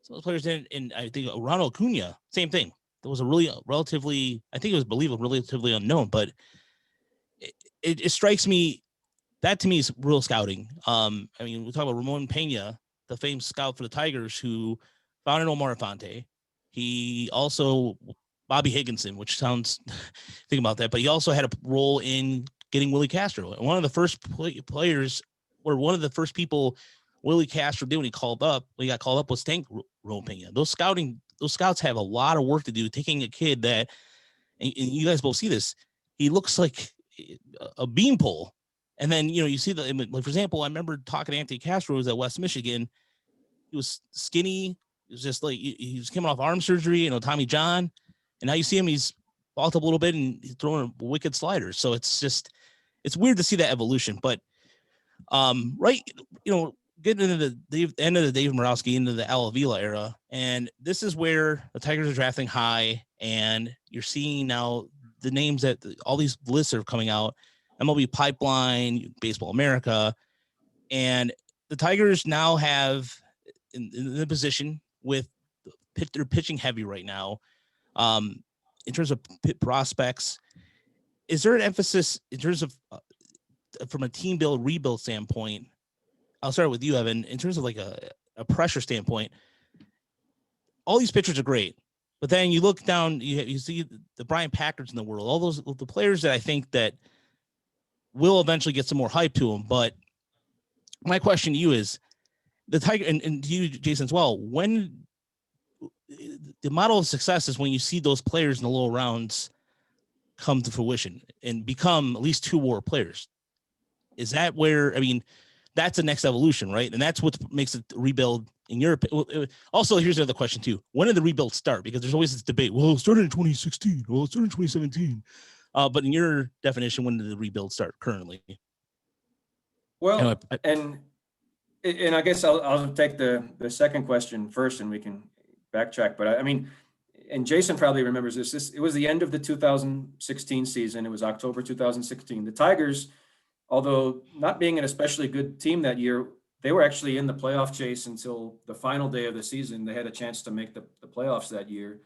some of those players didn't. And I think Ronald Acuna, same thing. There was a relatively unknown, but it strikes me that to me is real scouting. We talk about Ramon Pena, the famed scout for the Tigers, who found an Omar Infante. He also Bobby Higginson, which sounds think about that, but he also had a role in getting Willie Castro. And one of the first players, or one of the first people Willie Castro did when he got called up was Tank Ropena. Those scouts have a lot of work to do, taking a kid that, and you guys both see this, he looks like a beanpole. And then, you see for example, I remember talking to Anthony Castro, who was at West Michigan. He was skinny. It was just like, he was coming off arm surgery, Tommy John. And now you see him, he's bulked up a little bit and he's throwing a wicked slider. So it's weird to see that evolution, but getting into the end of the Dave Morowski, into the Al Avila era, and this is where the Tigers are drafting high, and you're seeing now the names that all these lists are coming out, MLB Pipeline, Baseball America, and the Tigers now have in the position with they're pitching heavy right now. In terms of prospects, is there an emphasis in terms of from a team build rebuild standpoint? I'll start with you, Evan. In terms of like a pressure standpoint, all these pitchers are great, but then you look down, you see the Brian Packards in the world, all those the players that I think that will eventually get some more hype to them. But my question to you is, the Tiger and to you, Jason, as well. When the model of success is when you see those players in the lower rounds come to fruition and become at least 2 WAR players. Is that where, I mean, that's the next evolution, right? And that's what makes it rebuild in Europe. Also, here's the other question too. When did the rebuild start? Because there's always this debate. Well, it started in 2016. Well, it started in 2017. But in your definition, when did the rebuild start currently? Well, and I guess I'll take the second question first and we can backtrack. But I mean, and Jason probably remembers this. It was the end of the 2016 season. It was October 2016. The Tigers, although not being an especially good team that year, they were actually in the playoff chase until the final day of the season. They had a chance to make the playoffs that year.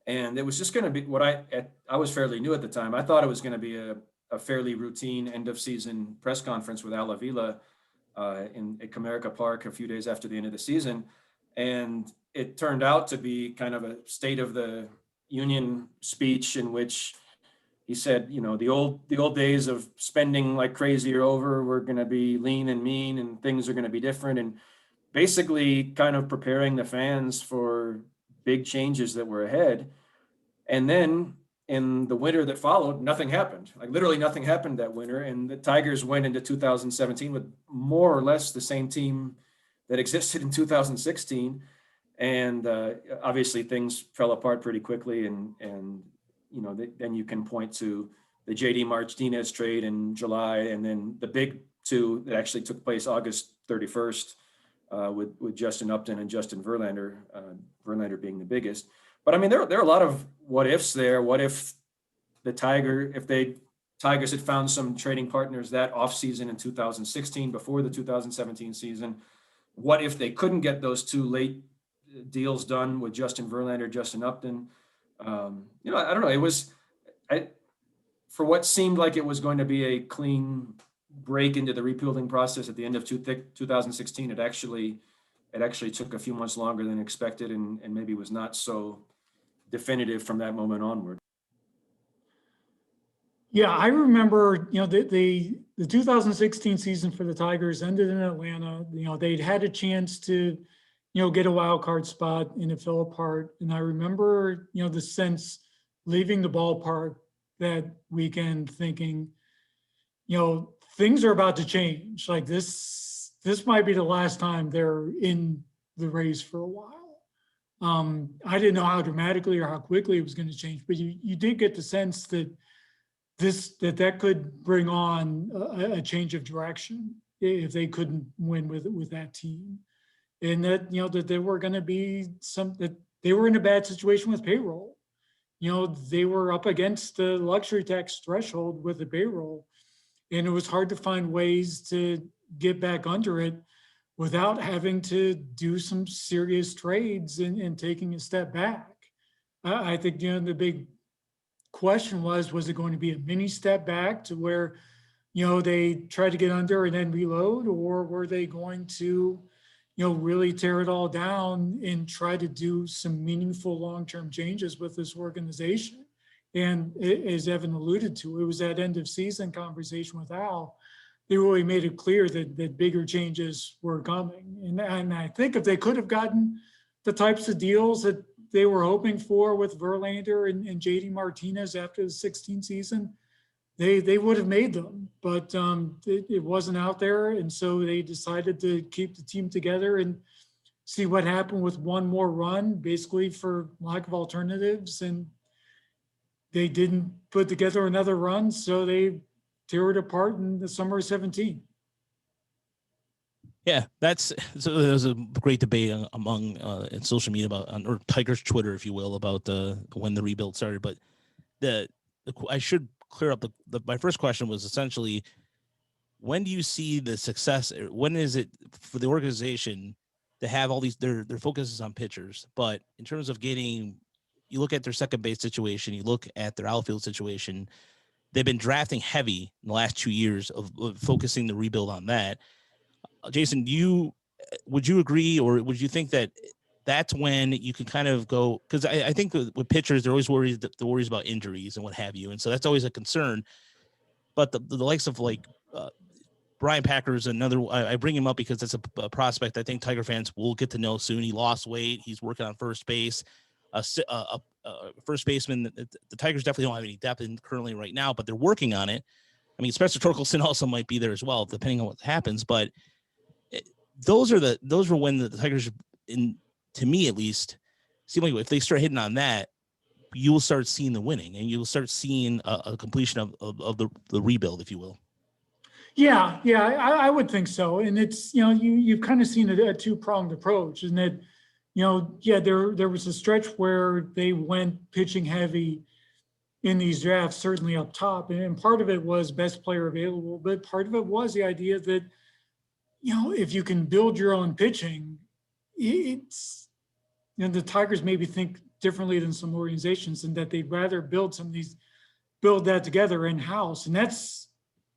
And it was just going to be what I was fairly new at the time. I thought it was going to be a fairly routine end of season press conference with Al Avila at Comerica Park a few days after the end of the season. And it turned out to be kind of a State of the Union speech in which he said, you know, the old days of spending like crazy are over. We're going to be lean and mean and things are going to be different. And basically kind of preparing the fans for big changes that were ahead. And then in the winter that followed, nothing happened. Like literally nothing happened that winter. And the Tigers went into 2017 with more or less the same team that existed in 2016. And obviously things fell apart pretty quickly. And you know, then you can point to the JD Martinez trade in July, and then the big 2 that actually took place August 31st with Justin Upton and Justin Verlander, Verlander being the biggest. But I mean, there are a lot of what ifs there. What if the Tigers had found some trading partners that offseason in 2016 before the 2017 season? What if they couldn't get those 2 late deals done with Justin Verlander, Justin Upton? You know, I don't know. It was, for what seemed like it was going to be a clean break into the rebuilding process at the end of 2016. It actually took a few months longer than expected, and maybe was not so definitive from that moment onward. Yeah, I remember, you know, the 2016 season for the Tigers ended in Atlanta. You know, they'd had a chance to, you know, get a wild card spot and it fell apart. And I remember, you know, the sense leaving the ballpark that weekend thinking, you know, things are about to change. Like this might be the last time they're in the race for a while. I didn't know how dramatically or how quickly it was going to change, but you did get the sense that that could bring on a change of direction if they couldn't win with that team. And that, you know, that there were going to be that they were in a bad situation with payroll. You know, they were up against the luxury tax threshold with the payroll, and it was hard to find ways to get back under it without having to do some serious trades and taking a step back. I think, you know, the big question was it going to be a mini step back to where, you know, they try to get under and then reload, or were they going to, you know, really tear it all down and try to do some meaningful long-term changes with this organization? And as Evan alluded to, it was that end of season conversation with Al. They really made it clear that bigger changes were coming. And I think if they could have gotten the types of deals that they were hoping for with Verlander and JD Martinez after the 16 season, they would have made them, but it wasn't out there. And so they decided to keep the team together and see what happened with one more run, basically for lack of alternatives. And they didn't put together another run, so they tear it apart in the summer of 17. Yeah, so there was a great debate among in social media or Tigers Twitter, if you will, about when the rebuild started. But I should clear up my first question was essentially, when do you see the success? When is it for the organization to have all these, their focus is on pitchers, but in terms of getting, you look at their second base situation, you look at their outfield situation, they've been drafting heavy in the last 2 years of focusing the rebuild on that. Jason, would you agree, or would you think that that's when you can kind of go, because I think with pitchers, they're always worried, the worries about injuries and what have you. And so that's always a concern. But the likes of like Brian Packer is another, I bring him up because it's a prospect I think Tiger fans will get to know soon. He lost weight. He's working on first base. First baseman, the Tigers definitely don't have any depth in currently right now, but they're working on it. I mean, Spencer Torkelson also might be there as well, depending on what happens. But those were when the Tigers, to me at least, seem like if they start hitting on that, you will start seeing the winning, and you will start seeing a completion of the rebuild, if you will. Yeah, I would think so. And it's, you've kind of seen a two-pronged approach, isn't it? There was a stretch where they went pitching heavy in these drafts, certainly up top. And part of it was best player available, but part of it was the idea that, if you can build your own pitching, it's, the Tigers maybe think differently than some organizations, and that they'd rather build that together in-house. And that's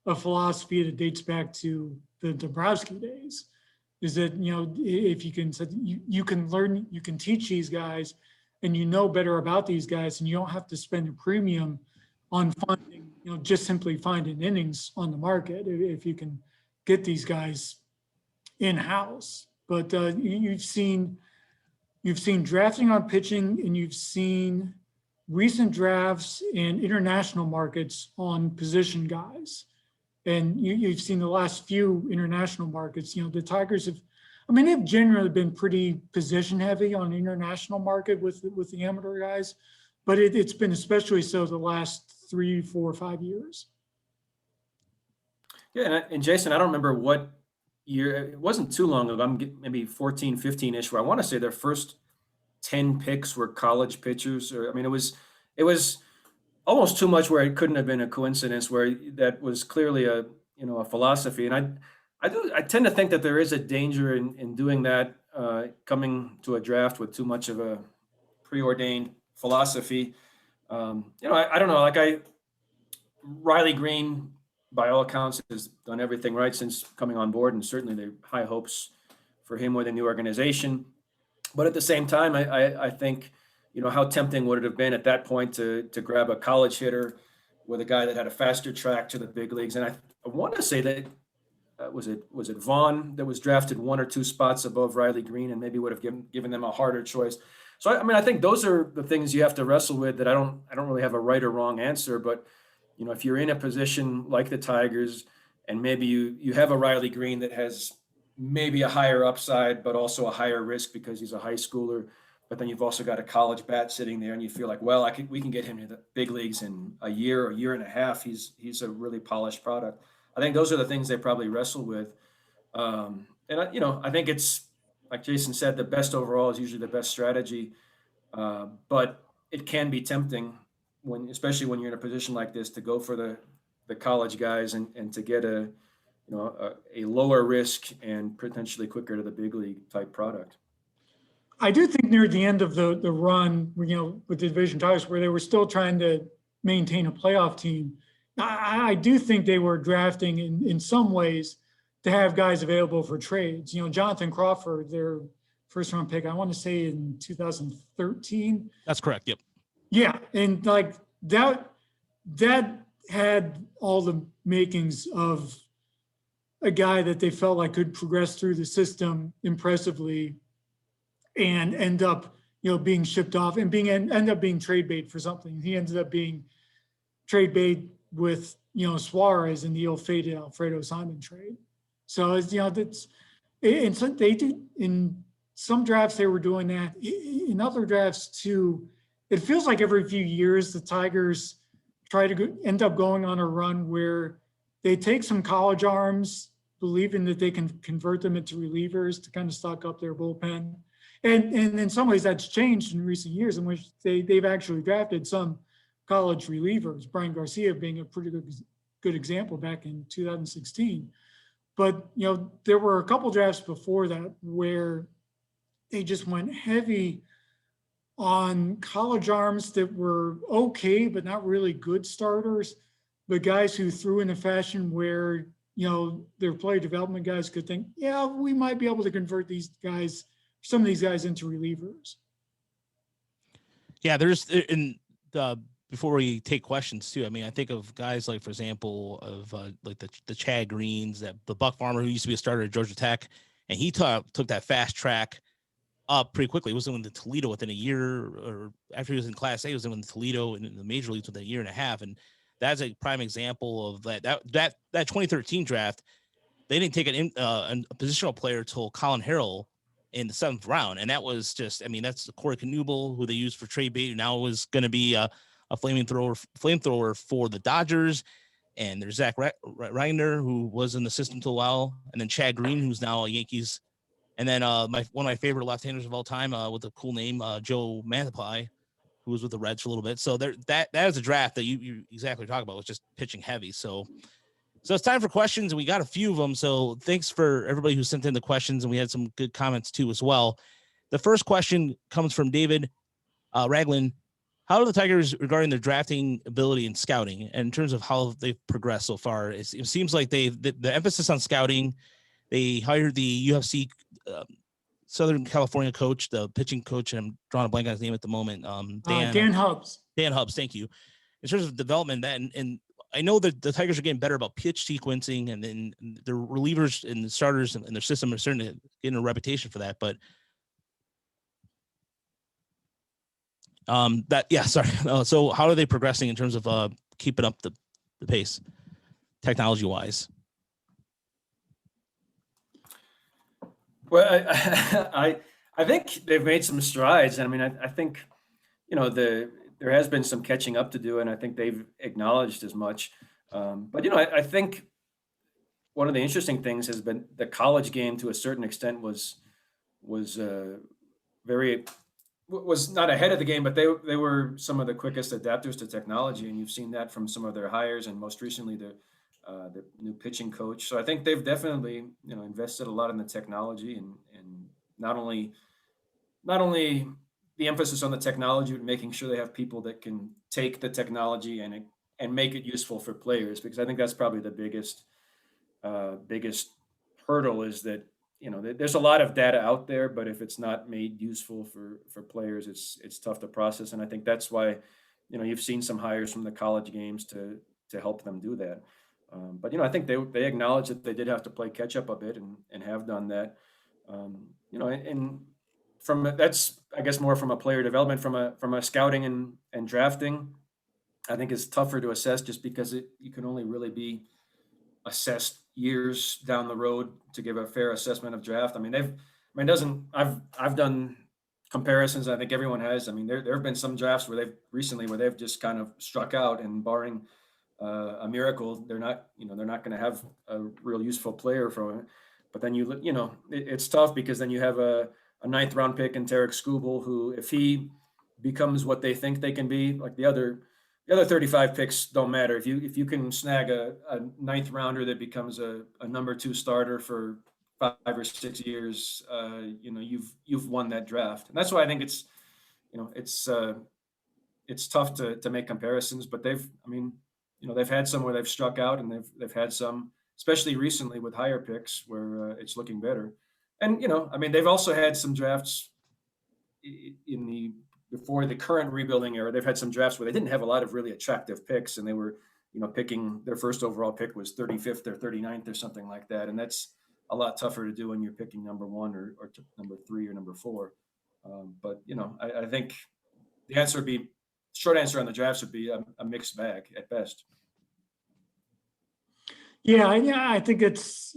a philosophy that dates back to the Dombrowski days, is that, if you can, you can learn, you can teach these guys, and better about these guys, and you don't have to spend a premium on finding, just simply finding innings on the market if you can get these guys in-house. But you've seen drafting on pitching, and you've seen recent drafts in international markets on position guys. And you've seen the last few international markets, the Tigers they've generally been pretty position heavy on the international market with the amateur guys, but it's been especially so the last 3, 4, 5 years. Yeah, and Jason, I don't remember what year, it wasn't too long ago, maybe 14, 15-ish, where I want to say their first 10 picks were college pitchers. It was almost too much where it couldn't have been a coincidence, where that was clearly a philosophy. And I tend to think that there is a danger in doing that, coming to a draft with too much of a preordained philosophy. I don't know, Riley Green, by all accounts, has done everything right since coming on board, and certainly there are high hopes for him with a new organization. But at the same time, I think, how tempting would it have been at that point to grab a college hitter with a guy that had a faster track to the big leagues. And I want to say that was it Vaughn that was drafted 1 or 2 spots above Riley Green, and maybe would have given them a harder choice. So I think those are the things you have to wrestle with, that I don't really have a right or wrong answer. But if you're in a position like the Tigers, and maybe you have a Riley Green that has maybe a higher upside, but also a higher risk because he's a high schooler, but then you've also got a college bat sitting there, and you feel like, well, we can get him to the big leagues in a year and a half. He's a really polished product. I think those are the things they probably wrestle with. And I think it's, like Jason said, the best overall is usually the best strategy. But it can be tempting, especially when you're in a position like this, to go for the college guys and to get a lower risk and potentially quicker to the big league type product. I do think near the end of the run, with the division titles, where they were still trying to maintain a playoff team, I do think they were drafting in some ways to have guys available for trades. Jonathan Crawford, their first round pick, I want to say in 2013. That's correct. Yep. Yeah. And like that had all the makings of a guy that they felt like could progress through the system impressively and end up, being shipped off and end up being trade bait for something. He ended up being trade bait with, Suarez in the ill-fated Alfredo Simon trade. So it's, and so they do, in some drafts they were doing that. In other drafts too, it feels like every few years the Tigers try to end up going on a run where they take some college arms, believing that they can convert them into relievers to kind of stock up their bullpen. And in some ways that's changed in recent years, in which they've actually drafted some college relievers, Brian Garcia being a pretty good good example back in 2016. But, there were a couple drafts before that where they just went heavy on college arms that were okay, but not really good starters, but guys who threw in a fashion where, their player development guys could think, yeah, we might be able to convert some of these guys into relievers. Yeah, before we take questions too, I mean, I think of guys like, for example, of like the Chad Greens, the Buck Farmer who used to be a starter at Georgia Tech, and he took that fast track up pretty quickly. He was in the Toledo within a year, or after he was in Class A, he was in the Toledo in the major leagues within a year and a half. And that's a prime example of that 2013 draft. They didn't take a positional player till Colin Harrell in the 7th round. And that was just, I mean, that's Corey Knubel, who they used for trade bait, who now was going to be a flamethrower for the Dodgers. And there's Zach Reiner, who was in the system till a while. And then Chad Green, who's now a Yankees. And then one of my favorite left-handers of all time with a cool name, Joe Mantiply, who was with the Reds for a little bit. So that is a draft that you exactly talk about, was just pitching heavy. So it's time for questions, and we got a few of them. So thanks for everybody who sent in the questions, and we had some good comments too as well. The first question comes from David Ragland. How are the Tigers regarding their drafting ability and scouting, and in terms of how they've progressed so far? It seems like the emphasis on scouting. They hired the UFC Southern California coach, the pitching coach, and I'm drawing a blank on his name at the moment. Dan Hubbs. Dan Hubbs, thank you. In terms of development, and I know that the Tigers are getting better about pitch sequencing, and then their relievers and the starters and their system are starting to get a reputation for that. But so how are they progressing in terms of keeping up the pace, technology wise? Well, I think they've made some strides. I mean, I think, there has been some catching up to do, and I think they've acknowledged as much. But, I think one of the interesting things has been the college game, to a certain extent, was not ahead of the game, but they were some of the quickest adapters to technology, and you've seen that from some of their hires, and most recently the new pitching coach. So I think they've definitely invested a lot in the technology, and not only the emphasis on the technology, but making sure they have people that can take the technology and make it useful for players, because I think that's probably the biggest hurdle, is that there's a lot of data out there, but if it's not made useful for players, it's tough to process. And I think that's why you've seen some hires from the college games to help them do that. But I think they acknowledge that they did have to play catch up a bit, and have done that. And from that's, I guess, more from a player development, from a scouting and drafting, I think it's tougher to assess, just because you can only really be assessed years down the road to give a fair assessment of draft. I mean, I've done comparisons. I think everyone has. I mean, there have been some drafts where they've just kind of struck out, and barring a miracle, they're not going to have a real useful player from it. But then it's tough, because then you have a 9th round pick in Tarek Skubal, who, if he becomes what they think they can be, like the other 35 picks don't matter. If you can snag a 9th rounder that becomes a number 2 starter for 5 or 6 years, you've won that draft. And that's why I think it's tough to make comparisons. But they've had some where they've struck out, and they've had some, especially recently with higher picks, where it's looking better. And they've also had some drafts before the current rebuilding era. They've had some drafts where they didn't have a lot of really attractive picks, and they were picking, their first overall pick was 35th or 39th or something like that, and that's a lot tougher to do when you're picking number 1 or number 3 or number 4. But I think the short answer on the drafts would be a mixed bag at best. Yeah, I think it's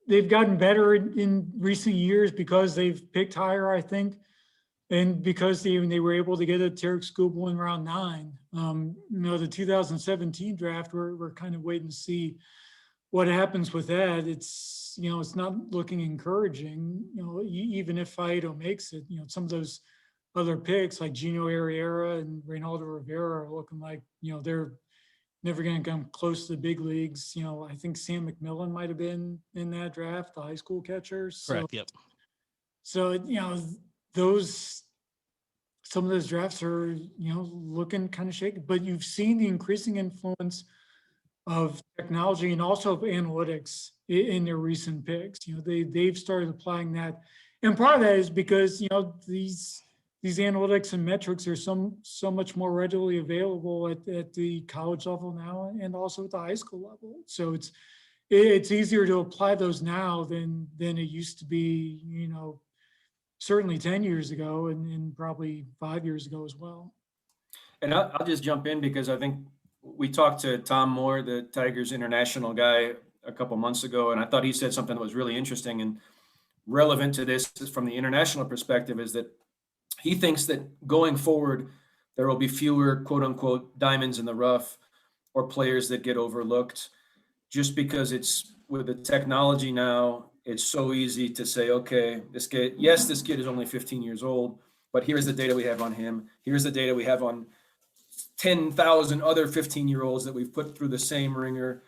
they've gotten better in recent years, because they've picked higher, I think, and because they were able to get a Tarek Skubal in round 9. The 2017 draft, we're kind of waiting to see what happens with that. It's not looking encouraging. Even if Faedo makes it, some of those other picks like Gino Arriera and Reynaldo Rivera are looking like they're never going to come close to the big leagues. You know, I think Sam McMillan might have been in that draft, the high school catcher. So, Correct. Yep. so you know, some of those drafts are, you know, looking kind of shaky, but you've seen the increasing influence of technology and also of analytics in their recent picks. You know, they've started applying that. And part of that is because, you know, these analytics and metrics are so much more readily available at the college level now and also at the high school level. So it's easier to apply those now than it used to be, you know, certainly 10 years ago and probably 5 years ago as well. And I'll just jump in because I think we talked to Tom Moore, the Tigers international guy, a couple months ago, and I thought he said something that was really interesting and relevant to this from the international perspective, is that he thinks that going forward, there will be fewer quote unquote diamonds in the rough or players that get overlooked, just because it's with the technology now, it's so easy to say, okay, this kid is only 15 years old, but here's the data we have on him. Here's the data we have on 10,000 other 15-year-olds that we've put through the same ringer.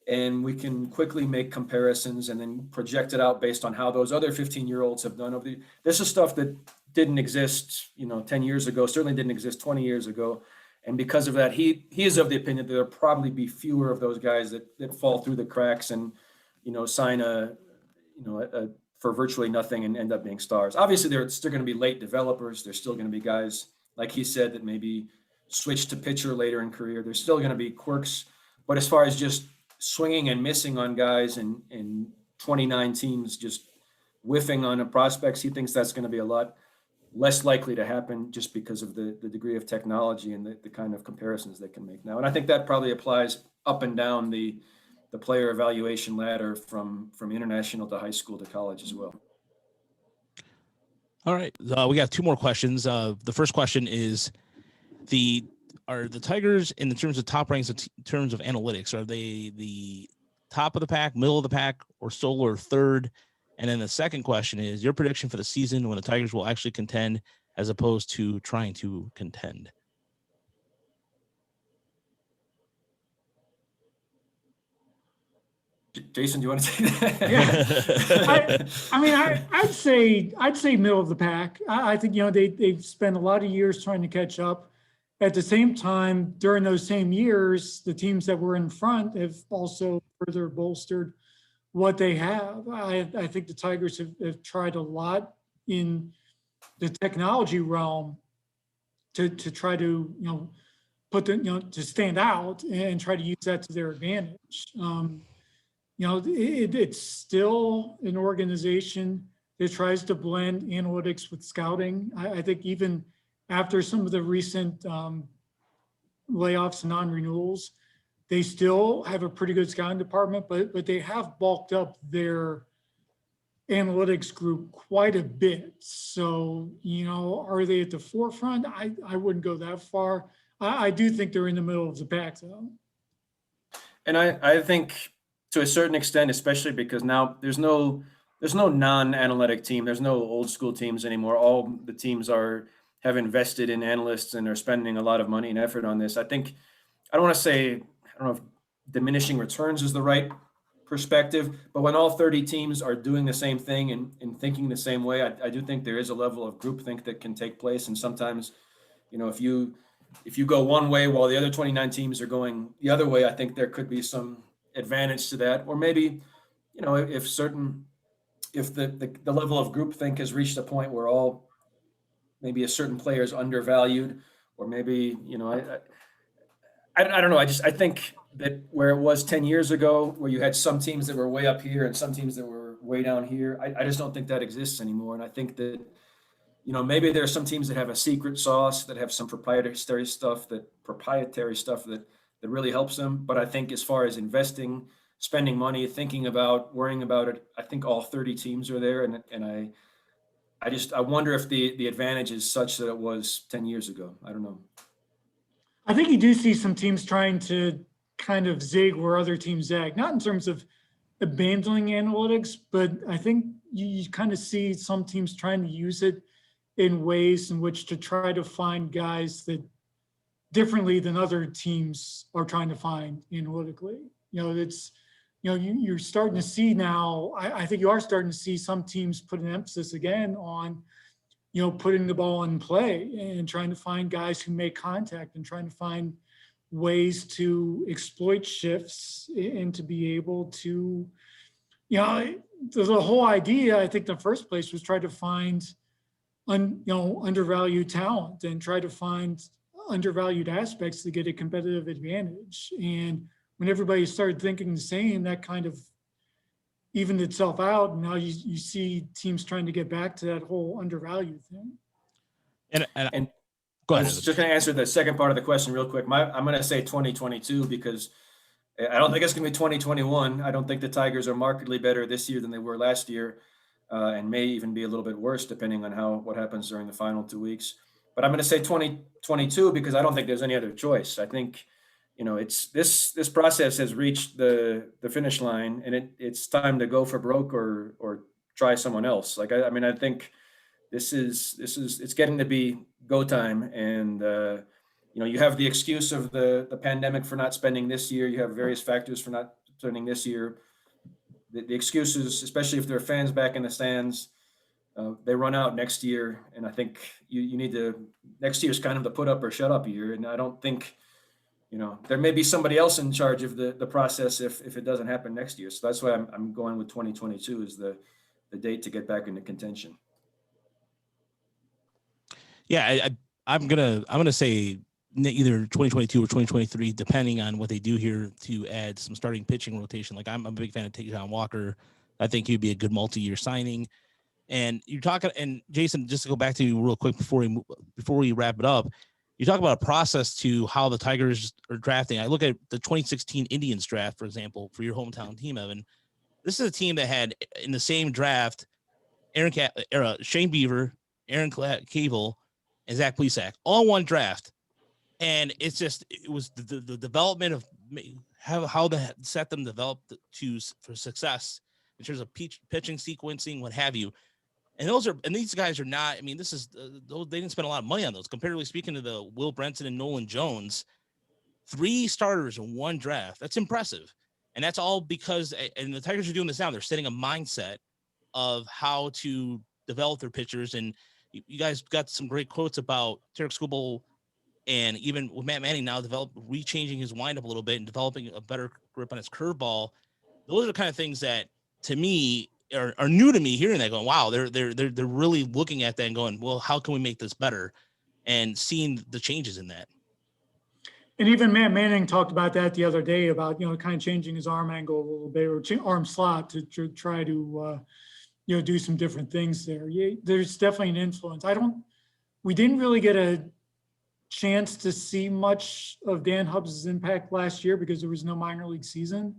And we can quickly make comparisons and then project it out based on how those other 15-year-olds have done this is stuff that didn't exist, 10 years ago, certainly didn't exist 20 years ago. And because of that, he is of the opinion that there'll probably be fewer of those guys that fall through the cracks and, sign for virtually nothing and end up being stars. Obviously, they're still going to be late developers. There's still going to be guys, like he said, that maybe switch to pitcher later in career. There's still going to be quirks. But as far as just swinging and missing on guys and 29 teams just whiffing on the prospects, he thinks that's going to be a lot less likely to happen just because of the degree of technology and the kind of comparisons they can make now. And I think that probably applies up and down the player evaluation ladder from international to high school to college as well. All right. We got two more questions. The first question is, are the Tigers, in terms of top ranks, in terms of analytics, are they the top of the pack, middle of the pack, or sole or third? And then the second question is your prediction for the season when the Tigers will actually contend as opposed to trying to contend. Jason, do you want to take that? Yeah. I'd say middle of the pack. I think, they've spent a lot of years trying to catch up. At the same time, during those same years, the teams that were in front have also further bolstered what they have. I think the Tigers have tried a lot in the technology realm to try to, to stand out and try to use that to their advantage. It's still an organization that tries to blend analytics with scouting. I think even after some of the recent layoffs and non-renewals, they still have a pretty good scouting department, but they have bulked up their analytics group quite a bit. So, are they at the forefront? I wouldn't go that far. I do think they're in the middle of the pack, though. And I think to a certain extent, especially because now there's no non-analytic team. There's no old school teams anymore. All the teams have invested in analysts and are spending a lot of money and effort on this. I don't know if diminishing returns is the right perspective, but when all 30 teams are doing the same thing and thinking the same way, I do think there is a level of groupthink that can take place. And sometimes, if you go one way while the other 29 teams are going the other way, I think there could be some advantage to that. Or maybe, if the level of groupthink has reached a point where maybe a certain player is undervalued, or maybe, I don't know. I think that where it was 10 years ago, where you had some teams that were way up here and some teams that were way down here, I just don't think that exists anymore. And I think that, maybe there are some teams that have a secret sauce, that have some proprietary stuff that really helps them. But I think as far as investing, spending money, thinking about, worrying about it, I think all 30 teams are there. And I wonder if the advantage is such that it was 10 years ago. I don't know. I think you do see some teams trying to kind of zig where other teams zag, not in terms of abandoning analytics, but I think you kind of see some teams trying to use it in ways in which to try to find guys that differently than other teams are trying to find analytically. It's, you're starting to see now, I think you are starting to see some teams put an emphasis again on, putting the ball in play and trying to find guys who make contact and trying to find ways to exploit shifts and to be able to, the whole idea, I think the first place was try to find, undervalued talent and try to find undervalued aspects to get a competitive advantage. And when everybody started thinking the same, that kind of evened itself out. And now you see teams trying to get back to that whole undervalued thing. And I go ahead. was just going to answer the second part of the question real quick. I'm going to say 2022 because I don't think it's going to be 2021. I don't think the Tigers are markedly better this year than they were last year, and may even be a little bit worse depending on what happens during the final 2 weeks. But I'm going to say 2022 because I don't think there's any other choice. I think, it's this process has reached the finish line, and it's time to go for broke or try someone else. Like I think it's getting to be go time, and you have the excuse of the pandemic for not spending this year. You have various factors for not spending this year. The excuses, especially if there are fans back in the stands, they run out next year. And I think you need to, next year is kind of the put up or shut up year. And I don't think, there may be somebody else in charge of the process if it doesn't happen next year. So that's why I'm going with 2022 is the date to get back into contention. Yeah, I'm gonna say either 2022 or 2023, depending on what they do here to add some starting pitching rotation. Like I'm a big fan of Tajon Walker. I think he'd be a good multi-year signing. And you're talking, and Jason, just to go back to you real quick before we wrap it up, you talk about a process to how the Tigers are drafting. I look at the 2016 Indians draft, for example, for your hometown team, Evan. This is a team that had in the same draft Shane Beaver, Aaron Cavell, and Zach Plesac, all one draft. And it was the development of how to set them developed for success in terms of pitching sequencing, what have you. And these guys are not, they didn't spend a lot of money on those. Comparatively speaking to the Will Brenton and Nolan Jones, 3 starters in one draft. That's impressive. And that's all because, and the Tigers are doing this now, they're setting a mindset of how to develop their pitchers. And you guys got some great quotes about Tarek Skubal, and even with Matt Manning now rechanging his windup a little bit and developing a better grip on his curveball. Those are the kind of things that, to me, are new to me. Hearing that, going, wow, they're really looking at that and going, well, how can we make this better? And seeing the changes in that. And even Matt Manning talked about that the other day about, kind of changing his arm angle a little bit or arm slot to try to, do some different things there. There's definitely an influence. We didn't really get a chance to see much of Dan Hubbs' impact last year because there was no minor league season.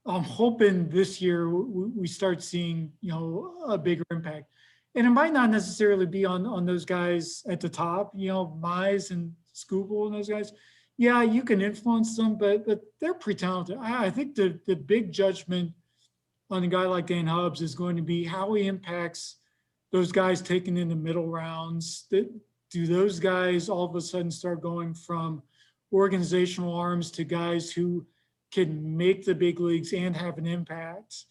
I'm hoping this year we start seeing, a bigger impact. And it might not necessarily be on those guys at the top, Mize and Skubal and those guys. Yeah, you can influence them, but they're pretty talented. I think the big judgment on a guy like Dan Hubbs is going to be how he impacts those guys taken in the middle rounds. Do those guys all of a sudden start going from organizational arms to guys who can make the big leagues and have an impact?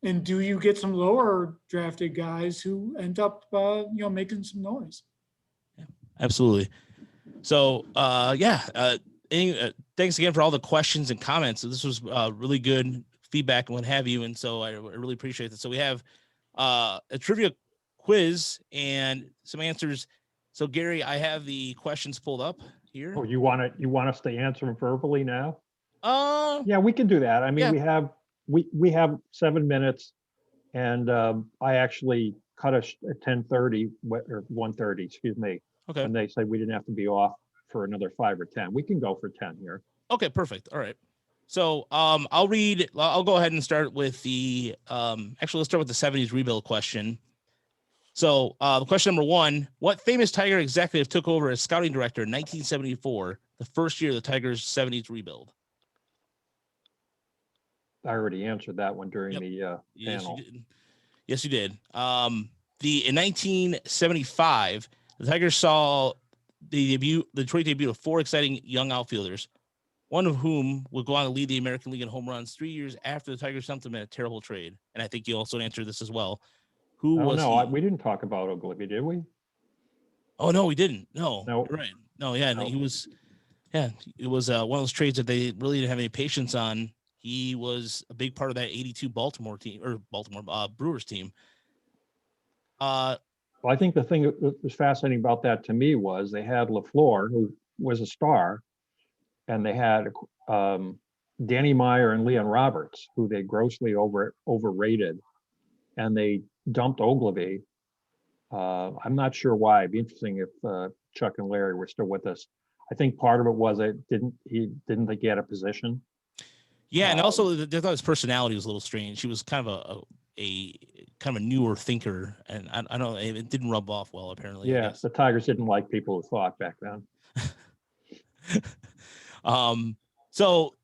And do you get some lower drafted guys who end up, making some noise? Yeah, absolutely. So, thanks again for all the questions and comments. So this was really good feedback and what have you. And so I really appreciate it. So we have a trivia quiz and some answers. So Gary, I have the questions pulled up here. Oh, you want us to answer them verbally now? Yeah, we can do that. We have 7 minutes, and I actually cut us at 10:30 or 1:30, excuse me. Okay. And they said we didn't have to be off for another 5 or 10. We can go for 10 here. Okay, perfect. All right. So I'll go ahead and start with the actually let's start with the 70s rebuild question. So question number 1, what famous Tiger executive took over as scouting director in 1974, the first year of the Tigers' 70s rebuild? I already answered that one during the panel. Yes, you did. In 1975, the Tigers saw the Detroit debuted of 4 exciting young outfielders, one of whom would go on to lead the American League in home runs 3 years after the Tigers dumped him in a terrible trade. And I think you also answered this as well. Who Oh, was no, he? we didn't talk about Ogilvy, did we? Oh, no, we didn't. No, No. you're right. No, yeah, No. he was. Yeah, it was one of those trades that they really didn't have any patience on. He was a big part of that '82 Baltimore Brewers team. Well, I think the thing that was fascinating about that to me was they had LaFleur, who was a star, and they had Danny Meyer and Leon Roberts, who they grossly overrated, and they dumped Ogilvy. I'm not sure why. It'd be interesting if Chuck and Larry were still with us. I think part of it was he didn't think he had a position. Yeah, and also they thought his personality was a little strange. He was kind of a newer thinker, and I don't know, it didn't rub off well apparently. Yeah, the Tigers didn't like people who thought back then. So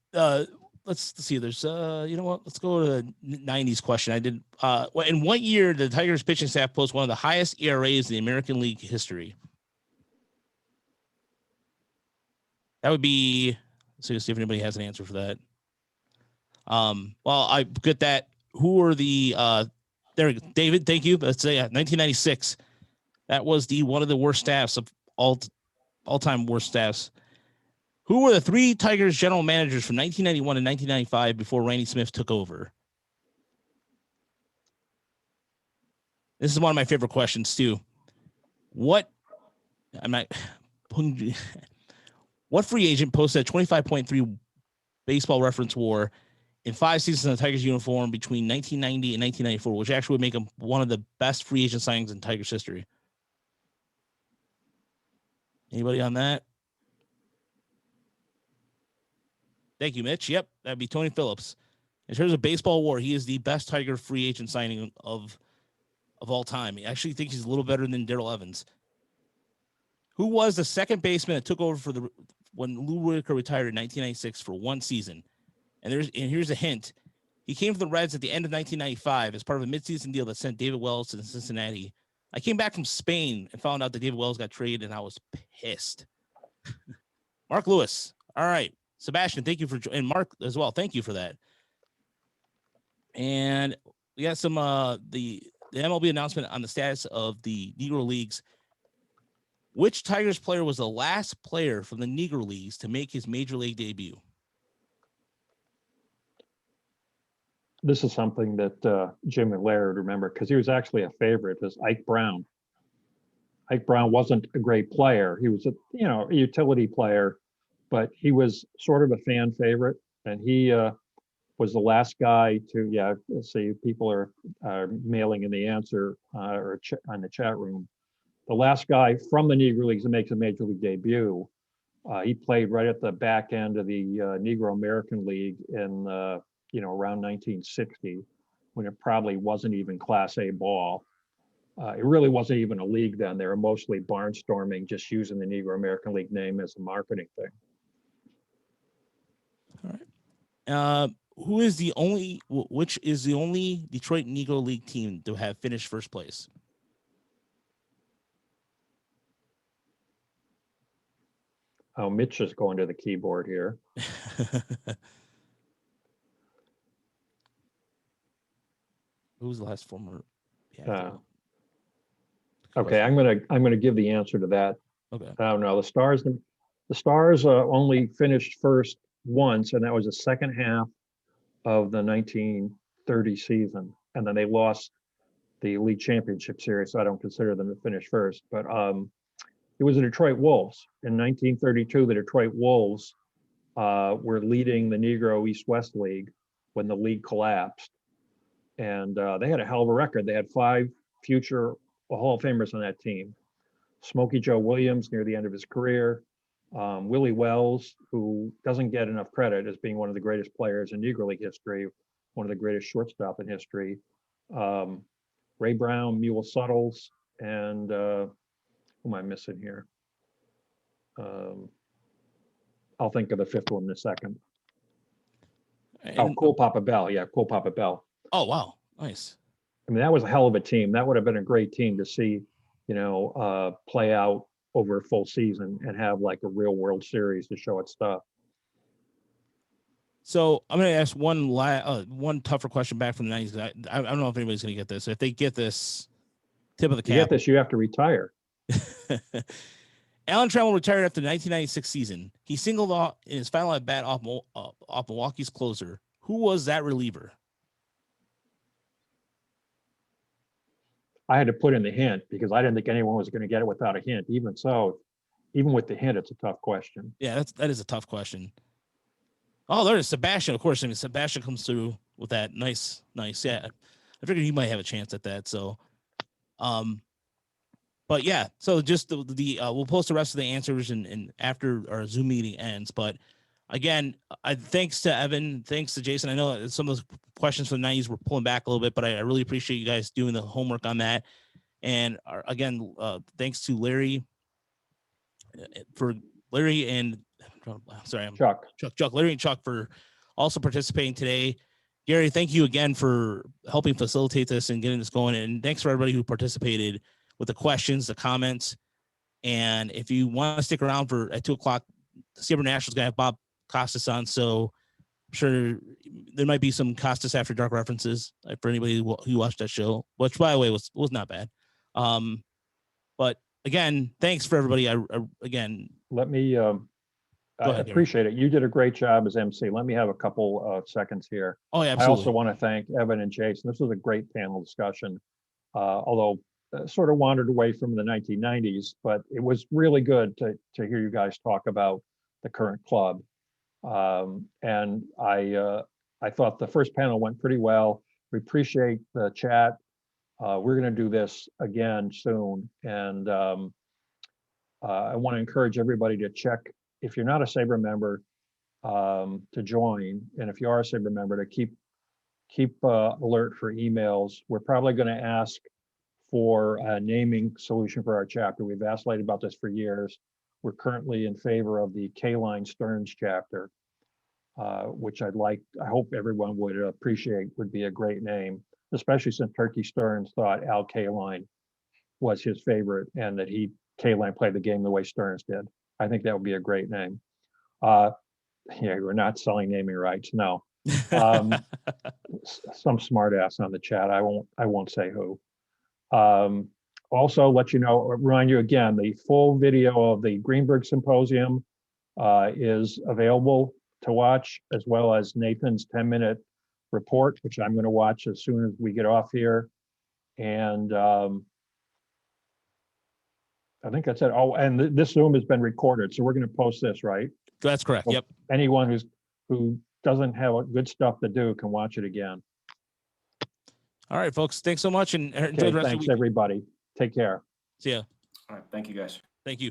let's see. There's you know what? Let's go to the '90s question. I did. In what year did the Tigers pitching staff post one of the highest ERAs in the American League history? That would be. So see if anybody has an answer for that. Well, I get that. Who are the? There, we go. David. Thank you. Let's say 1996. That was one of the worst staffs of all-time worst staffs. Who were the 3 Tigers general managers from 1991 and 1995 before Randy Smith took over? This is one of my favorite questions too. What free agent posted a 25.3 Baseball Reference WAR in 5 seasons in the Tigers uniform between 1990 and 1994, which actually would make him one of the best free agent signings in Tigers history? Anybody on that? Thank you, Mitch. Yep, that'd be Tony Phillips. In terms of baseball WAR, he is the best Tiger free agent signing of all time. I actually think he's a little better than Darrell Evans. Who was the second baseman that took over when Lou Whitaker retired in 1996 for 1 season? And here's a hint. He came from the Reds at the end of 1995 as part of a midseason deal that sent David Wells to Cincinnati. I came back from Spain and found out that David Wells got traded, and I was pissed. Mark Lewis. All right. Sebastian, thank you and Mark as well. Thank you for that. And we got some the MLB announcement on the status of the Negro Leagues. Which Tigers player was the last player from the Negro Leagues to make his major league debut? This is something that Jim and Larry would remember because he was actually a favorite. Is Ike Brown. Ike Brown wasn't a great player. He was a utility player, but he was sort of a fan favorite, and he was the last guy to let's see, people are mailing in the answer or on the chat room. The last guy from the Negro Leagues that makes a major league debut. He played right at the back end of the Negro American League in around 1960, when it probably wasn't even Class A ball. It really wasn't even a league then. They were mostly barnstorming, just using the Negro American League name as a marketing thing. All right. Which is the only Detroit Negro League team to have finished first place? Oh, Mitch is going to the keyboard here. Who was the last former? Okay, I'm gonna give the answer to that. Okay. I don't know. The Stars only finished first once, and that was the second half of the 1930 season, and then they lost the league championship series. So I don't consider them to finish first, but it was the Detroit Wolves in 1932. The Detroit Wolves were leading the Negro East-West League when the league collapsed, and they had a hell of a record. They had 5 future Hall of Famers on that team. Smokey Joe Williams near the end of his career, Willie Wells, who doesn't get enough credit as being one of the greatest players in Negro League history, one of the greatest shortstop in history, Ray Brown, Mule Suttles, and who am I missing here? I'll think of the 5th one in a second. Cool Papa Bell. Yeah, Cool Papa Bell. Oh, wow. Nice. I mean, that was a hell of a team. That would have been a great team to see, play out over a full season and have like a real World Series to show its stuff. So I'm going to ask one tougher question back from the 90s. I don't know if anybody's going to get this. If they get this, tip of the To get cap. this, you have to retire. Alan Trammell retired after the 1996 season. He singled off in his final at bat off Milwaukee's closer. Who was that reliever? I had to put in the hint because I didn't think anyone was going to get it without a hint. Even so, even with the hint, it's a tough question. Yeah, that is a tough question. Oh, there's Sebastian. Of course, I mean Sebastian comes through with that nice. Yeah, I figured he might have a chance at that. So, but yeah, so just the we'll post the rest of the answers and after our Zoom meeting ends. But again, thanks to Evan, thanks to Jason. I know some of those questions from the 90s were pulling back a little bit, but I really appreciate you guys doing the homework on that. And again, thanks to Larry and Chuck. Larry and Chuck for also participating today. Gary, thank you again for helping facilitate this and getting this going. And thanks for everybody who participated with the questions, the comments. And if you want to stick around at 2:00, the SABR National's going to have Bob Costas on. So I'm sure there might be some Costas After Dark references for anybody who watched that show, which by the way was not bad. But again, thanks for everybody. Let me, I ahead, Gary. appreciate it. You did a great job as MC. Let me have a couple of seconds here. Oh, yeah, I absolutely. also want to thank Evan and Jason. This was a great panel discussion, although sort of wandered away from the 1990s, but it was really good to hear you guys talk about the current club. And I thought the first panel went pretty well. We appreciate the chat. We're going to do this again soon. And I want to encourage everybody to check, if you're not a SABR member, to join. And if you are a SABR member, to keep alert for emails. We're probably going to ask for a naming solution for our chapter. We've vacillated about this for years. We're currently in favor of the K-Line Stearns chapter, which I hope everyone would appreciate, would be a great name, especially since Turkey Stearns thought Al K-Line was his favorite and that K-Line played the game the way Stearns did. I think that would be a great name. Yeah, we're not selling naming rights, no. Some smart ass on the chat, I won't say who. Also remind you again, the full video of the Greenberg Symposium is available to watch, as well as Nathan's 10-minute report, which I'm going to watch as soon as we get off here. And I think that's it. Oh, and this Zoom has been recorded, so we're going to post this, right? That's correct. So yep. Anyone who doesn't have good stuff to do can watch it again. All right, folks. Thanks so much, and enjoy the rest of the Thanks, week. everybody. Take care. See ya. All right. Thank you, guys. Thank you.